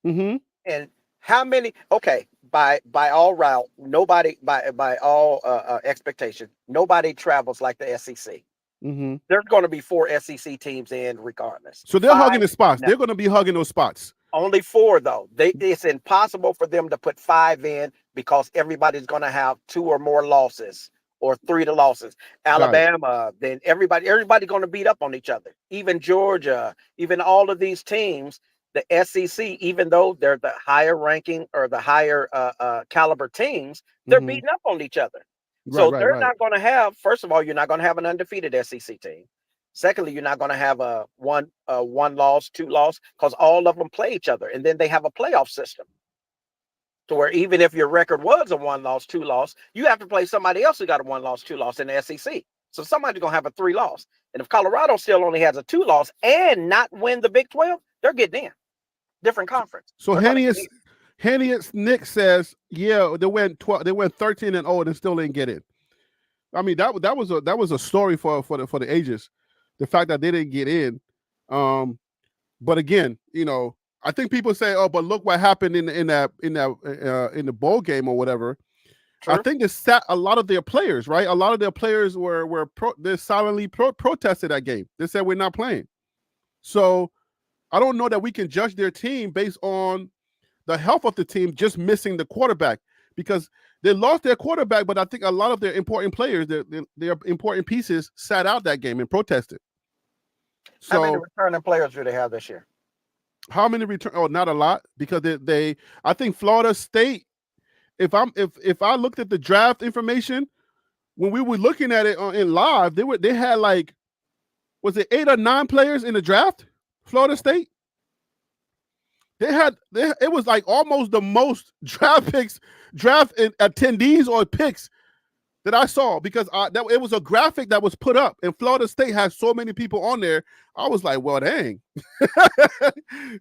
Mm-hmm. And how many? Okay, by all route, nobody by all expectation, nobody travels like the SEC. Mm-hmm. There's going to be 4 SEC teams in regardless. So they're 5, hugging the spots. no. They're going to be hugging those spots. Only 4 though. It's impossible for them to put 5 in because everybody's going to have 2 or more losses or 3 losses. Alabama, then everybody's going to beat up on each other. Even Georgia, even all of these teams, the SEC, even though they're the higher ranking or the higher caliber teams, they're beating up on each other. So they're not going to have. First of all, you're not going to have an undefeated SEC team. Secondly, you're not going to have a one loss, 2 loss, because all of them play each other, and then they have a playoff system. To where even if your record was a 1 loss, 2 loss, you have to play somebody else who got a 1 loss, 2 loss in the SEC. So somebody's gonna have a 3 loss. And if Colorado still only has a 2 loss and not win the Big 12, they're getting in. Different conference. So Hennius Nick says, yeah, they went 13-0 and still didn't get in. I mean, that was a story for the ages, the fact that they didn't get in. But again, you know, I think people say, "Oh, but look what happened in the bowl game or whatever." True. I think it's a lot of their players, right? A lot of their players they silently protested that game. They said we're not playing. So I don't know that we can judge their team based on the health of the team just missing the quarterback, because they lost their quarterback, but I think a lot of their important players, their important pieces, sat out that game and protested. So, how many returning players do they have this year? How many return? Oh, not a lot, because they I think Florida State. If I looked at the draft information when we were looking at it in live, they had like, was it 8 or 9 players in the draft? Florida State. It was like almost the most draft attendees or picks that I saw, because it was a graphic that was put up, and Florida State has so many people on there. I was like, well, dang.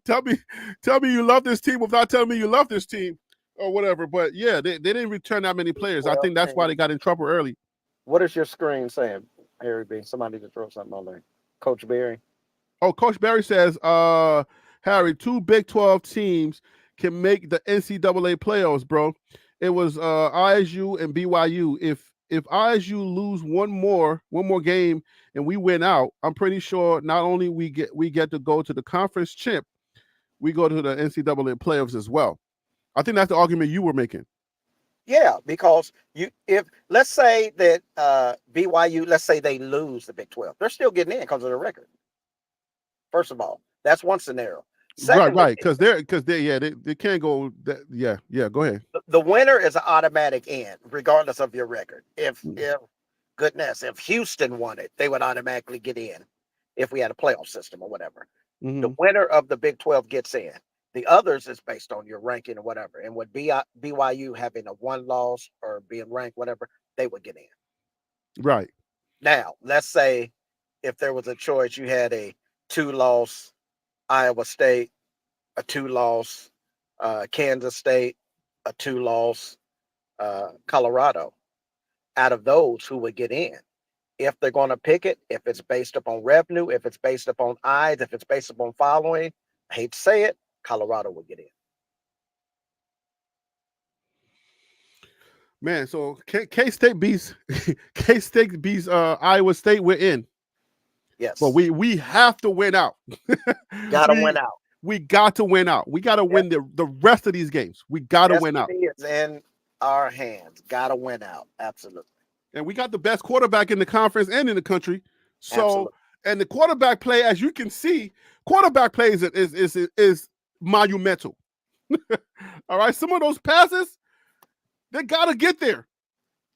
tell me you love this team without telling me you love this team or whatever. But yeah, they didn't return that many players. I think that's why they got in trouble early. What is your screen saying, Harry B? Somebody to throw something on there. Coach Barry. Oh, Coach Barry says, Harry, 2 Big 12 teams can make the NCAA playoffs, bro. It was ISU and BYU. If ISU lose one more game and we win out, I'm pretty sure not only we get to go to the conference champ, we go to the NCAA playoffs as well. I think that's the argument you were making. Yeah, because if let's say that BYU, let's say they lose the Big 12, they're still getting in because of the record. First of all, that's one scenario. Secondly, right, because they can't go. Go ahead. The winner is an automatic in, regardless of your record. If Houston won it, they would automatically get in if we had a playoff system or whatever. Mm-hmm. The winner of the Big 12 gets in. The others is based on your ranking or whatever. And with BYU having a 1 loss or being ranked, whatever, they would get in. Right. Now, let's say if there was a choice, you had a 2-loss Iowa State, a 2-loss Kansas State, a 2-loss Colorado. Out of those, who would get in? If they're going to pick it, if it's based upon revenue, if it's based upon eyes, if it's based upon following, I hate to say it, Colorado would get in. Man, so K-State beats Iowa State, we're in. Yes. But we have to win out. Gotta win out. We got to win out. We got to win the rest of these games. We got to win out. It's in our hands. Gotta win out. Absolutely. And we got the best quarterback in the conference and in the country. So, Absolutely. And the quarterback play, as you can see, quarterback play is monumental. All right, some of those passes, they gotta get there.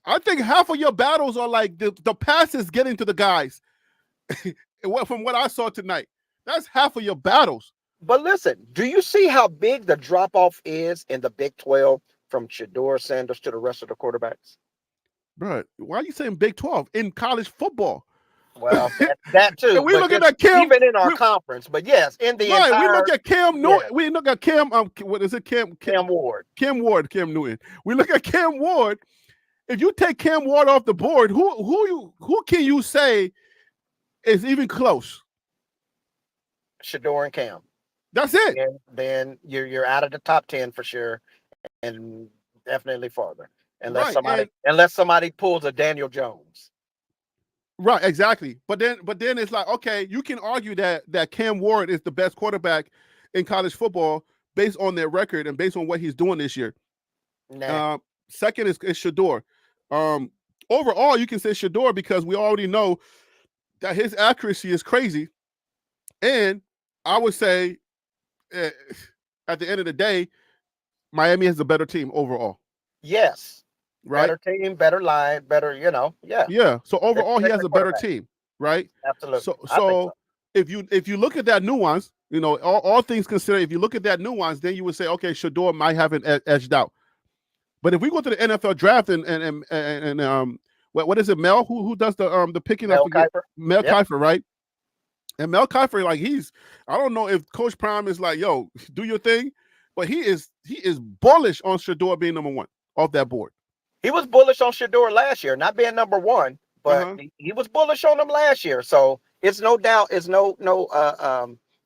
I think half of your battles are like the passes getting to the guys. From what I saw tonight, that's half of your battles. But listen, do you see how big the drop off is in the Big 12 from Shedeur Sanders to the rest of the quarterbacks? Bro, why are you saying Big 12 in college football? Well, that too. We look at that Cam, even in our conference, but yes, in the entire. We look at Cam Newton. Yeah. We look at Cam. What is it? Cam Ward. Cam Newton. We look at Cam Ward. If you take Cam Ward off the board, who can you say is even close? Shedeur and Cam. That's it. And then you're out of the top 10 for sure, and definitely farther, unless somebody pulls a Daniel Jones. Right, exactly. But then it's like, okay, you can argue that Cam Ward is the best quarterback in college football based on their record and based on what he's doing this year. Nah. Second is Shedeur. Overall, you can say Shedeur because we already know that his accuracy is crazy. And I would say at the end of the day, Miami has a better team overall. Yes. Right. Better team, better line, better, yeah. Yeah. So overall, he has a better team, right? Absolutely. So if you look at that nuance, all things considered, if you look at that nuance, then you would say, okay, Shedeur might have an edged out. But if we go to the NFL draft and what is it, Mel? Who does the picking up? Mel Kiper, right? And Mel Kiper, like I don't know if Coach Prime is like, yo, do your thing, but he is bullish on Shedeur being number one off that board. He was bullish on Shedeur last year, not being number one, but he was bullish on him last year. So it's no doubt, it's no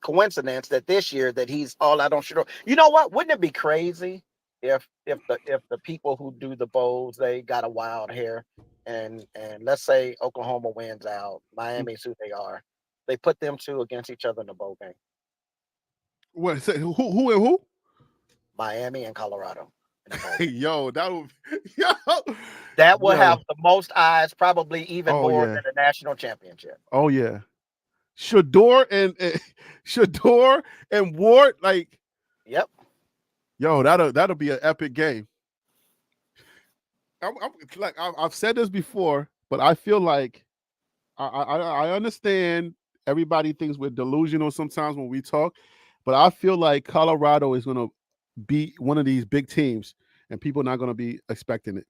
coincidence that this year that he's all out on Shedeur. You know what? Wouldn't it be crazy if the people who do the bowls, they got a wild hair, and let's say Oklahoma wins out, Miami's who they are, they put them two against each other in the bowl game. What? Who and who? Miami and Colorado. Yo, that would have the most eyes, probably even more than the national championship. Oh yeah, Shedeur and Ward, like, yep. Yo, that'll be an epic game. I've said this before, but I feel like I understand everybody thinks we're delusional sometimes when we talk, but I feel like Colorado is going to be one of these big teams, and people are not going to be expecting it.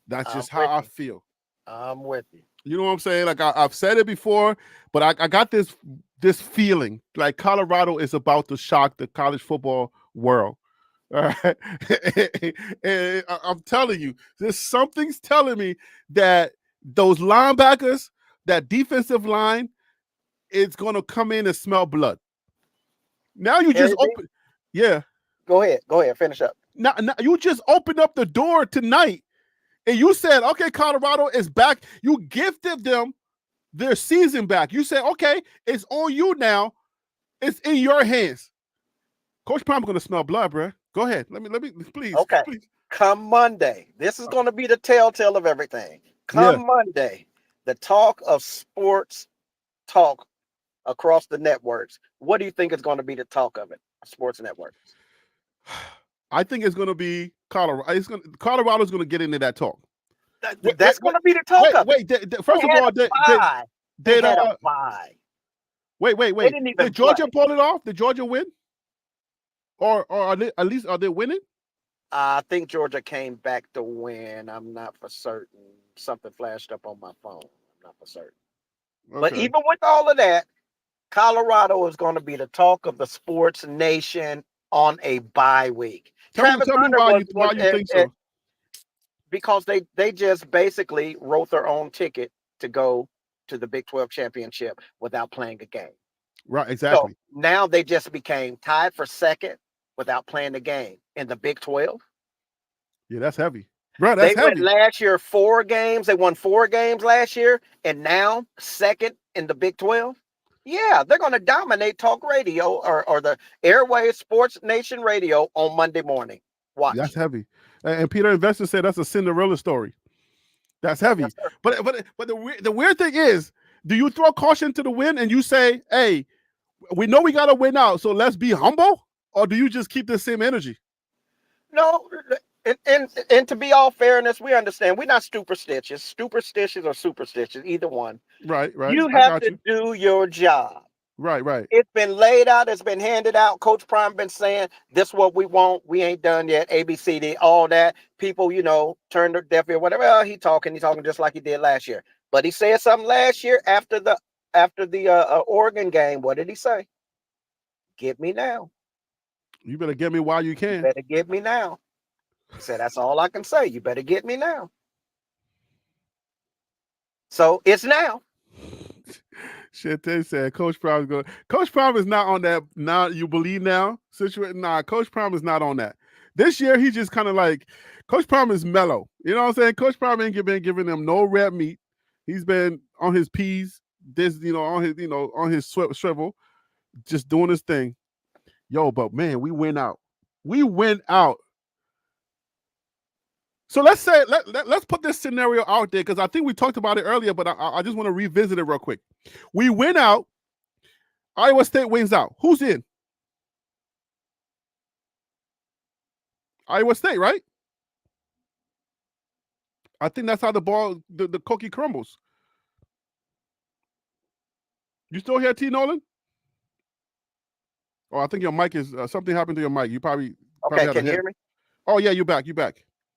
That's just how I feel. I'm with you. You know what I'm saying? Like I've said it before, but I got this feeling like Colorado is about to shock the college football world. All right. And I'm telling you, something's telling me that those linebackers, that defensive line, is going to come in and smell blood. Now you just open. Yeah. Go ahead. Finish up. Now you just opened up the door tonight, and you said, okay, Colorado is back. You gifted them their season back. You said, okay, it's on you now. It's in your hands. Coach Prime going to smell blood, bro. Go ahead. Let me, please. Okay. Please. Come Monday. This is going to be the telltale of everything. Come Monday, the talk of sports talk across the networks. What do you think is going to be the talk of it? Sports networks. I think it's going to be Colorado. Colorado's going to get into that talk. That's going to be the talk of it. First of all, they had a bye. Wait. Did Georgia pull it off? Did Georgia win? Or are they winning? I think Georgia came back to win. I'm not for certain. Something flashed up on my phone. I'm not for certain. Okay. But even with all of that, Colorado is going to be the talk of the sports nation on a bye week. Tell me why you think so. Because they just basically wrote their own ticket to go to the Big 12 championship without playing a game. Right, exactly. So now they just became tied for second without playing the game in the Big 12. Yeah, that's heavy. Bro, that's heavy. Won last year 4 games. They won 4 games last year, and now second in the Big 12. Yeah, they're going to dominate talk radio or the Airways Sports Nation Radio on Monday morning. Watch. That's heavy. And Peter Investor said that's a Cinderella story. That's heavy. Yes, but the weird thing is, do you throw caution to the wind and you say, hey, we know we got to win out, so let's be humble? or do you just keep the same energy? No, and to be all fairness, we understand we're not superstitious. Superstitious or superstitious, either one. Right. You I have got to you. do your job. Right. It's been laid out. It's been handed out. Coach Prime been saying, this is what we want. We ain't done yet. ABCD, all that. People, turn their deaf ear, whatever. Well, he's talking just like he did last year. But he said something last year after the Oregon game. What did he say? Get me now. You better get me while you can. You better get me now. He said, that's all I can say. You better get me now. So it's now. Shit, they said Coach Prime is going. Coach Prime is not on that. Now you believe now situation. Nah, Coach Prime is not on that. This year he just kind of like Coach Prime is mellow. You know what I'm saying? Coach Prime ain't been giving them no red meat. He's been on his P's. This, on his swivel, just doing his thing. Yo, but man, we went out. So let's say let's put this scenario out there because I think we talked about it earlier, but I just want to revisit it real quick. We win out. Iowa State wins out. Who's in? Iowa State, right? I think that's how the cookie crumbles. You still here, T. Nolan? Oh, I think your mic is something happened to your mic. You probably Okay, can you hear me? Oh yeah, you back.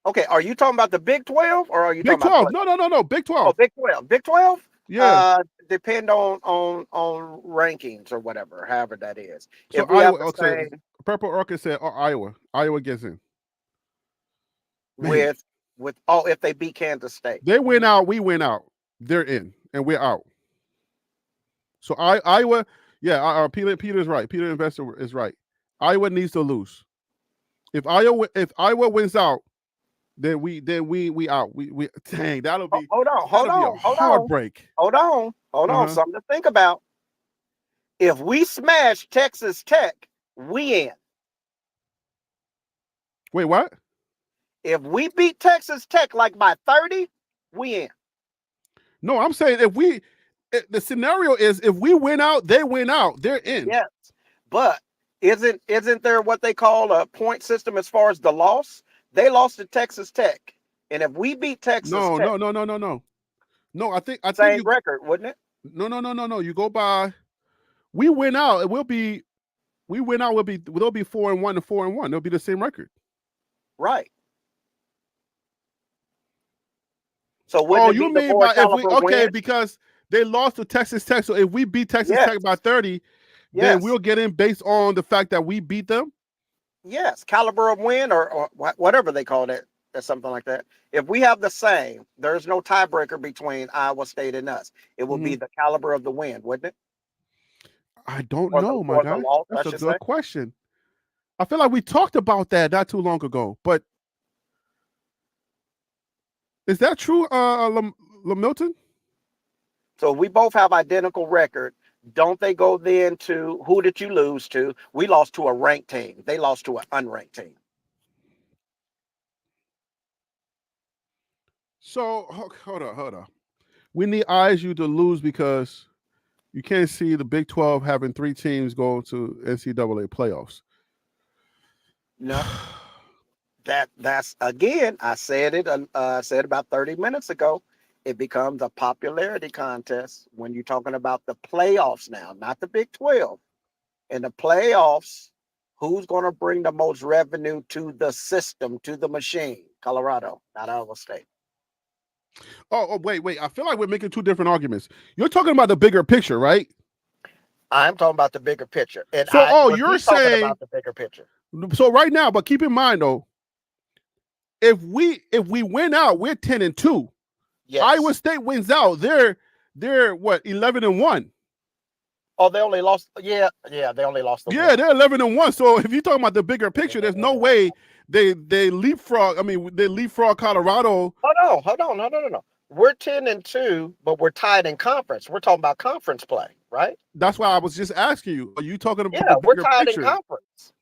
Okay, are you talking about the Big 12 or are you Big talking 12? about No, Big 12. Oh, Big 12. Big 12? Yeah. Depend on rankings or whatever, however that is. So If we have Iowa, the same Purple Orchid said, Iowa. Iowa gets in. with if they beat Kansas State. They win out, we win out. They're in, and we're out. So Iowa, yeah, Peter is right. Peter Investor is right. Iowa needs to lose. If Iowa wins out, then we out. We dang, that'll be hold on. heartbreak. Hold on. Something to think about. If we smash Texas Tech, we in. Wait, what? If we beat Texas Tech like by 30, we in. No, I'm saying the scenario is if we win out, they win out. They're in. Yes, but isn't there what they call a point system as far as the loss? They lost to Texas Tech, and if we beat Texas Tech, no. I think same record, wouldn't it? No. You go by. We win out. It will be. We win out. They'll be 4-1 and 4-1. It'll be the same record. Right. So you mean by if we win? Because they lost to Texas Tech. So if we beat Texas Tech by 30, then we'll get in based on the fact that we beat them. Yes, caliber of win or whatever they call it, or something like that. If we have the same, there's no tiebreaker between Iowa State and us. It will be the caliber of the win, wouldn't it? I don't know, my guy. That's a good question. I feel like we talked about that not too long ago, but is that true, Milton? So we both have identical record. Don't they go then to who did you lose to? We lost to a ranked team. They lost to an unranked team. So hold on. We need ISU to lose because you can't see the Big 12 having 3 teams go to NCAA playoffs. No. That's again, I said it about 30 minutes ago. It becomes a popularity contest when you're talking about the playoffs now, not the Big 12. In the playoffs, who's going to bring the most revenue to the system, to the machine? Colorado, not Iowa State. Oh, wait. I feel like we're making 2 different arguments. You're talking about the bigger picture, right? I'm talking about the bigger picture. And so, you're saying about the bigger picture. So right now, but keep in mind though, if we win out, we're 10-2. Yes. Iowa State wins out. They're what, 11-1. Oh, they only lost. Yeah, they only lost. They're 11-1. So if you're talking about the bigger picture, there's no way they leapfrog. I mean, they leapfrog Colorado. Hold on. No. We're 10-2, but we're tied in conference. We're talking about conference play, right? That's why I was just asking you. Are you talking about? Yeah, we're tied in conference.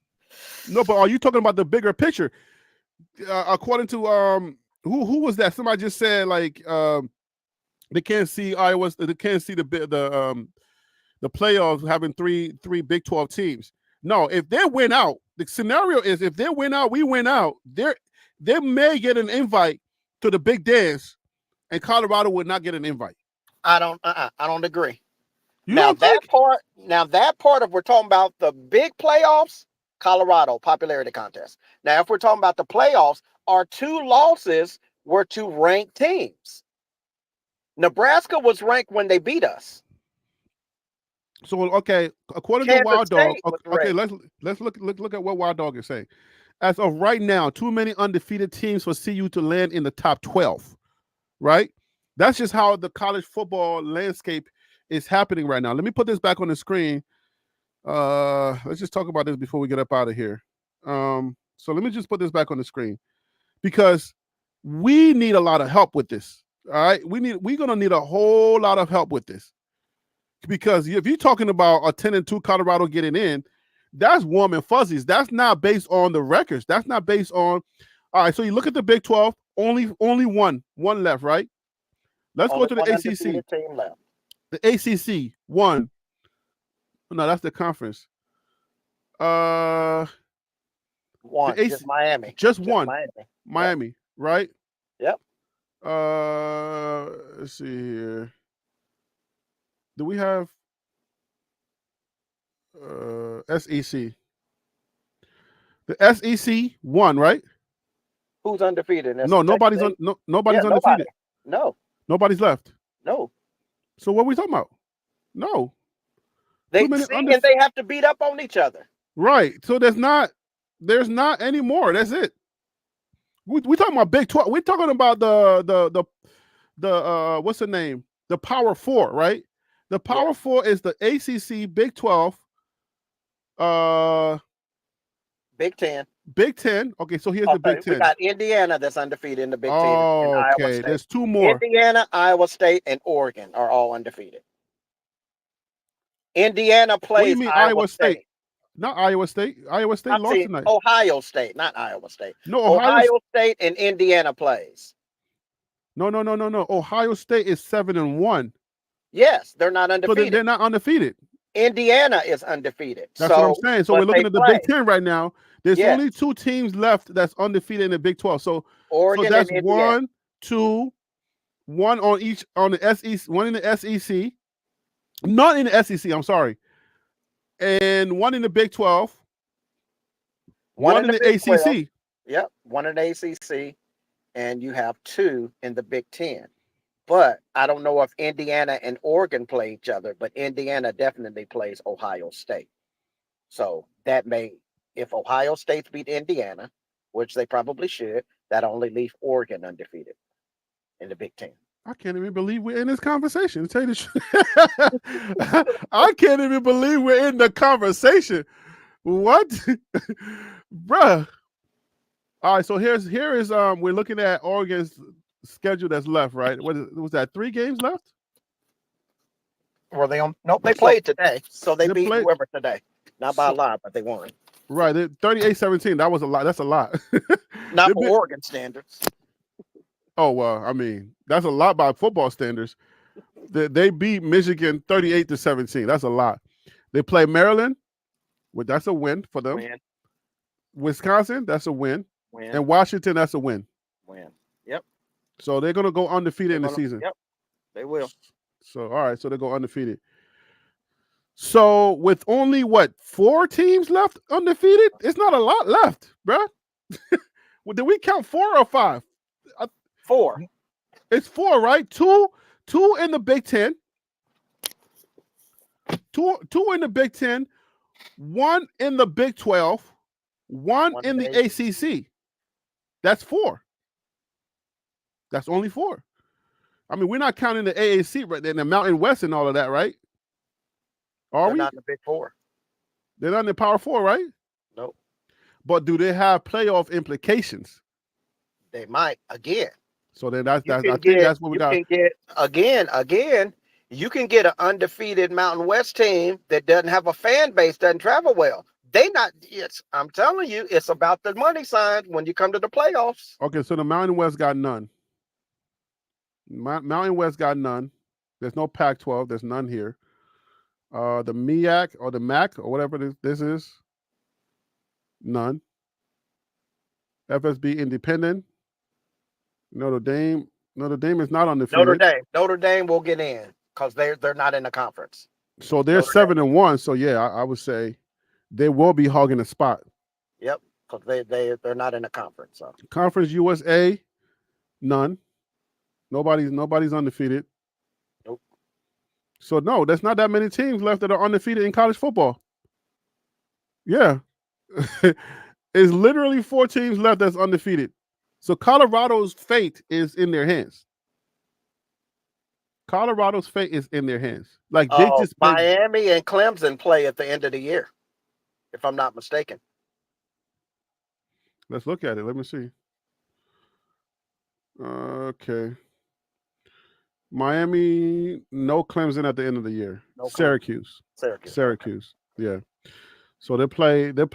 No, but are you talking about the bigger picture? According to who was that? Somebody just said like they can't see Iowa. They can't see the playoffs having three Big 12 teams. No, if they win out, the scenario is if they win out, we win out. They may get an invite to the big dance, and Colorado would not get an invite. I don't agree. You Now don't think? that part of we're talking about the big playoffs, Colorado popularity contest. Now, if we're talking about the playoffs, our 2 losses were to ranked teams. Nebraska was ranked when they beat us. So okay, according to Kansas Wild Dog, State was okay, ranked. let's look at what Wild Dog is saying. As of right now, too many undefeated teams for CU to land in the top 12. Right? That's just how the college football landscape is happening right now. Let me put this back on the screen. Let's just talk about this before we get up out of here. So let me just put this back on the screen because we need a lot of help with this. All right, we're gonna need a whole lot of help with this because if you're talking about a 10-2 Colorado getting in, that's warm and fuzzies. That's not based on the records. That's not based on. All right, so you look at the Big 12. Only one left, right? Let's go to the ACC. Team left. The ACC, 1. No, that's the conference. 1, just Miami. Just 1. Miami. Yep. Right? Yep. Let's see here. Do we have SEC? The SEC 1, right? Who's undefeated? No, nobody's nobody's undefeated. No. Nobody's left. No. So what are we talking about? No. They have to beat up on each other. Right. So there's not anymore. That's it. We're talking about Big 12. We're talking about the what's the name? The Power 4, right? The Power 4 is the ACC, Big 12, Big 10. Big 10. Okay, so here's the Big 10. We got Indiana that's undefeated in the Big 10. Oh, and okay. There's 2 more. Indiana, Iowa State, and Oregon are all undefeated. Indiana plays What do you mean Iowa State? Not Iowa State. Iowa State lost tonight. Ohio State, not Iowa State. No, Ohio State and Indiana plays. No. Ohio State is 7-1. Yes, they're not undefeated. So they're not undefeated. Indiana is undefeated. That's what I'm saying. So we're looking at the Big 10 right now. There's Yes. only 2 teams left that's undefeated in the Big 12. So Oregon that's and Indiana. 1, 2, 1 on each on the SEC, 1 in the SEC, not in the SEC. I'm sorry, and 1 in the Big 12, 1 in the Big ACC. 12. Yep, 1 in the ACC, and you have 2 in the Big 10. But I don't know if Indiana and Oregon play each other, but Indiana definitely plays Ohio State. So that may, if Ohio State beat Indiana, which they probably should, that only leaves Oregon undefeated in the Big 10. I can't even believe we're in this conversation. To tell you the truth, I can't even believe we're in the conversation. What, bruh? All right, so here is we're looking at Oregon's schedule that's left, right? Was that 3 games left? Were they on? Nope, they played today, so they beat played- whoever today. Not by a lot, but they won. Right, 38-17. That was a lot. That's a lot. Not They for beat- Oregon standards. Oh well, I mean that's a lot by football standards. They beat Michigan 38-17. That's a lot. They play Maryland, that's a win for them. Win. Wisconsin, that's a win. Win. And Washington, that's a win. Win. Yep. So they're gonna go undefeated in the season. Yep. They will. So all right, so they go undefeated. So with only 4 teams left undefeated, it's not a lot left, bruh. Well, did we count 4 or 5? 4. It's 4, right? 2 in the Big 10. 2 in the Big 10, 1 in the Big 12, 1 in the ACC. That's 4. That's only 4. I mean, we're not counting the AAC right there, the Mountain West and all of that, right? Are They're we? not in the Big 4. They're not in the Power 4, right? Nope. But do they have playoff implications? They might again. So then I think that's what we got. You can get again. You can get an undefeated Mountain West team that doesn't have a fan base, doesn't travel well. I'm telling you, it's about the money sign when you come to the playoffs. Okay, so the Mountain West got none. Mountain West got none. There's no Pac-12. There's none here. The MEAC or the MAC or whatever this is. None. FSB Independent. Notre Dame is not undefeated. Notre Dame will get in because they're not in the conference. So they're 7-1. So yeah, I would say they will be hogging a spot. Yep, because they're not in the conference. So. Conference USA, none. Nobody's undefeated. Nope. So no, there's not that many teams left that are undefeated in college football. Yeah. It's literally 4 teams left that's undefeated. So Colorado's fate is in their hands. Colorado's fate is in their hands. Like they just Miami and Clemson play at the end of the year, if I'm not mistaken. Let's look at it. Let me see. Okay. Miami, no Clemson at the end of the year. No Syracuse. Syracuse. Yeah. So they play but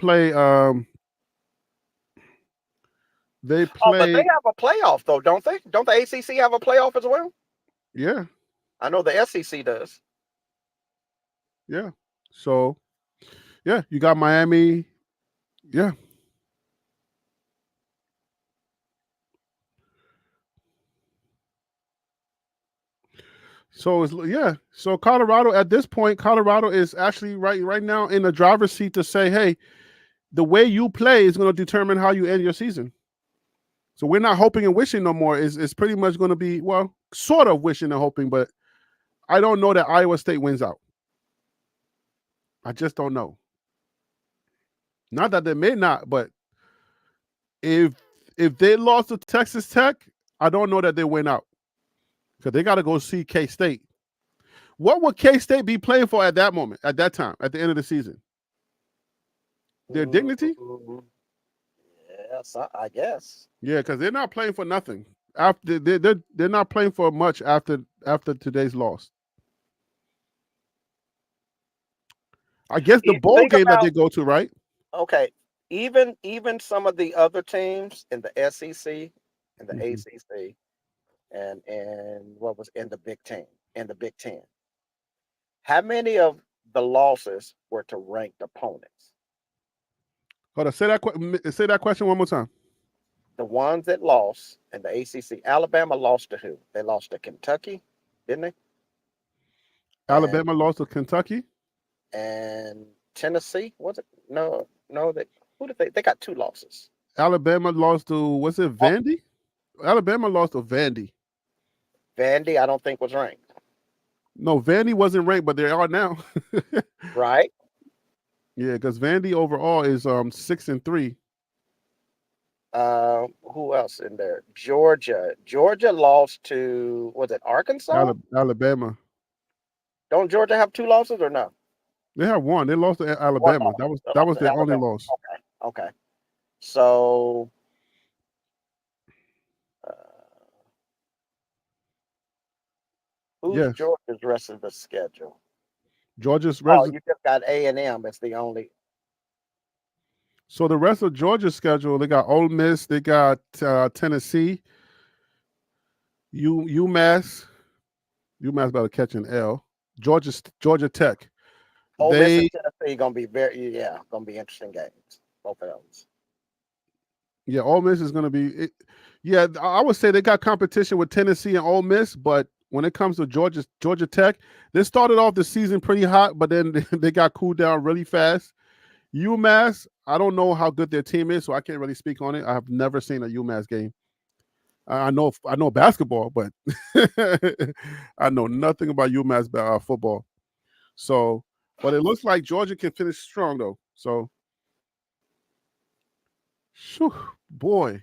they have a playoff though, don't they? Don't the ACC have a playoff as well? Yeah. I know the SEC does. Yeah. So, yeah, you got Miami. Yeah. So so Colorado at this point, Colorado is actually right now in the driver's seat to say, hey, the way you play is going to determine how you end your season. So we're not hoping and wishing no more. It's pretty much going to be, well, sort of wishing and hoping, but I don't know that Iowa State wins out. I just don't know. Not that they may not, but if they lost to Texas Tech, I don't know that they win out. Because they got to go see K-State. What would K-State be playing for at that moment, at that time, at the end of the season? Their dignity? Yes, I guess. Yeah, because they're not playing for nothing. After they're not playing for much after today's loss. I guess the bowl game that they go to, right? Okay. Even some of the other teams in the SEC and the ACC and what was in the Big Ten, how many of the losses were to ranked opponents? Hold on, say that question one more time. The ones that lost in the ACC, Alabama lost to who? They lost to Kentucky, didn't they? Alabama lost to Kentucky. And Tennessee, was it? No, who did they got 2 losses. Alabama lost to, was it Vandy? Alabama lost to Vandy. Vandy, I don't think was ranked. No, Vandy wasn't ranked, but they are now. Right? Yeah, because Vandy overall is 6-3. Who else in there? Georgia lost to, was it Arkansas? Alabama. Don't Georgia have 2 losses or no? They have 1. They lost to Alabama. That was their only loss. Okay. So who's Georgia's rest of the schedule? Georgia's you just got A&M. It's the only. So the rest of Georgia's schedule, they got Ole Miss, they got Tennessee, UMass about to catch an L. Georgia Tech. Ole Miss and Tennessee gonna be gonna be interesting games. Both of those. Yeah, Ole Miss is gonna be. I would say they got competition with Tennessee and Ole Miss, but when it comes to Georgia Tech, they started off the season pretty hot, but then they got cooled down really fast. UMass, I don't know how good their team is, so I can't really speak on it. I have never seen a UMass game. I know basketball, but I know nothing about UMass football. So, but it looks like Georgia can finish strong though. So, boy,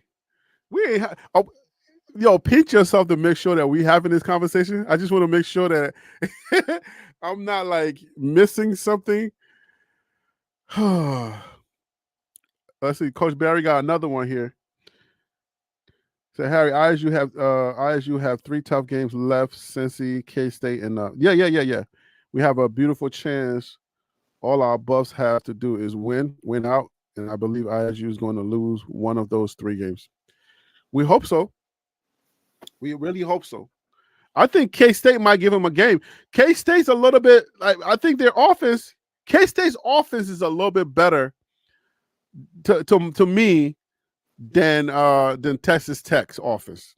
we ain't pinch yourself to make sure that we having this conversation. I just want to make sure that I'm not like missing something. Let's see. Coach Barry got another one here. So Harry, ISU have 3 tough games left: Cincy, K-State, and yeah. We have a beautiful chance. All our Buffs have to do is win out, and I believe ISU is going to lose one of those 3 games. We hope so. We really hope so. I think K-State might give them a game. K-State's a little bit. I think their offense. K-State's offense is a little bit better to me than Texas Tech's offense.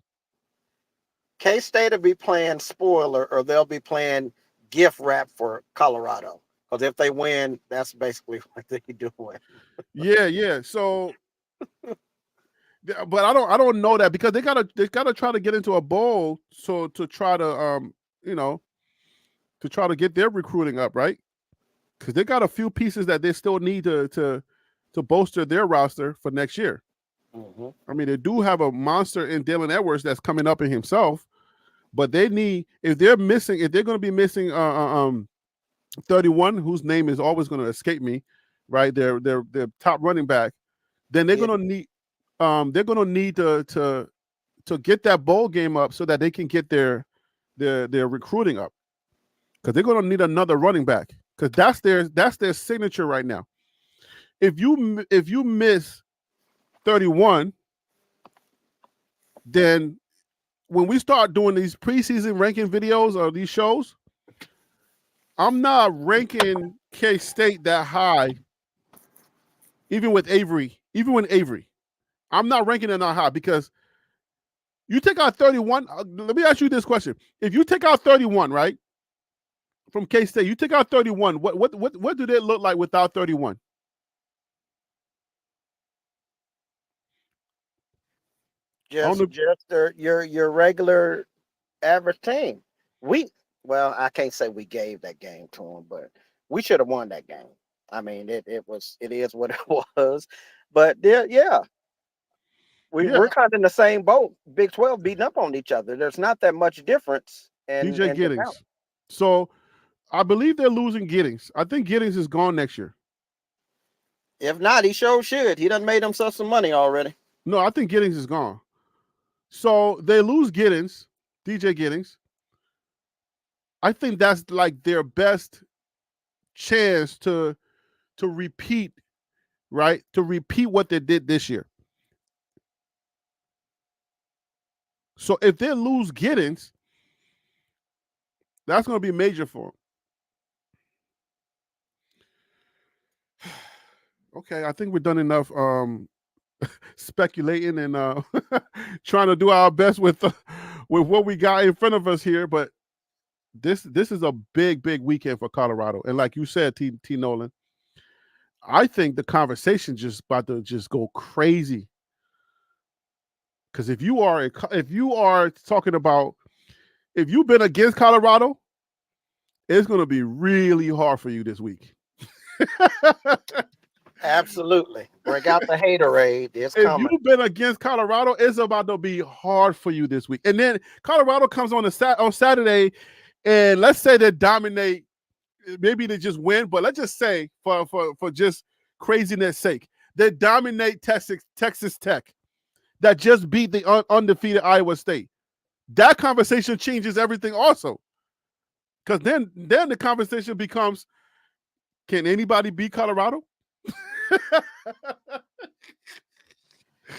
K-State will be playing spoiler, or they'll be playing gift wrap for Colorado. Because if they win, that's basically what they doing. Yeah. So, but I don't know that, because they gotta try to get into a bowl, so to try to to try to get their recruiting up, right? Because they got a few pieces that they still need to bolster their roster for next year. Mm-hmm. I mean, they do have a monster in Dylan Edwards that's coming up in himself, but they need, if they're going to be missing 31, whose name is always going to escape me, right? Their top running back, then they're going to need to get that bowl game up so that they can get their recruiting up, because they're going to need another running back, because that's their signature right now. If you miss 31, then when we start doing these preseason ranking videos or these shows, I'm not ranking K-State that high, even with Avery. I'm not ranking it that high, because you take out 31. Let me ask you this question. If you take out 31, right, from K-State, you take out 31, what do they look like without 31? Just your regular average team. I can't say we gave that game to them, but we should have won that game. I mean, it is what it was. But we're kind of in the same boat. Big 12 beating up on each other. There's not that much difference. DJ Giddings. So I believe they're losing Giddings. I think Giddings is gone next year. If not, he sure should. He done made himself some money already. No, I think Giddings is gone. So they lose Giddings, DJ Giddings. I think that's like their best chance to repeat, right? To repeat what they did this year. So if they lose Giddings, that's going to be major for them. Okay, I think we've done enough speculating and trying to do our best with what we got in front of us here, but this is a big weekend for Colorado. And like you said, T. Nolan, I think the conversation just about to just go crazy. Because if you are talking about, if you've been against Colorado, it's going to be really hard for you this week. Absolutely. Break out the haterade. It's coming. If you've been against Colorado, it's about to be hard for you this week. And then Colorado comes on Saturday, and let's say they dominate. Maybe they just win, but let's just say for just craziness sake, they dominate Texas Tech, that just beat the undefeated Iowa State. That conversation changes everything also. Because then the conversation becomes, can anybody beat Colorado?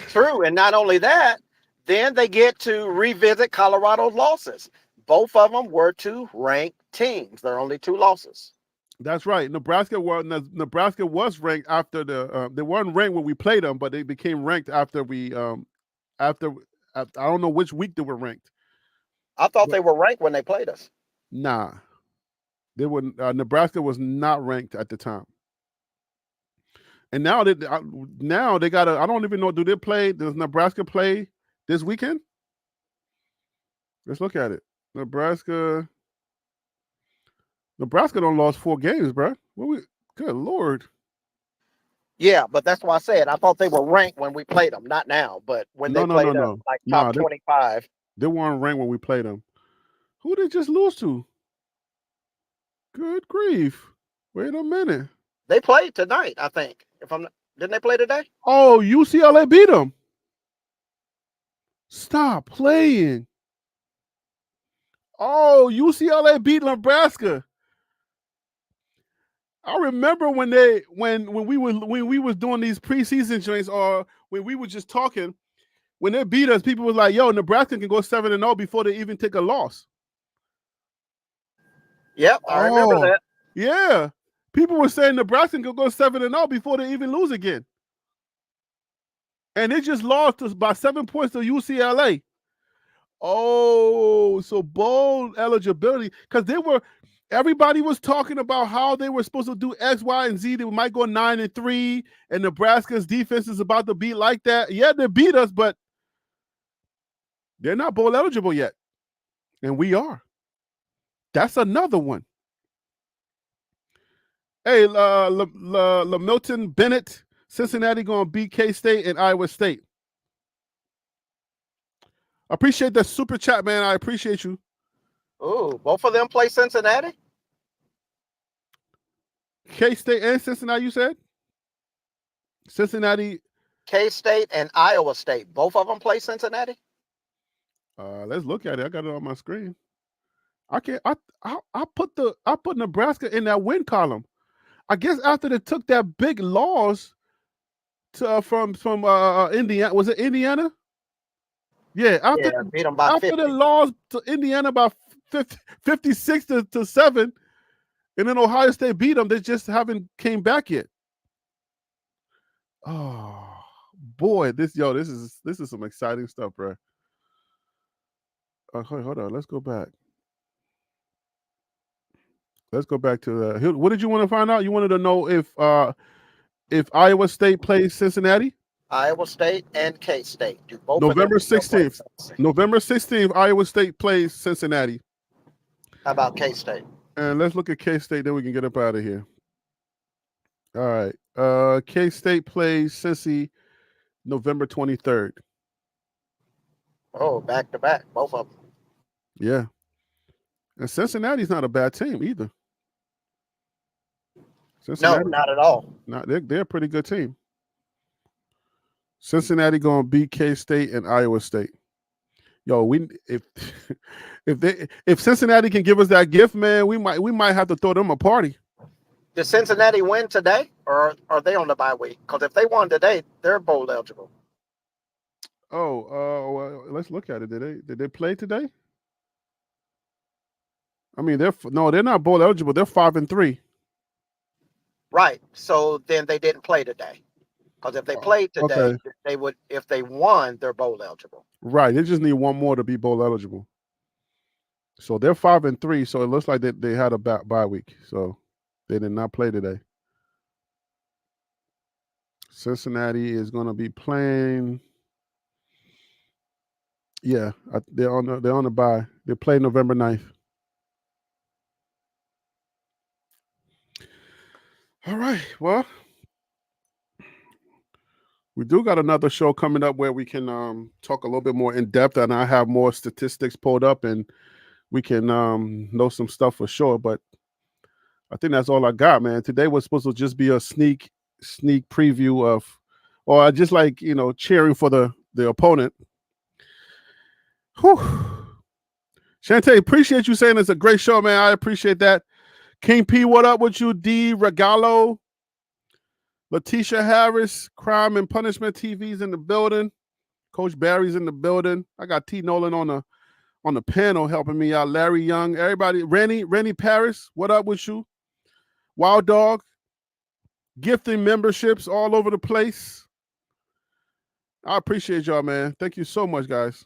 True. And not only that, then they get to revisit Colorado's losses. Both of them were to ranked teams. There are only 2 losses. That's right. Nebraska was ranked after they weren't ranked when we played them, but they became ranked after we after I don't know which week they were ranked. I thought they were ranked when they played us. Nah, they were. Nebraska was not ranked at the time. And now they got to. I don't even know. Does Nebraska play this weekend? Let's look at it. Nebraska done lost 4 games, bro. Good Lord. Yeah, but that's why I said I thought they were ranked when we played them, not now, but when they played them, like top 25. They weren't ranked when we played them. Who did they just lose to? Good grief. Wait a minute. They played tonight, I think. Didn't they play today? Oh, UCLA beat them. Stop playing. Oh, UCLA beat Nebraska. I remember when we was doing these preseason joints, or when we were just talking, when they beat us, people was like, "Yo, Nebraska can go 7-0 before they even take a loss." Yep, I remember that. Yeah, people were saying Nebraska can go 7-0 before they even lose again. And they just lost us by 7 points to UCLA. Oh, so bowl eligibility, because everybody was talking about how they were supposed to do X, Y, and Z. They might go 9-3, and Nebraska's defense is about to be like that. Yeah, they beat us, but they're not bowl eligible yet, and we are. That's another one. Hey, Milton Bennett, Cincinnati going to beat K-State and Iowa State. Appreciate the super chat, man. I appreciate you. Ooh, both of them play Cincinnati? K-State and Cincinnati, you said? Cincinnati. K-State and Iowa State. Both of them play Cincinnati? Let's look at it. I got it on my screen. I put Nebraska in that win column. I guess after they took that big loss from Indiana. Was it Indiana? Yeah, beat them by 50. The loss to Indiana by 56 to 7, and then Ohio State beat them. They just haven't came back yet. Oh boy, this is some exciting stuff, bro. Hold on, let's go back. Let's go back to what did you want to find out? You wanted to know if Iowa State plays Cincinnati? Iowa State and K-State. November 16th. November 16th, Iowa State plays Cincinnati. How about K-State? And let's look at K-State, then we can get up out of here. All right. K-State plays Cincy November 23rd. Oh, back-to-back, both of them. Yeah. And Cincinnati's not a bad team either. No, not at all. They're a pretty good team. Cincinnati going to beat K-State and Iowa State. Yo, if Cincinnati can give us that gift, man, we might have to throw them a party. Did Cincinnati win today, or are they on the bye week? Because if they won today, they're bowl eligible. Well, let's look at it. Did they play today? I mean, they're not bowl eligible. They're 5-3. Right. So then they didn't play today. Because if they played today, they would. If they won, they're bowl eligible. Right. They just need one more to be bowl eligible. So they're 5-3. So it looks like they had a bye week. So they did not play today. Cincinnati is going to be playing. Yeah, they're on the bye. They play November 9th. All right. Well, we do got another show coming up where we can talk a little bit more in depth, and I have more statistics pulled up, and we can know some stuff for sure. But I think that's all I got, man. Today was supposed to just be a sneak preview of, or I just like cheering for the opponent. Whew. Shantae, appreciate you saying it's a great show, man. I appreciate that. King P, what up with you? D Regalo. Letitia Harris, Crime and Punishment TV's in the building. Coach Barry's in the building. I got T Nolan on the panel helping me out. Larry Young, everybody. Rennie Paris, what up with you? Wild Dog, gifting memberships all over the place. I appreciate y'all, man. Thank you so much, guys.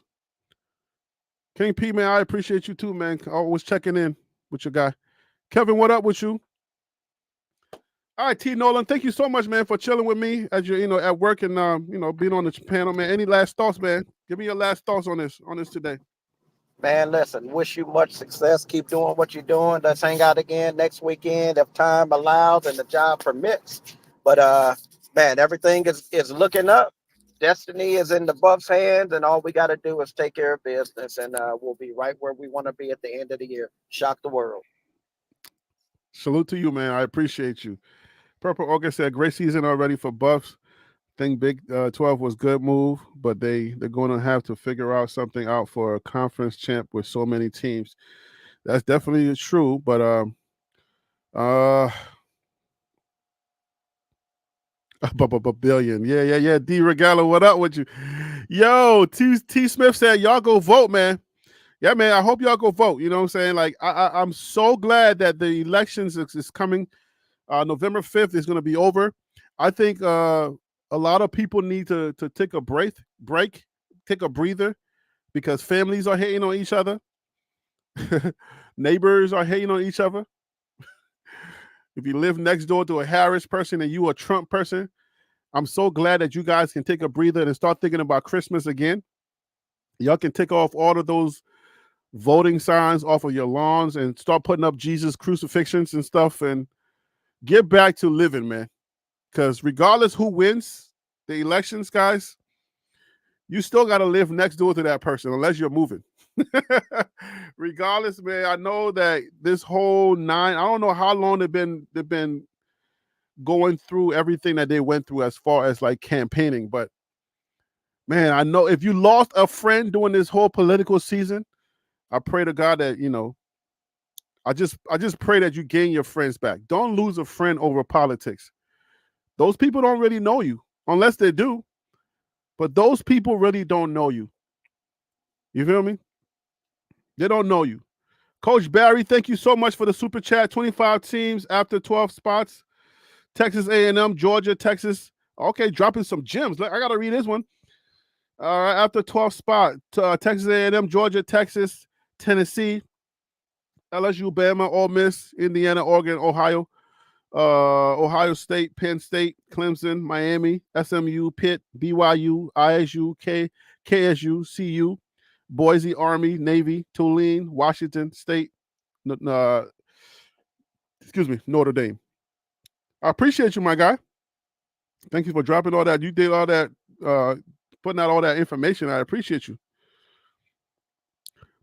King P, man, I appreciate you too, man. Always checking in with your guy. Kevin, what up with you? All right, T Nolan, thank you so much, man, for chilling with me as you're, at work and being on the panel, man. Any last thoughts, man? Give me your last thoughts on this today. Man, listen, wish you much success. Keep doing what you're doing. Let's hang out again next weekend if time allows and the job permits. But man, everything is looking up. Destiny is in the Buffs' hands, and all we got to do is take care of business, and we'll be right where we want to be at the end of the year. Shock the world. Salute to you, man. I appreciate you. Purple August said, great season already for Buffs. Think Big 12 was good move, but they're going to have to figure out something out for a conference champ with so many teams. That's definitely true, but billion. Yeah. D Regala, what up with you? Yo, T Smith said, y'all go vote, man. Yeah, man, I hope y'all go vote. You know what I'm saying? Like, I'm so glad that the elections is coming. November 5th is going to be over. I think a lot of people need to take a break, take a breather, because families are hating on each other. Neighbors are hating on each other. If you live next door to a Harris person and you a Trump person, I'm so glad that you guys can take a breather and start thinking about Christmas again. Y'all can take off all of those voting signs off of your lawns and start putting up Jesus crucifixions and stuff and get back to living, man. Because regardless who wins the elections, guys, you still got to live next door to that person unless you're moving. Regardless, man, I know that this whole I don't know how long they've been going through everything that they went through as far as like campaigning, but man, I know if you lost a friend during this whole political season, I pray to God that, you know, I just pray that you gain your friends back. Don't lose a friend over politics. Those people don't really know you unless they do, but those people really don't know you. You feel me? They don't know you. Coach Barry, thank you so much for the super chat. 25 teams after 12 spots. Texas A&M, Georgia, Texas. Okay, dropping some gems. I got to read this one. All right, after 12 spot, Texas A&M, Georgia, Texas, Tennessee, LSU, Bama, Ole Miss, Indiana, Oregon, Ohio, Ohio State, Penn State, Clemson, Miami, SMU, Pitt, BYU, ISU, KSU, CU, Boise, Army, Navy, Tulane, Washington State, Notre Dame. I appreciate you, my guy. Thank you for dropping all that. You did all that, putting out all that information. I appreciate you.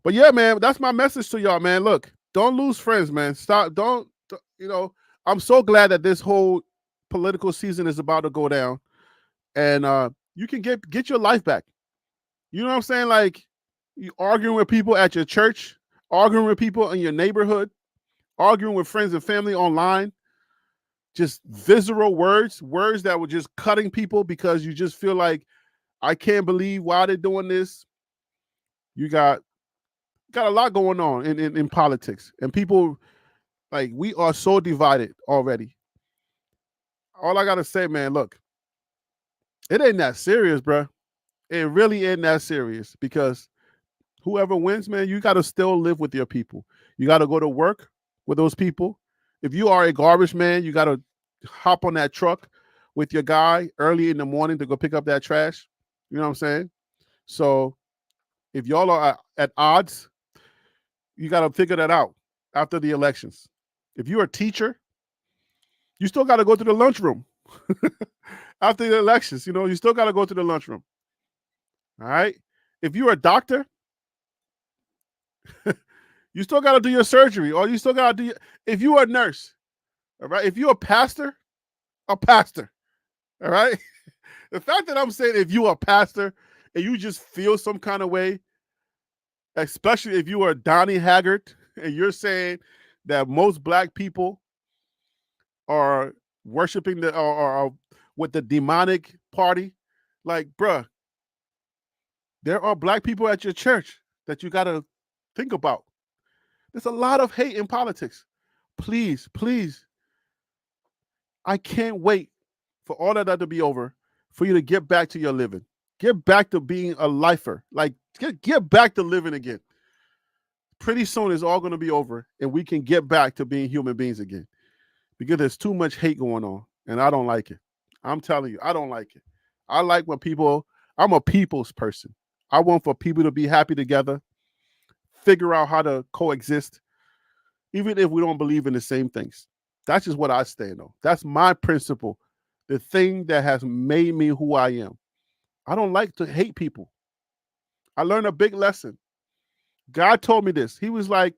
But yeah, man, that's my message to y'all, man. Look, don't lose friends, man. I'm so glad that this whole political season is about to go down, and you can get your life back. You know what I'm saying? Like, you arguing with people at your church, arguing with people in your neighborhood, arguing with friends and family online, just visceral words that were just cutting people because you just feel like, I can't believe why they're doing this. You got a lot going on in politics, and people, like, we are so divided already. All I gotta say, man, look, it ain't that serious, bro. It really ain't that serious, because whoever wins, man, you got to still live with your people. You got to go to work with those people. If you are a garbage man, you got to hop on that truck with your guy early in the morning to go pick up that trash. You know what I'm saying? So if y'all are at odds, you got to figure that out after the elections. If you're a teacher, you still got to go to the lunchroom after the elections. You know, you still got to go to the lunchroom. All right. If you're a doctor, you still got to do your surgery, or you still got to do if you're a nurse, all right? If you're a pastor, all right? The fact that I'm saying if you're a pastor and you just feel some kind of way, especially if you are Donnie Haggard and you're saying that most black people are worshiping or with the demonic party, like, bruh, there are black people at your church that you got to think about. There's a lot of hate in politics. Please, please. I can't wait for all of that to be over, for you to get back to your living. Get back to being a lifer. Like, get back to living again. Pretty soon it's all going to be over, and we can get back to being human beings again, because there's too much hate going on, and I don't like it. I'm telling you, I don't like it. I like when I'm a people's person. I want for people to be happy together, figure out how to coexist, even if we don't believe in the same things. That's just what I stand on. That's my principle, the thing that has made me who I am. I don't like to hate people. I learned a big lesson. God told me this. He was like,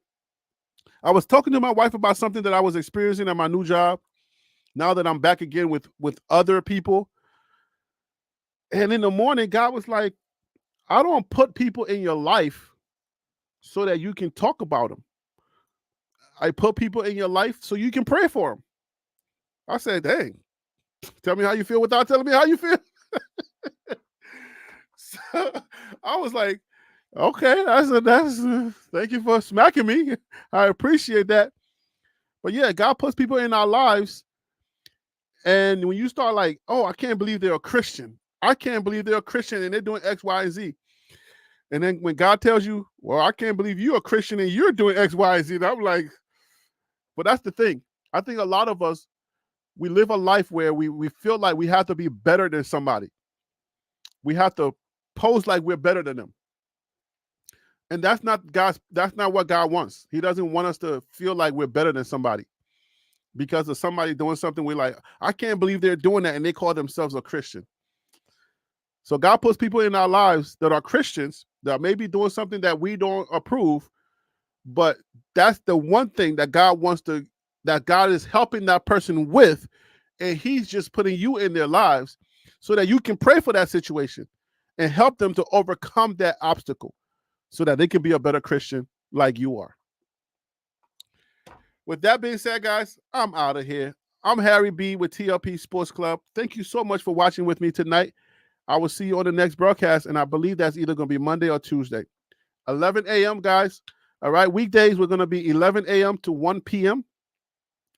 I was talking to my wife about something that I was experiencing at my new job, now that I'm back again with other people. And in the morning, God was like, I don't put people in your life so that you can talk about them. I put people in your life so you can pray for them. I said, dang, tell me how you feel without telling me how you feel. So I was like, okay, that's thank you for smacking me. I appreciate that. But yeah, God puts people in our lives, And when you start like, oh, I can't believe they're a Christian. I can't believe they're a Christian and they're doing X, Y, and Z. And then when God tells you, well, I can't believe you're a Christian and you're doing X, Y, and Z. And I'm like, but that's the thing. I think a lot of us, we live a life where we feel like we have to be better than somebody. We have to pose like we're better than them. And that's not what God wants. He doesn't want us to feel like we're better than somebody. Because of somebody doing something, we're like, I can't believe they're doing that, and they call themselves a Christian. So God puts people in our lives that are Christians that may be doing something that we don't approve, but that's the one thing that God is helping that person with, and he's just putting you in their lives so that you can pray for that situation and help them to overcome that obstacle so that they can be a better Christian like you are. With that being said, guys, I'm out of here. I'm Harry B with TLP Sports Club. Thank you so much for watching with me tonight. I will see you on the next broadcast, and I believe that's either going to be Monday or Tuesday. 11 a.m., guys. All right. Weekdays, we're going to be 11 a.m. to 1 p.m.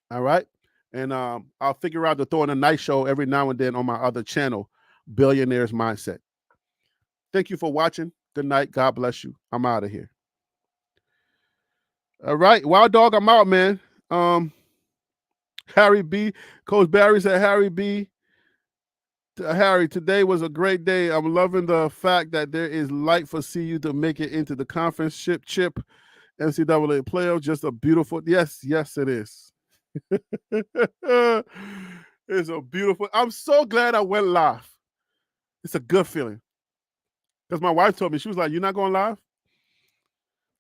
All right. And I'll figure out to throw in a night show every now and then on my other channel, Billionaires Mindset. Thank you for watching. Good night. God bless you. I'm out of here. All right. Wild Dog, I'm out, man. Harry B. Coach Barry said, Harry B. Harry, today was a great day. I'm loving the fact that there is light for CU to make it into the conference chip NCAA playoff. Just a beautiful, yes, it is. It's a beautiful. I'm so glad I went live. It's a good feeling. Because my wife told me, she was like, you're not going live?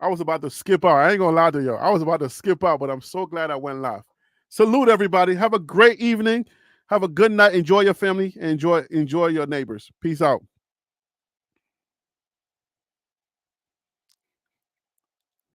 I was about to skip out. I ain't going to lie to you. I was about to skip out, but I'm so glad I went live. Salute, everybody. Have a great evening. Have a good night. Enjoy your family. And enjoy your neighbors. Peace out.